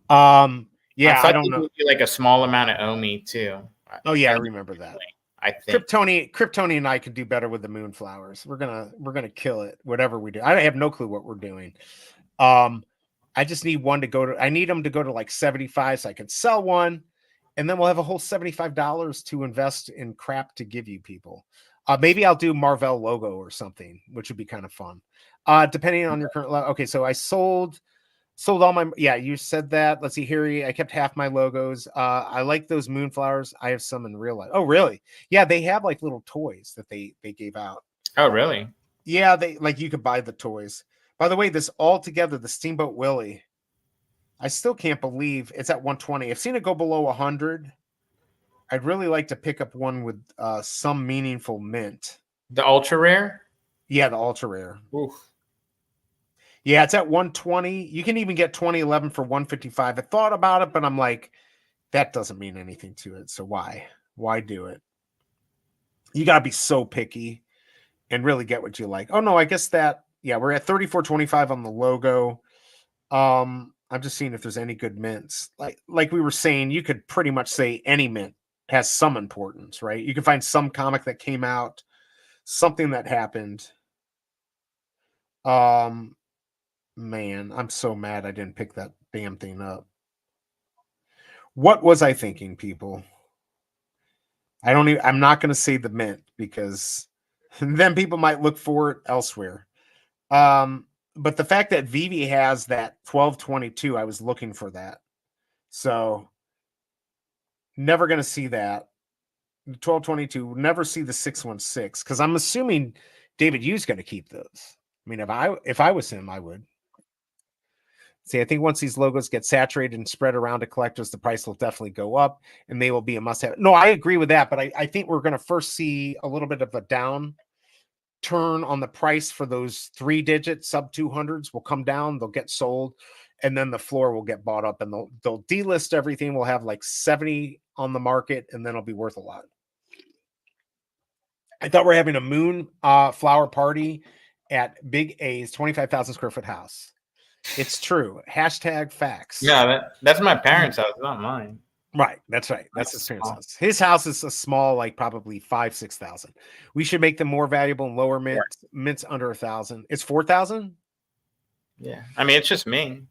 [SPEAKER 3] Yeah, I don't know.
[SPEAKER 4] Like a small amount of OMI too.
[SPEAKER 3] Oh yeah, I remember that.
[SPEAKER 4] I think
[SPEAKER 3] Kryptoni and I could do better with the moonflowers. We're gonna kill it, whatever we do. I have no clue what we're doing. I just need one to go to. I need them to go to like 75, so I can sell one, and then we'll have a whole $75 to invest in crap to give you people. Maybe I'll do Marvel logo or something, which would be kind of fun. Depending on your current. Okay, so I sold all my. Yeah, you said that. Let's see here. I kept half my logos. I like those moonflowers. I have some in real life. Oh, really? Yeah, they have like little toys that they gave out.
[SPEAKER 4] Oh, really?
[SPEAKER 3] Yeah, they like you could buy the toys. By the way, this all together, the Steamboat Willie, I still can't believe it's at 120. I've seen it go below 100. I'd really like to pick up one with some meaningful mint.
[SPEAKER 4] The ultra rare?
[SPEAKER 3] Yeah, the ultra rare.
[SPEAKER 4] Oof.
[SPEAKER 3] Yeah, it's at 120. You can even get 2011 for 155. I thought about it, but I'm like, that doesn't mean anything to it. So why? Why do it? You got to be so picky and really get what you like. Oh, no, I guess that. Yeah, we're at 34.25 on the logo. I'm just seeing if there's any good mints. Like we were saying, you could pretty much say any mint has some importance, right? You can find some comic that came out, something that happened. Man, I'm so mad I didn't pick that damn thing up. What was I thinking, people? I'm not going to say the mint because then people might look for it elsewhere. But the fact that Veve has that 1222, I was looking for that. So never going to see that. 1222, never see the 616 because I'm assuming David Yu's going to keep those. I mean, if I was him, I would. See, I think once these logos get saturated and spread around to collectors, the price will definitely go up and they will be a must-have. No, I agree with that, but I think we're going to first see a little bit of a down turn on the price for those 3-digit sub 200s will come down. They'll get sold, and then the floor will get bought up, and they'll delist everything. We'll have like 70 on the market, and then it'll be worth a lot. I thought we're having a moon flower party at BigA's 25,000 square foot house. It's true. Hashtag facts.
[SPEAKER 4] Yeah, that's my parents' house, not mine.
[SPEAKER 3] Right, that's right. That's his parents' house. His house is a small, like probably 5,000-6,000. We should make them more valuable and lower mints. Mints under 1,000. It's 4,000.
[SPEAKER 4] Yeah, I mean it's just me.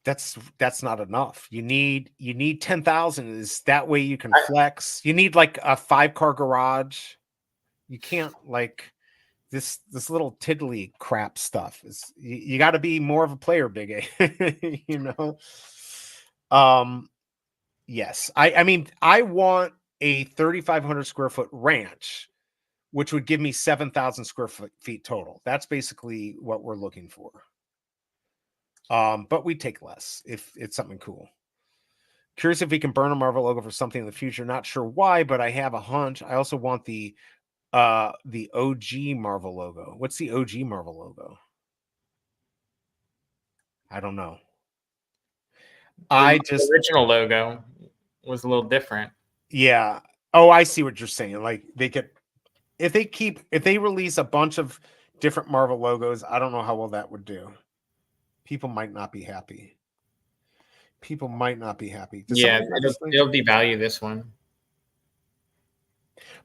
[SPEAKER 3] That's not enough. You need 10,000. Is that way you can flex? You need like a 5-car garage. You can't like this little tiddly crap stuff. Is you got to be more of a player, BigA. You know. Yes, I mean, I want a 3,500 square foot ranch, which would give me 7,000 square feet total. That's basically what we're looking for. But we take less if it's something cool. Curious if we can burn a Marvel logo for something in the future. Not sure why, but I have a hunch. I also want the OG Marvel logo. What's the OG Marvel logo? I don't know.
[SPEAKER 4] The original logo was a little different.
[SPEAKER 3] Yeah. Oh, I see what you're saying. Like they could, if they release a bunch of different Marvel logos, I don't know how well that would do. People might not be happy.
[SPEAKER 4] Yeah, it'll devalue this one.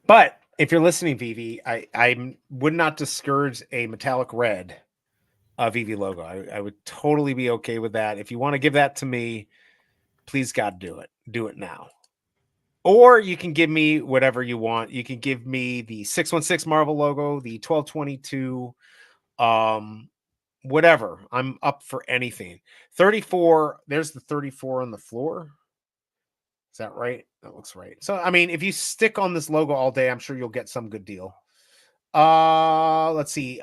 [SPEAKER 3] But if you're listening, Veve, I would not discourage a metallic red Veve logo. I would totally be okay with that. If you want to give that to me, please God, do it. Do it now. Or you can give me whatever you want. You can give me the 616 Marvel logo, the 1222, whatever. I'm up for anything. 34. There's the 34 on the floor. Is that right? That looks right. So, I mean, if you stick on this logo all day, I'm sure you'll get some good deal. Let's see.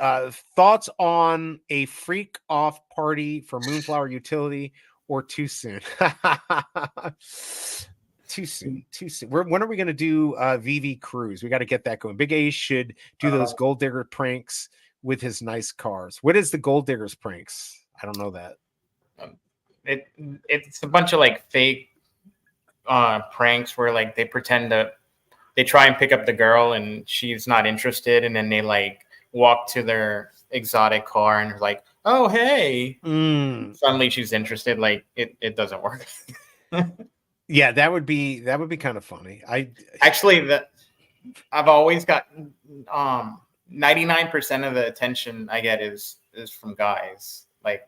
[SPEAKER 3] Thoughts on a freak off party for Moonflower Utility or too soon? Too soon. When are we going to do Veve Cruise? We got to get that going. BigA should do those gold digger pranks with his nice cars. What is the gold diggers pranks? I don't know that.
[SPEAKER 4] It's a bunch of like fake pranks where like they pretend to. They try and pick up the girl and she's not interested. And then they like walk to their exotic car and like, oh, hey, suddenly she's interested. Like it doesn't work.
[SPEAKER 3] Yeah, that would be kind of funny.
[SPEAKER 4] I've always gotten 99% of the attention I get is from guys. Like,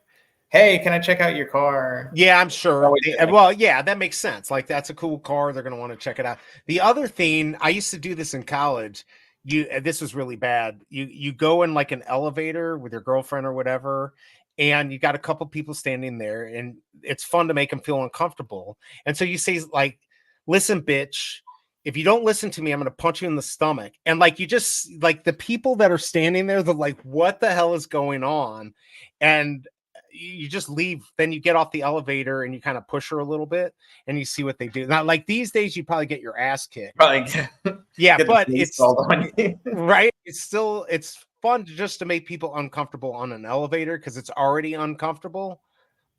[SPEAKER 4] hey, can I check out your car?
[SPEAKER 3] Yeah, I'm sure. Well, yeah, that makes sense. Like, that's a cool car. They're going to want to check it out. The other thing, I used to do this in college. This was really bad. You go in like an elevator with your girlfriend or whatever, and you got a couple people standing there, and it's fun to make them feel uncomfortable. And so you say like, "Listen, bitch, if you don't listen to me, I'm going to punch you in the stomach." And like, you just like the people that are standing there, they're like, "What the hell is going on?" And you just leave. Then you get off the elevator and you kind of push her a little bit and you see what they do. Now, like these days, you probably get your ass kicked. Yeah, but it's right. It's fun just to make people uncomfortable on an elevator because it's already uncomfortable.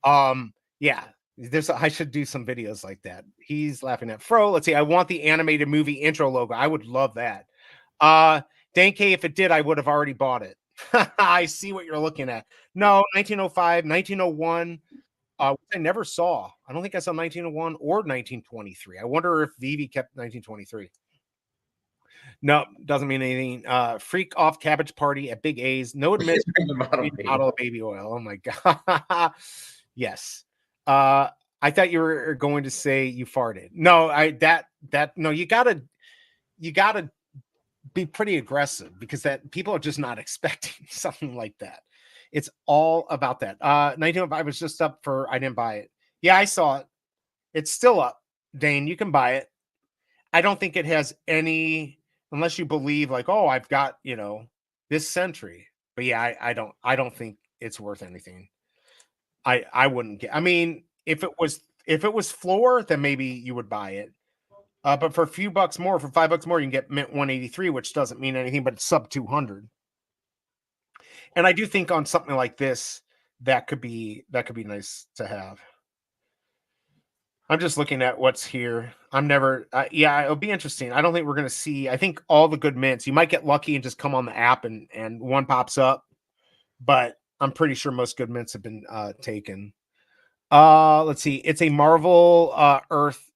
[SPEAKER 3] Yeah, I should do some videos like that. He's laughing at Fro. Let's see. I want the animated movie intro logo. I would love that. Dan K, if it did, I would have already bought it. I see what you're looking at. No, 1905, 1901. I never saw. I don't think I saw 1901 or 1923. I wonder if Veve kept 1923. No, doesn't mean anything. Freak off cabbage party at Big A's. No admission. Bottle of baby oil. Oh my god. Yes. I thought you were going to say you farted. No, no. You gotta be pretty aggressive because that people are just not expecting something like that. It's all about that. 1905 was just up for, I didn't buy it. Yeah, I saw it. It's still up. Dane, you can buy it. I don't think it has any, unless you believe like, oh, I've got, this century. But yeah, I don't think it's worth anything. I wouldn't get, I mean, if it was floor, then maybe you would buy it. But for a few bucks more, for $5 more, you can get Mint 183, which doesn't mean anything, but it's sub 200. And I do think on something like this, that could be nice to have. I'm just looking at what's here. Yeah, it'll be interesting. I don't think we're going to see, I think all the good mints, you might get lucky and just come on the app and one pops up, but I'm pretty sure most good mints have been taken. Let's see. It's a Marvel Earth.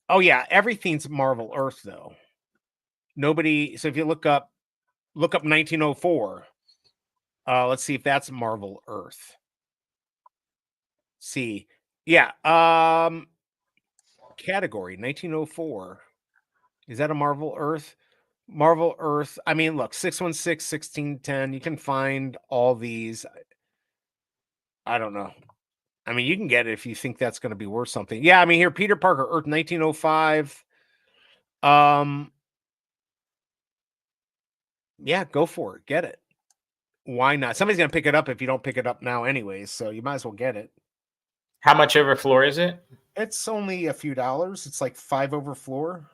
[SPEAKER 3] Oh yeah, everything's Marvel Earth though. Nobody. So if you look up 1904. Let's see if that's Marvel Earth. See, yeah. Category 1904. Is that a Marvel Earth? Marvel Earth. I mean, look, 616, 1610. You can find all these. I don't know. I mean, you can get it if you think that's going to be worth something. Yeah, I mean, here, Peter Parker, Earth 1905. Yeah, go for it. Get it. Why not? Somebody's going to pick it up if you don't pick it up now anyways, so you might as well get it.
[SPEAKER 4] How much over floor is it?
[SPEAKER 3] It's only a few dollars. It's like $5 over floor.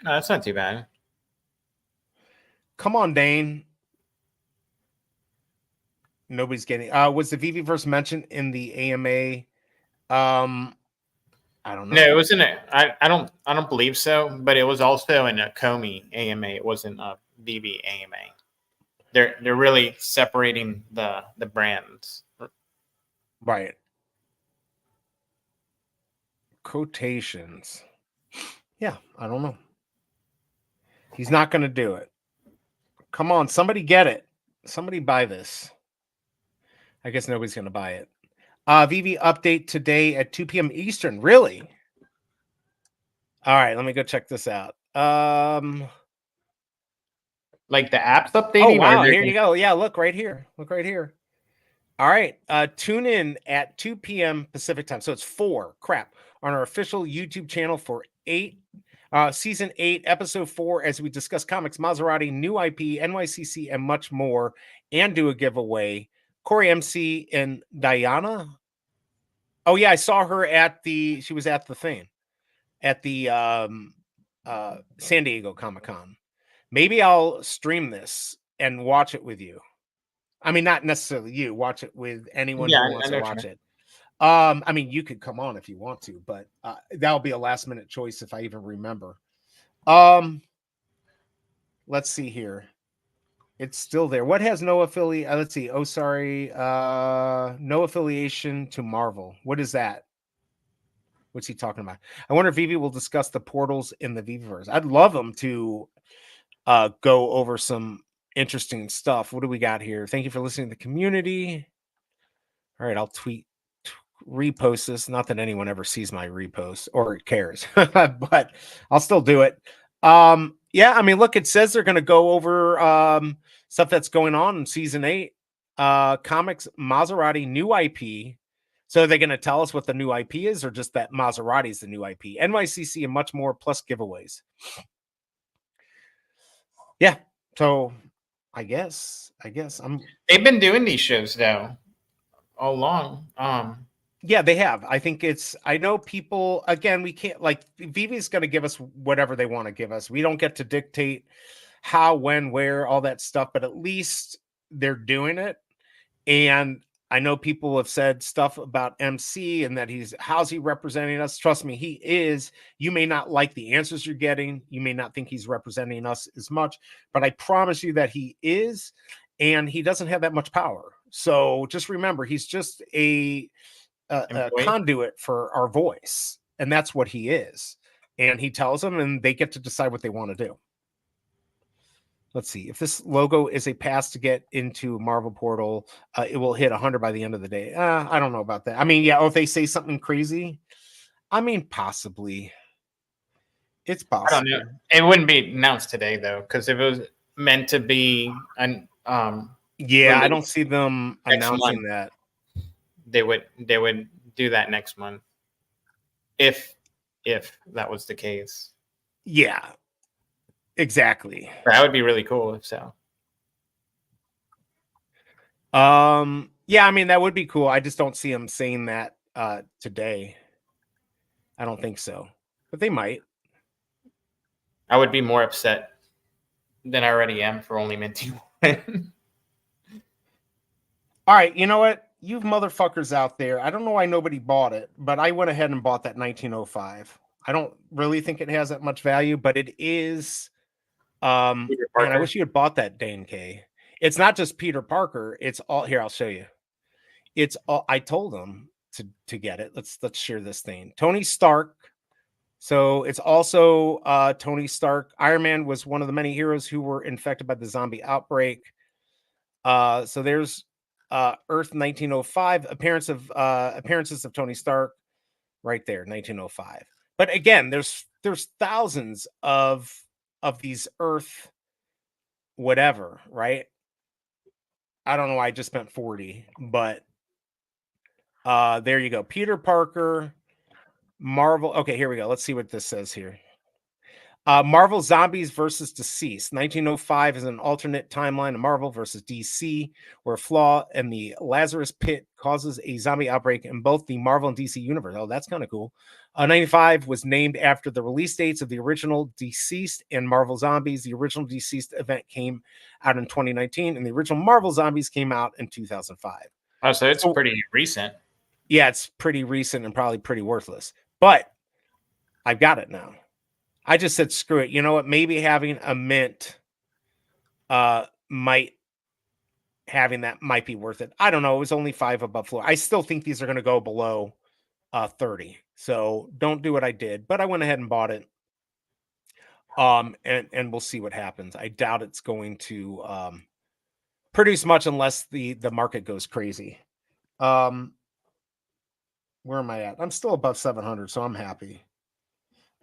[SPEAKER 4] No, that's not too bad.
[SPEAKER 3] Come on, Dane. Nobody's getting. Was the Veve verse mentioned in the AMA? I don't know.
[SPEAKER 4] No, it wasn't. I don't believe so. But it was also in a Comey AMA. It wasn't a Veve AMA. They're really separating the brands.
[SPEAKER 3] Right. Quotations. Yeah, I don't know. He's not going to do it. Come on, somebody get it. Somebody buy this. I guess nobody's going to buy it. Veve update today at 2 p.m. Eastern. Really? All right, let me go check this out.
[SPEAKER 4] Like the app's updating?
[SPEAKER 3] Oh, wow. Here you go. Yeah, look right here. Look right here. All right. Tune in at 2 p.m. Pacific time. So it's 4. Crap. On our official YouTube channel for Season 8, Episode 4, as we discuss comics, Maserati, new IP, NYCC, and much more, and do a giveaway. Corey MC and Diana. Oh, yeah. I saw her she was at the thing, at the San Diego Comic-Con. Maybe I'll stream this and watch it with you. I mean, not necessarily you. Watch it with anyone who wants to watch it. I mean, you could come on if you want to, but that'll be a last minute choice if I even remember. Let's see here. It's still there. What has no affiliate? Let's see. Oh, sorry. No affiliation to Marvel. What is that? What's he talking about? I wonder if Veve will discuss the portals in the Veveverse. I'd love them to. go over some interesting stuff. What do we got here? Thank you for listening to the community. All right, I'll repost this. Not that anyone ever sees my repost or cares, but I'll still do it. Yeah, I mean, look, it says they're going to go over stuff that's going on in season 8. Comics Maserati new IP. So are they going to tell us what the new IP is, or just that Maserati is the new IP? NYCC and much more, plus giveaways. Yeah. So I guess
[SPEAKER 4] They've been doing these shows though all along.
[SPEAKER 3] Yeah, they have. I think I know people, again, we can't, like, Veve's going to give us whatever they want to give us. We don't get to dictate how, when, where, all that stuff, but at least they're doing it. And I know people have said stuff about MC and that how's he representing us? Trust me, he is. You may not like the answers you're getting. You may not think he's representing us as much, but I promise you that he is, and he doesn't have that much power. So just remember, he's just a conduit for our voice, and that's what he is. And he tells them, and they get to decide what they want to do. Let's see if this logo is a pass to get into Marvel Portal. It will hit 100 by the end of the day. I don't know about that. I mean, yeah, if they say something crazy, I mean, possibly. It's possible.
[SPEAKER 4] I don't know. It wouldn't be announced today though, because if it was meant to be an
[SPEAKER 3] yeah, I don't see them announcing that.
[SPEAKER 4] They would do that next month if that was the case.
[SPEAKER 3] Yeah, exactly.
[SPEAKER 4] That would be really cool if so.
[SPEAKER 3] Yeah, I mean, that would be cool. I just don't see them saying that today. I don't think so, but they might.
[SPEAKER 4] I would be more upset than I already am for only minting one.
[SPEAKER 3] All right, you know what? You motherfuckers out there, I don't know why nobody bought it, but I went ahead and bought that 1905. I don't really think it has that much value, but it is. And I wish you had bought that, Dane K. It's not just Peter Parker. It's all here. I'll show you. It's all. I told them to get it. Let's share this thing. Tony Stark. So it's also Tony Stark. Iron Man was one of the many heroes who were infected by the zombie outbreak. So there's Earth 1905 appearances of Tony Stark right there, 1905. But again, there's thousands of these Earth whatever, right? I don't know why I just spent 40, but there you go. Peter Parker, Marvel. Okay, here we go. Let's see what this says here. Marvel Zombies versus Deceased. 1905 is an alternate timeline of Marvel versus DC, where a flaw in the Lazarus Pit causes a zombie outbreak in both the Marvel and DC universe. Oh, that's kind of cool. 95 was named after the release dates of the original Deceased and Marvel Zombies. The original Deceased event came out in 2019, and the original Marvel Zombies came out in 2005.
[SPEAKER 4] Oh, so it's pretty recent.
[SPEAKER 3] Yeah, it's pretty recent and probably pretty worthless. But I've got it now. I just said, screw it. You know what? Maybe having a mint might be worth it. I don't know. It was only 5 above floor. I still think these are going to go below 30. So don't do what I did, but I went ahead and bought it. And we'll see what happens. I doubt it's going to produce much unless the market goes crazy. Where am I at? I'm still above 700, so I'm happy.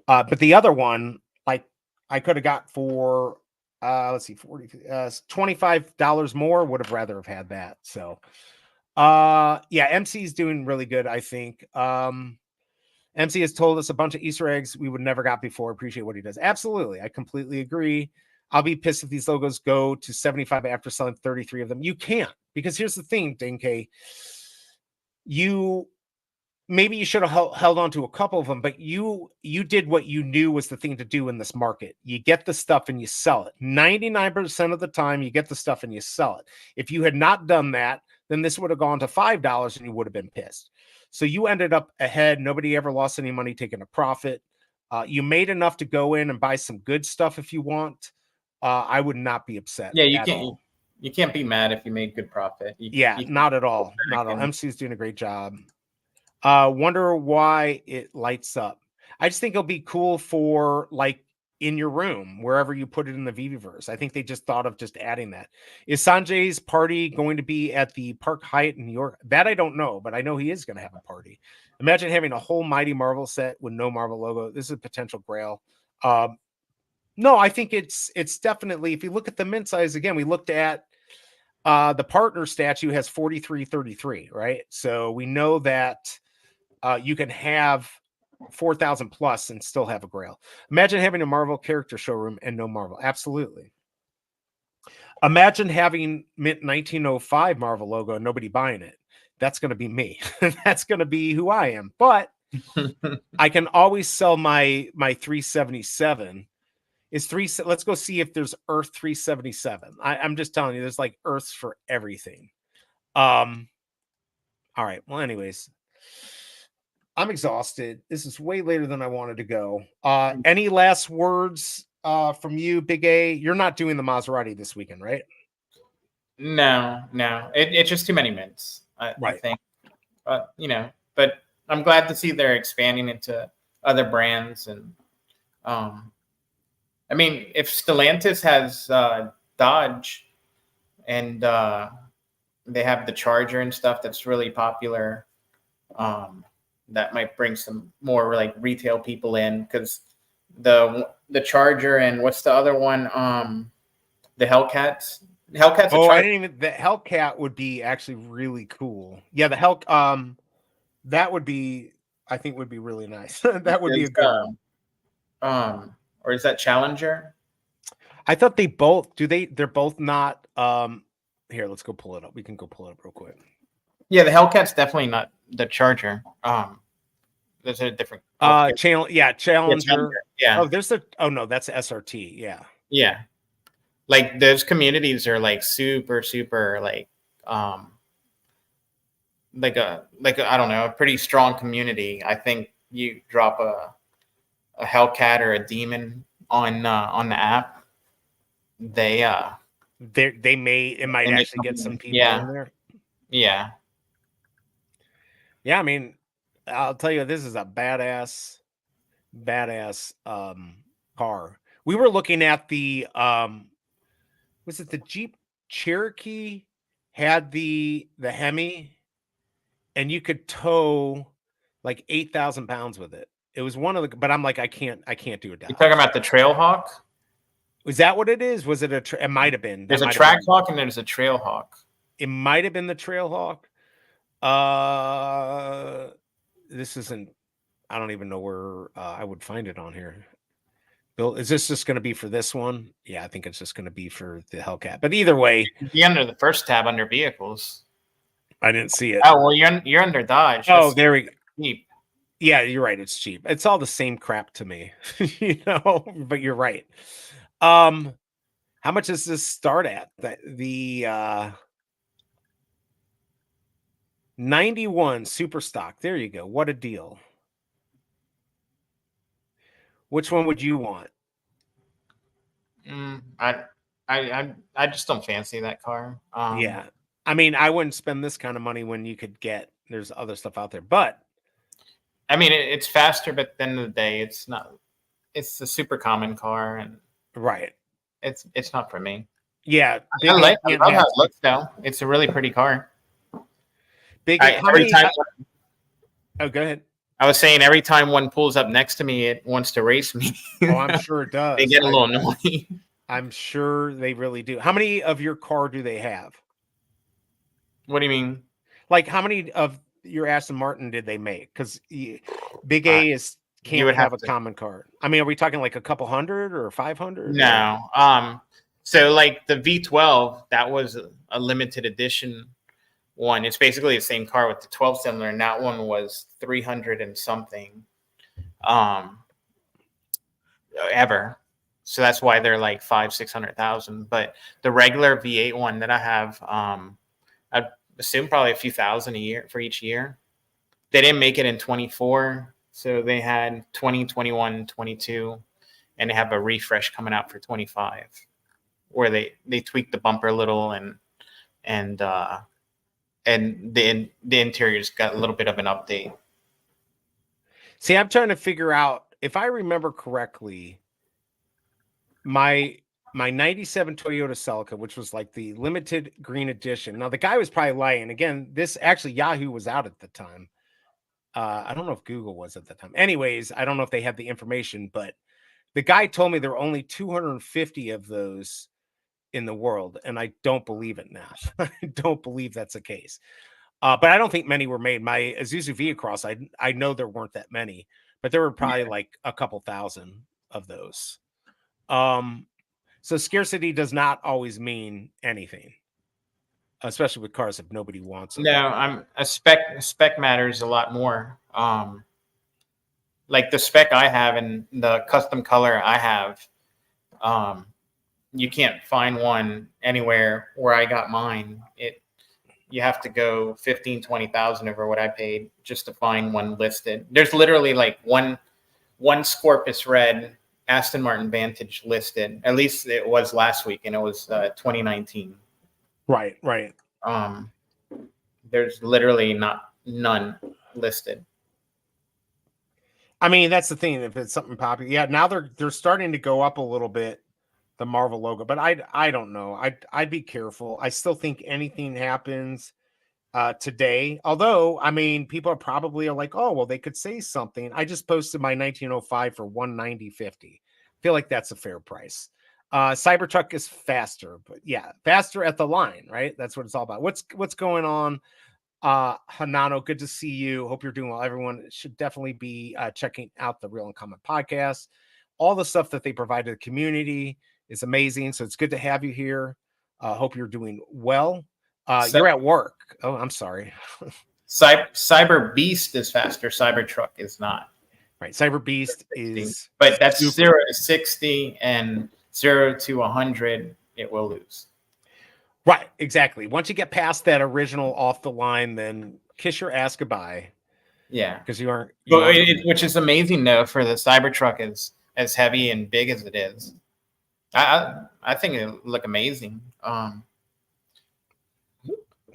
[SPEAKER 3] But the other one, like, I could have got for let's see, $25 more. Would have rather have had that. So yeah, MC's doing really good, I think. MC has told us a bunch of Easter eggs we would never got before. Appreciate what he does. Absolutely. I completely agree. I'll be pissed if these logos go to 75 after selling 33 of them. You can't, because here's the thing, Dinky. Maybe you should have held on to a couple of them, but you did what you knew was the thing to do in this market. You get the stuff and you sell it. 99% of the time, you get the stuff and you sell it. If you had not done that, then this would have gone to $5 and you would have been pissed. So you ended up ahead. Nobody ever lost any money taking a profit. You made enough to go in and buy some good stuff if you want. I would not be upset.
[SPEAKER 4] Yeah, you can't be mad if you made good profit.
[SPEAKER 3] Not at all. Not at all. MC's doing a great job. Wonder why it lights up. I just think it'll be cool for, like, in your room, wherever you put it in the Veveverse. I think they just thought of just adding that. Is Sanjay's party going to be at the Park Hyatt in New York? That I don't know, but I know he is going to have a party. Imagine having a whole Mighty Marvel set with no Marvel logo. This is a potential grail. No, I think it's definitely, if you look at the mint size again, we looked at the partner statue has 4333, right? So we know that you can have 4,000 plus and still have a grail. Imagine having a Marvel character showroom and no Marvel. Absolutely. Imagine having mint 1905 Marvel logo and nobody buying it. That's going to be me. That's going to be who I am. But I can always sell my 377. Let's go see if there's Earth 377. I'm just telling you, there's like Earths for everything. All right. Well, anyways, I'm exhausted. This is way later than I wanted to go. Any last words from you, Big A? You're not doing the Maserati this weekend, right?
[SPEAKER 4] No. It's just too many mints, I think. You know, but I'm glad to see they're expanding into other brands. And I mean, if Stellantis has Dodge and they have the Charger and stuff that's really popular, that might bring some more like retail people in, because the Charger and what's the other one? The Hellcats. Hellcat's
[SPEAKER 3] I didn't even. The Hellcat would be actually really cool. Yeah, the that would be, I think, would be really nice. That would be a good one.
[SPEAKER 4] Or is that Challenger?
[SPEAKER 3] I thought they both do. They're both not. Here, let's go pull it up. We can go pull it up real quick.
[SPEAKER 4] Yeah, the Hellcat's definitely not the Charger. There's a different
[SPEAKER 3] Challenger.
[SPEAKER 4] Yeah.
[SPEAKER 3] Oh, no, that's SRT. Yeah.
[SPEAKER 4] Yeah. Like those communities are like super like I don't know, a pretty strong community. I think you drop a Hellcat or a Demon on the app, it might actually get some people in there. Yeah.
[SPEAKER 3] I mean, I'll tell you, this is a badass car. We were looking at the was it the Jeep Cherokee had the Hemi, and you could tow like 8,000 pounds with it. It was one of the, but I'm like, I can't do it.
[SPEAKER 4] You're talking about the Trailhawk?
[SPEAKER 3] Was that what it is? Was it it might have been.
[SPEAKER 4] There's a Trackhawk and there's a Trailhawk.
[SPEAKER 3] It might have been the Trailhawk. This isn't, I don't even know where I would find it on here. Bill, is this just going to be for this one? Yeah, I think it's just going to be for the Hellcat. But either way,
[SPEAKER 4] be under the first tab under vehicles.
[SPEAKER 3] I didn't see it.
[SPEAKER 4] Oh, well, you're under Dodge.
[SPEAKER 3] Oh, there we go.
[SPEAKER 4] Cheap.
[SPEAKER 3] Yeah, you're right. It's cheap. It's all the same crap to me, but you're right. How much does this start at? The 91 super stock. There you go. What a deal. Which one would you want?
[SPEAKER 4] I just don't fancy that car.
[SPEAKER 3] Yeah. I mean, I wouldn't spend this kind of money when you could there's other stuff out there, but
[SPEAKER 4] I mean, it's faster, but at the end of the day, it's a super common car, and
[SPEAKER 3] right.
[SPEAKER 4] It's not for me.
[SPEAKER 3] Yeah.
[SPEAKER 4] I love how it looks though. It's a really pretty car.
[SPEAKER 3] Go ahead.
[SPEAKER 4] I was saying every time one pulls up next to me, it wants to race me.
[SPEAKER 3] Oh, I'm sure it does.
[SPEAKER 4] They get a little annoying.
[SPEAKER 3] I'm sure they really do. How many of your car do they have?
[SPEAKER 4] What do you mean?
[SPEAKER 3] Like, how many of your Aston Martin did they make? Because Big A can't have a common car. I mean, are we talking like a couple hundred or 500?
[SPEAKER 4] No. So like the V12, that was a limited edition one. It's basically the same car with the 12-cylinder, and that one was 300 and something ever. So that's why they're like 500,000-600,000. But the regular V8 one that I have, I assume probably a few thousand a year for each year. They didn't make it in 24, so they had 20, 21, 22, and they have a refresh coming out for 25, where they tweaked the bumper a little and the interior's got a little bit of an update.
[SPEAKER 3] See, I'm trying to figure out, if I remember correctly, my 97 Toyota Celica, which was like the limited green edition. Now the guy was probably lying. Again, this actually Yahoo was out at the time. I don't know if Google was at the time. Anyways, I don't know if they had the information, but the guy told me there were only 250 of those in the world, and I don't believe it now. I don't believe that's the case. But I don't think many were made. My Isuzu V-Cross, I know there weren't that many, but there were probably like a couple thousand of those. So scarcity does not always mean anything, especially with cars if nobody wants them.
[SPEAKER 4] No, I'm a spec matters a lot more. Like the spec I have and the custom color I have, you can't find one anywhere where I got mine. You have to go 15, 20,000 over what I paid just to find one listed. There's literally like one Scorpus Red Aston Martin Vantage listed. At least it was last week, and it was 2019.
[SPEAKER 3] Right.
[SPEAKER 4] There's literally none listed.
[SPEAKER 3] I mean, that's the thing. If it's something popular, yeah. Now they're starting to go up a little bit, the Marvel logo, but I don't know. I'd be careful. I still think anything happens today. Although, I mean, people are probably like, oh, well, they could say something. I just posted my 1905 for $190.50. I feel like that's a fair price. Cybertruck is faster, but yeah, faster at the line, right? That's what it's all about. What's going on? Hanano, good to see you. Hope you're doing well. Everyone should definitely be checking out the Real Uncommon podcast. All the stuff that they provide to the community is amazing. So it's good to have you here. Hope you're doing well. You're at work. Oh, I'm sorry.
[SPEAKER 4] Cyber Beast is faster. Cybertruck is not.
[SPEAKER 3] Right. Cyber Beast is,
[SPEAKER 4] but that's 0 to 60 and 0 to 100. It will lose.
[SPEAKER 3] Right. Exactly. Once you get past that original off the line, then kiss your ass goodbye.
[SPEAKER 4] Yeah,
[SPEAKER 3] because you aren't.
[SPEAKER 4] Which is amazing though for the Cybertruck is as heavy and big as it is. I think it look amazing. Man,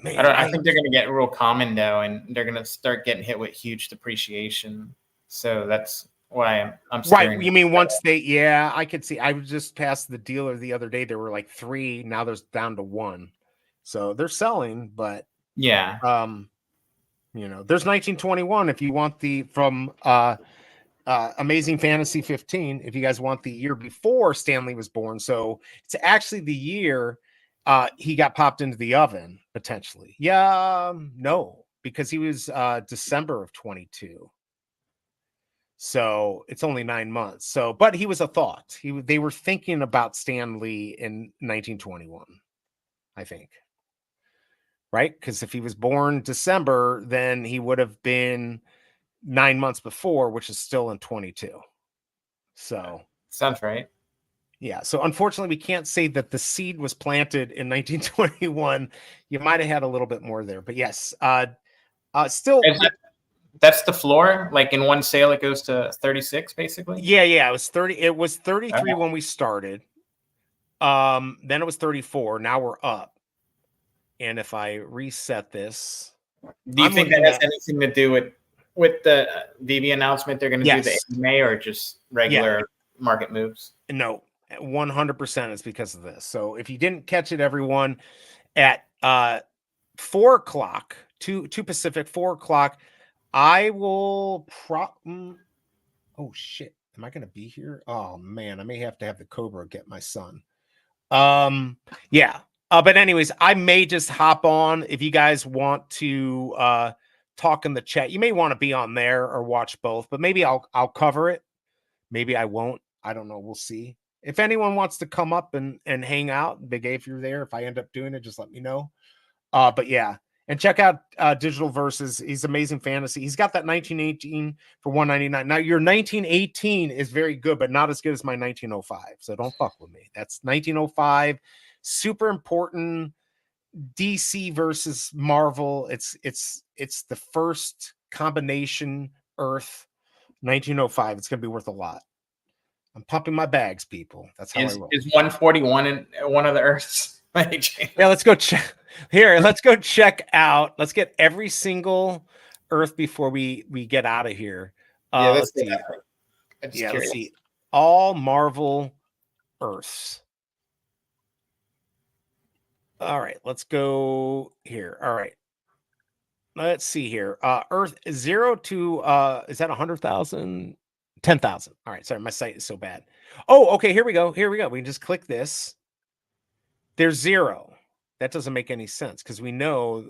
[SPEAKER 4] I think they're going to get real common though, and they're going to start getting hit with huge depreciation. So that's why I'm
[SPEAKER 3] right. You mean once they? Yeah, I could see. I was just past the dealer the other day. There were like 3. Now there's down to 1. So they're selling, but
[SPEAKER 4] yeah.
[SPEAKER 3] You know, there's 1921 if you want the from Amazing Fantasy 15. If you guys want the year before Stanley was born, so it's actually the year. He got popped into the oven, potentially. Yeah, no, because he was December of 22. So it's only 9 months. So, but he was a thought. They were thinking about Stan Lee in 1921, I think. Right? Because if he was born December, then he would have been 9 months before, which is still in 22. So
[SPEAKER 4] sounds right.
[SPEAKER 3] Yeah. So unfortunately, we can't say that the seed was planted in 1921. You might have had a little bit more there, but yes. Still,
[SPEAKER 4] that's the floor. Like in one sale, it goes to 36, basically.
[SPEAKER 3] Yeah. It was 30. It was 33 when we started. Then it was 34. Now we're up. And if I reset this,
[SPEAKER 4] do you think that has anything to do with the Veve announcement? They're going to do the AMA or just regular market moves?
[SPEAKER 3] No. 100% is because of this. So if you didn't catch it, everyone, at 4 o'clock, 2 Pacific, 4 o'clock, I will oh shit, am I gonna be here? Oh man, I may have to have the Cobra get my son. Yeah. But anyways, I may just hop on if you guys want to talk in the chat. You may want to be on there or watch both, but maybe I'll cover it. Maybe I won't. I don't know. We'll see. If anyone wants to come up and hang out, Big A, if you're there, if I end up doing it, just let me know. But yeah, and check out Digital Versus. He's Amazing Fantasy. He's got that 1918 for $199. Now your 1918 is very good, but not as good as my 1905. So don't fuck with me. That's 1905. Super important. DC versus Marvel. It's the first combination Earth 1905. It's gonna be worth a lot. I'm pumping my bags, people. That's how I roll.
[SPEAKER 4] Is 141 in one of the Earths?
[SPEAKER 3] Yeah, let's go check here. Let's go check out. Let's get every single Earth before we get out of here.
[SPEAKER 4] Yeah,
[SPEAKER 3] let's see. Let's see. All Marvel Earths. All right, let's go here. All right. Let's see here. Earth 0 to is that 100,000? 10,000. All right, sorry, my site is so bad. Oh, okay, here we go. Here we go. We can just click this. There's 0. That doesn't make any sense because we know.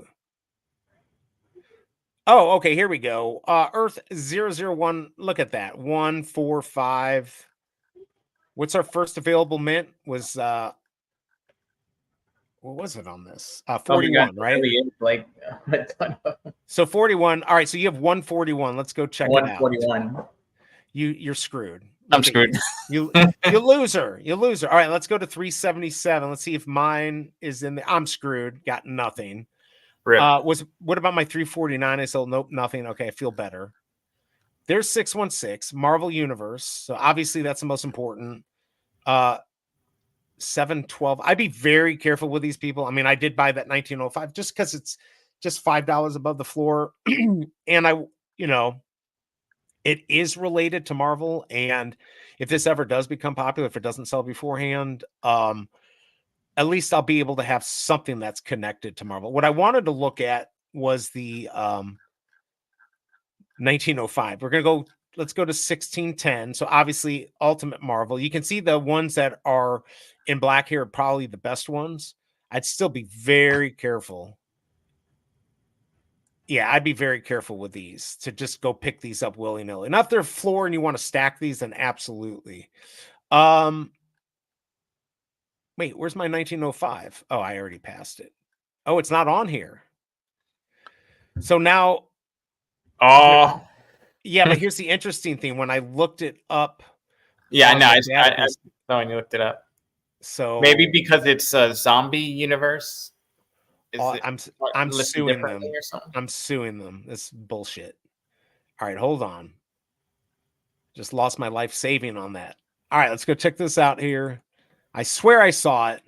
[SPEAKER 3] Oh, okay, here we go. Earth 001. Look at that. 145. What's our first available mint? Was what was it on this? 41, right?
[SPEAKER 4] Really like a ton of
[SPEAKER 3] So 41. All right, so you have 141. Let's go check it out.
[SPEAKER 4] 141.
[SPEAKER 3] You're screwed.
[SPEAKER 4] I'm
[SPEAKER 3] Look at
[SPEAKER 4] screwed.
[SPEAKER 3] You loser. You loser. All right, let's go to 377. Let's see if mine is in the. I'm screwed. Got nothing.
[SPEAKER 4] Rip.
[SPEAKER 3] What about my 349? I sold nope, nothing. Okay, I feel better. There's 616 Marvel Universe. So obviously that's the most important. 712. I'd be very careful with these people. I mean, I did buy that 1905 just because it's just $5 above the floor. And it is related to Marvel. And if this ever does become popular, if it doesn't sell beforehand, at least I'll be able to have something that's connected to Marvel. What I wanted to look at was the 1905. Let's go to 1610. So obviously Ultimate Marvel. You can see the ones that are in black here are probably the best ones. I'd still be very careful. Yeah, I'd be very careful with these to just go pick these up willy-nilly. Not if they're floor and you want to stack these, then absolutely. Wait, where's my 1905? Oh, I already passed it. Oh, it's not on here. So now.
[SPEAKER 4] Oh.
[SPEAKER 3] Yeah, but here's the interesting thing. When I looked it up.
[SPEAKER 4] Yeah, no, I saw when you looked it up.
[SPEAKER 3] So
[SPEAKER 4] maybe because it's a zombie universe.
[SPEAKER 3] I'm suing them. I'm suing them. This bullshit. All right, hold on. Just lost my life saving on that. All right, let's go check this out here. I swear I saw it.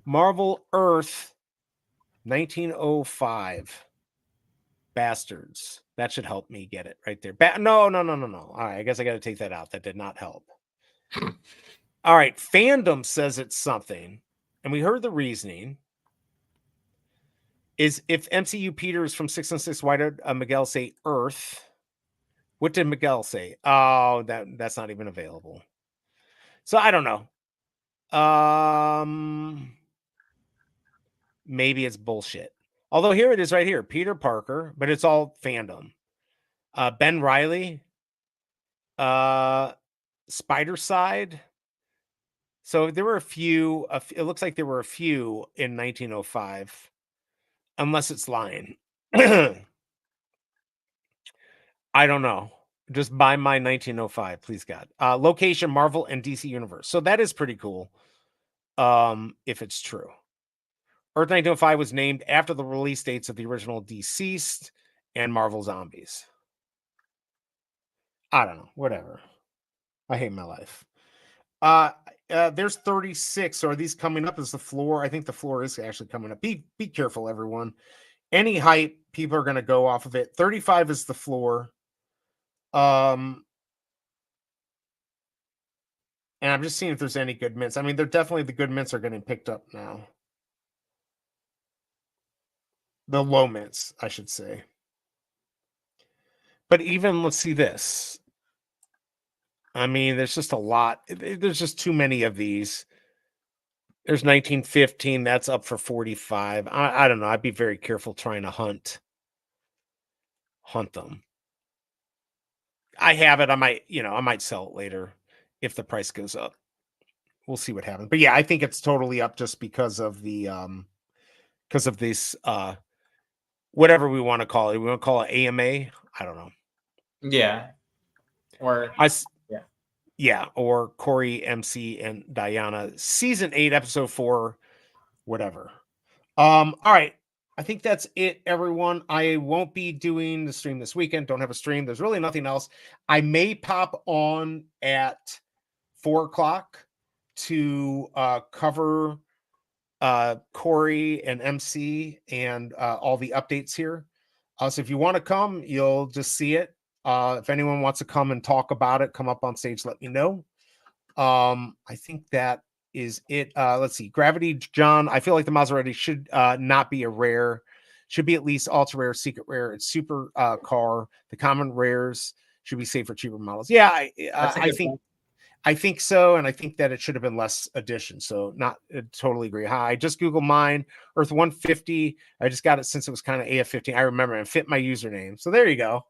[SPEAKER 3] Marvel Earth 1905. Bastards. That should help me get it right there. No. All right, I guess I got to take that out. That did not help. All right, fandom says it's something, and we heard the reasoning. Is if MCU Peter is from 616, why did Miguel say Earth? What did Miguel say? Oh, that's not even available. So I don't know. Maybe it's bullshit. Although here it is right here. Peter Parker, but it's all fandom. Ben Reilly. Spider Side. So there were a few. It looks like there were a few in 1905. Unless it's lying. I don't know. Just buy my 1905, please God. Location, Marvel and DC Universe. So that is pretty cool. If it's true. Earth 1905 was named after the release dates of the original Deceased and Marvel Zombies. I don't know. Whatever. I hate my life. There's 36. So are these coming up as the floor? I think the floor is actually coming up. Be careful, everyone. Any hype, people are going to go off of it. 35 is the floor. And I'm just seeing if there's any good mints. I mean, they're definitely the good mints are getting picked up now. The low mints, I should say. But even, let's see this. I mean, there's just a lot. There's just too many of these. There's 1915. That's up for 45. I don't know. I'd be very careful trying to hunt them. I have it. I might sell it later if the price goes up. We'll see what happens. But yeah, I think it's totally up just because of this whatever we want to call it. We want to call it AMA. I don't know.
[SPEAKER 4] Yeah. Or
[SPEAKER 3] or Corey, MC, and Diana, season 8, episode 4, whatever. All right. I think that's it, everyone. I won't be doing the stream this weekend. Don't have a stream. There's really nothing else. I may pop on at 4:00 to cover Corey and MC and all the updates here. So if you want to come, you'll just see it. If anyone wants to come and talk about it, come up on stage, let me know. I think that is it. Let's see. Gravity John. I feel like the Maserati should not be a rare. Should be at least ultra rare, secret rare. It's super car. The common rares should be safer, cheaper models. Yeah, I think so, and I think that it should have been less edition. So not totally agree. Hi, I just Googled mine. Earth 150. I just got it since it was kind of AF15. I remember and fit my username. So there you go.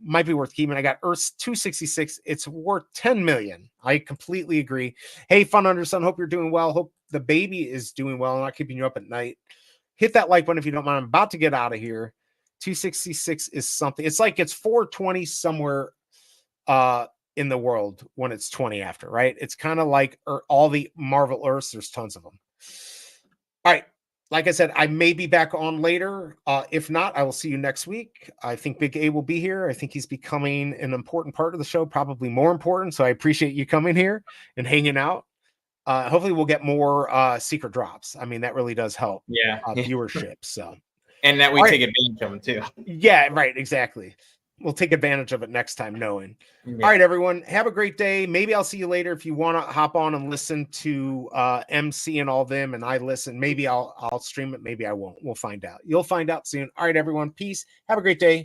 [SPEAKER 3] Might be worth keeping. I got Earth 266. It's worth 10 million. I completely agree. Hey, Fun Under Sun. Hope you're doing well. Hope the baby is doing well. I'm not keeping you up at night. Hit that like button if you don't mind. I'm about to get out of here. 266 is something. It's like it's 420 somewhere in the world when it's 20 after, right? It's kind of like all the Marvel Earths. There's tons of them. All right. Like I said, I may be back on later. If not, I will see you next week. I think Big A will be here. I think he's becoming an important part of the show, probably more important. So I appreciate you coming here and hanging out. Hopefully we'll get more secret drops. I mean, that really does help viewership. So,
[SPEAKER 4] and that we take advantage of them too.
[SPEAKER 3] Yeah, right. Exactly. We'll take advantage of it next time, knowing. Yeah. All right, everyone. Have a great day. Maybe I'll see you later if you want to hop on and listen to MC and all them, and I listen. Maybe I'll stream it. Maybe I won't. We'll find out. You'll find out soon. All right, everyone. Peace. Have a great day.